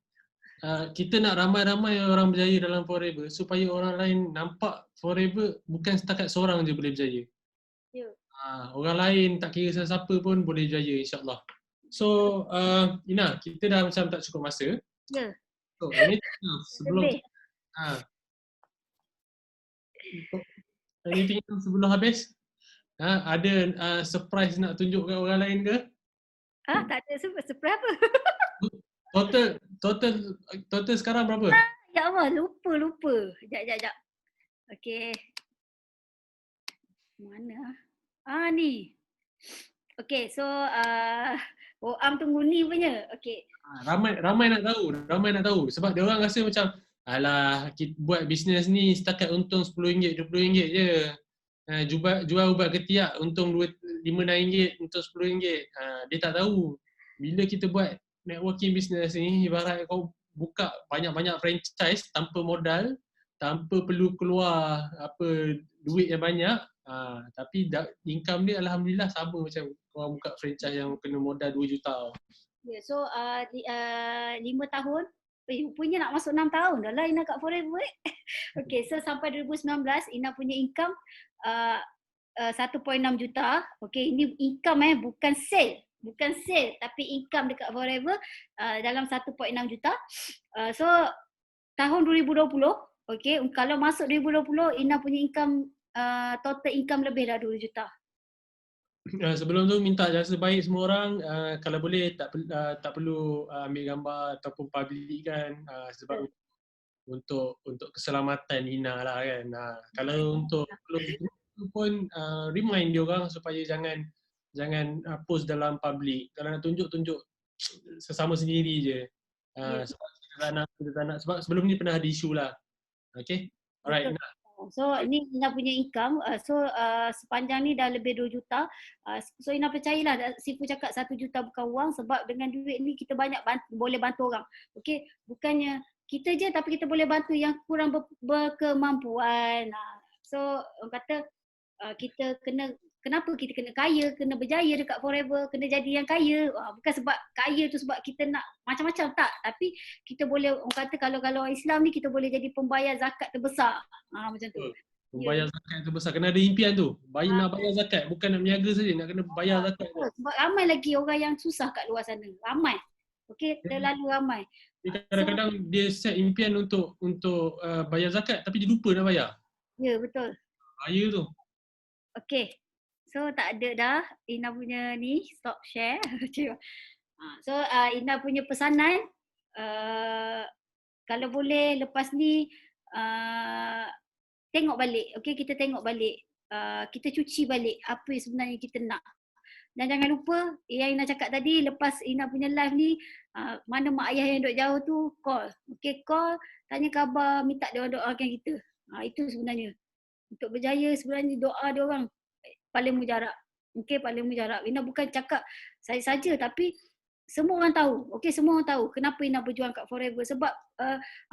Speaker 2: kita nak ramai-ramai orang berjaya dalam Forever supaya orang lain nampak Forever bukan setakat seorang je boleh berjaya.
Speaker 1: Ya.
Speaker 2: Orang lain tak kira siapa pun boleh berjaya, insyaAllah. So Ina, kita dah macam tak cukup masa.
Speaker 1: Ya.
Speaker 2: So ini sebelum habis ada surprise nak tunjuk kat orang lain ke?
Speaker 1: Tak ada surprise apa?
Speaker 2: Total sekarang berapa?
Speaker 1: Ya Allah, lupa. Sekejap. Okey. Mana? Ni. Okey, so Am tunggu ni punya. Okey.
Speaker 2: Ramai nak tahu sebab dia orang rasa macam alah kita buat bisnes ni setakat untung RM10, RM20 je. Jual ubat ketiak untung RM5-6, untung RM10. Dia tak tahu bila kita buat networking business ni ibarat kau buka banyak-banyak franchise tanpa modal, tanpa perlu keluar duit yang banyak, tapi income dia alhamdulillah sama macam orang buka franchise yang kena modal 2 juta.
Speaker 1: Ya, so 5 tahun, punya nak masuk 6 tahun dah lah Ina kat Forever. Okay, so sampai 2019 Ina punya income 1.6 juta. Okay, ini income bukan sale tapi income dekat Forever dalam 1.6 juta. So tahun 2020, okay, kalau masuk 2020 Ina punya income total income lebih dah 2 juta.
Speaker 2: Sebelum tu minta jasa baik semua orang, kalau boleh tak perlu ambil gambar ataupun public kan, sebab untuk keselamatan Ina lah kan. Kalau untuk pun remind dia orang supaya jangan post dalam public. Kalau nak tunjuk sesama sendiri je. Sebab kita tak nak, sebab sebelum ni pernah ada isu lah. Okay, alright.
Speaker 1: So ni Ina punya income, sepanjang ni dah lebih 2 juta. So Ina percayalah Sifu cakap 1 juta bukan wang, sebab dengan duit ni kita banyak boleh bantu orang. Okay, bukannya kita je tapi kita boleh bantu yang kurang berkemampuan. So orang kata kita kenapa kita kena kaya, kena berjaya dekat Forever, kena jadi yang kaya. Bukan sebab kaya tu sebab kita nak macam-macam, tak. Tapi kita boleh, orang kata kalau orang Islam ni kita boleh jadi pembayar zakat terbesar. Macam tu.
Speaker 2: Pembayar zakat terbesar. Kena ada impian tu. Nak bayar zakat. Bukan nak berniaga saja, nak kena bayar zakat.
Speaker 1: Sebab ramai lagi orang yang susah kat luar sana. Ramai. Okey, terlalu ramai.
Speaker 2: Kadang-kadang dia set impian untuk bayar zakat tapi dia lupa nak bayar.
Speaker 1: Ya, betul.
Speaker 2: Bahaya tu.
Speaker 1: Okey. So tak ada dah Ina punya ni, stop share. So Ina punya pesanan kalau boleh lepas ni tengok balik, okay, kita tengok balik, kita cuci balik apa yang sebenarnya kita nak. Dan jangan lupa yang Ina cakap tadi, lepas Ina punya live ni, mana mak ayah yang duduk jauh tu, call. Okay, call, tanya khabar, minta dia orang doakan kita. Itu sebenarnya. Untuk berjaya sebenarnya doa dia orang paling mujarab. Okay, paling mujarab. Ina bukan cakap saya saja, tapi semua orang tahu. Okay, semua orang tahu kenapa Ina berjuang kat Forever. Sebab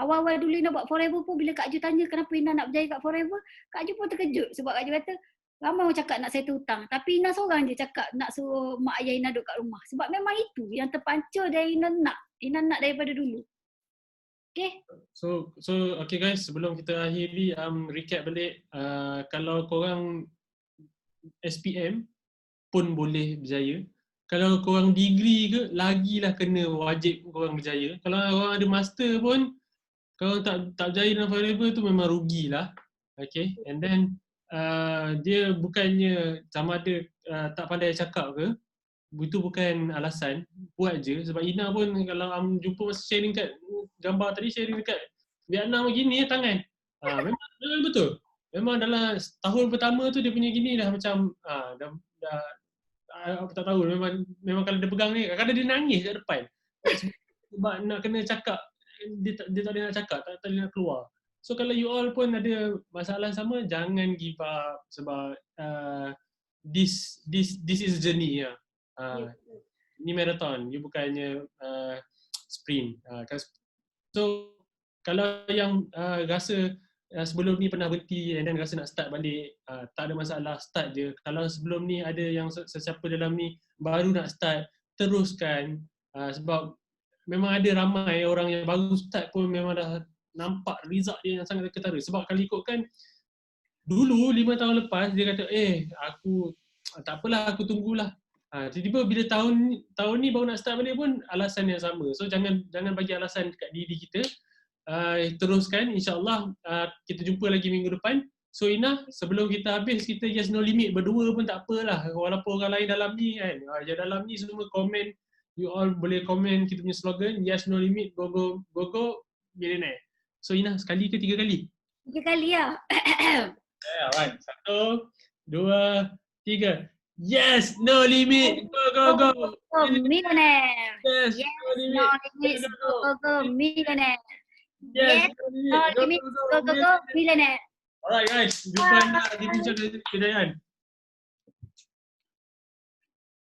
Speaker 1: awal-awal dulu Ina buat Forever pun, bila Kak Ju tanya kenapa Ina nak berjaya kat Forever, Kak Ju pun terkejut. Sebab Kak Ju kata, ramai orang cakap nak settle hutang. Tapi Ina seorang je cakap nak suruh mak ayah Ina duduk kat rumah. Sebab memang itu yang terpancur dari Ina nak. Ina nak daripada dulu. Okay.
Speaker 2: So okay guys, sebelum kita akhiri, recap balik. Kalau korang SPM pun boleh berjaya. Kalau korang degree ke, lagilah kena wajib korang berjaya. Kalau korang ada master pun, korang tak berjaya dalam Forever tu memang rugilah. Okay, and then dia bukannya sama ada tak pandai cakap ke, itu bukan alasan, buat je. Sebab Ina pun kalau jumpa masa sharing kat gambar tadi, sharing dekat Vietnam begini tangan, memang betul. Memang dalam tahun pertama tu dia punya gini dah macam dah aku tak tahu, memang kalau dia pegang ni kadang-kadang dia nangis kat depan sebab nak kena cakap, dia tak boleh nak cakap, tak boleh nak keluar. So kalau you all pun ada masalah sama, jangan give up sebab this is a journey ya. Ni marathon, you bukannya sprint. So kalau yang rasa sebelum ni pernah berhenti and then rasa nak start balik, tak ada masalah, start je. Kalau sebelum ni ada yang sesiapa dalam ni baru nak start, teruskan, sebab memang ada ramai orang yang baru start pun memang dah nampak result dia yang sangat ketara. Sebab kalau ikutkan dulu 5 tahun lepas dia kata aku tak apalah, aku tunggulah. Tiba-tiba bila tahun ni baru nak start balik pun alasan yang sama. So jangan bagi alasan dekat diri kita. Teruskan, insyaAllah kita jumpa lagi minggu depan. So Ina, sebelum kita habis, kita Yes No Limit berdua pun tak apalah, walaupun orang lain dalam ni kan, yang dalam ni semua komen, you all boleh komen kita punya slogan Yes No Limit, go millionaire. So Ina, sekali ke 3 kali?
Speaker 1: 3 kali lah.
Speaker 2: Right. 1, 2, 3. Yes No Limit, go
Speaker 1: millionaire.
Speaker 2: Yes
Speaker 1: No limit, go millionaire.
Speaker 2: Yes
Speaker 1: No limit, go millionaire.
Speaker 2: Alright guys, jumpa di Bincang Kejayaan.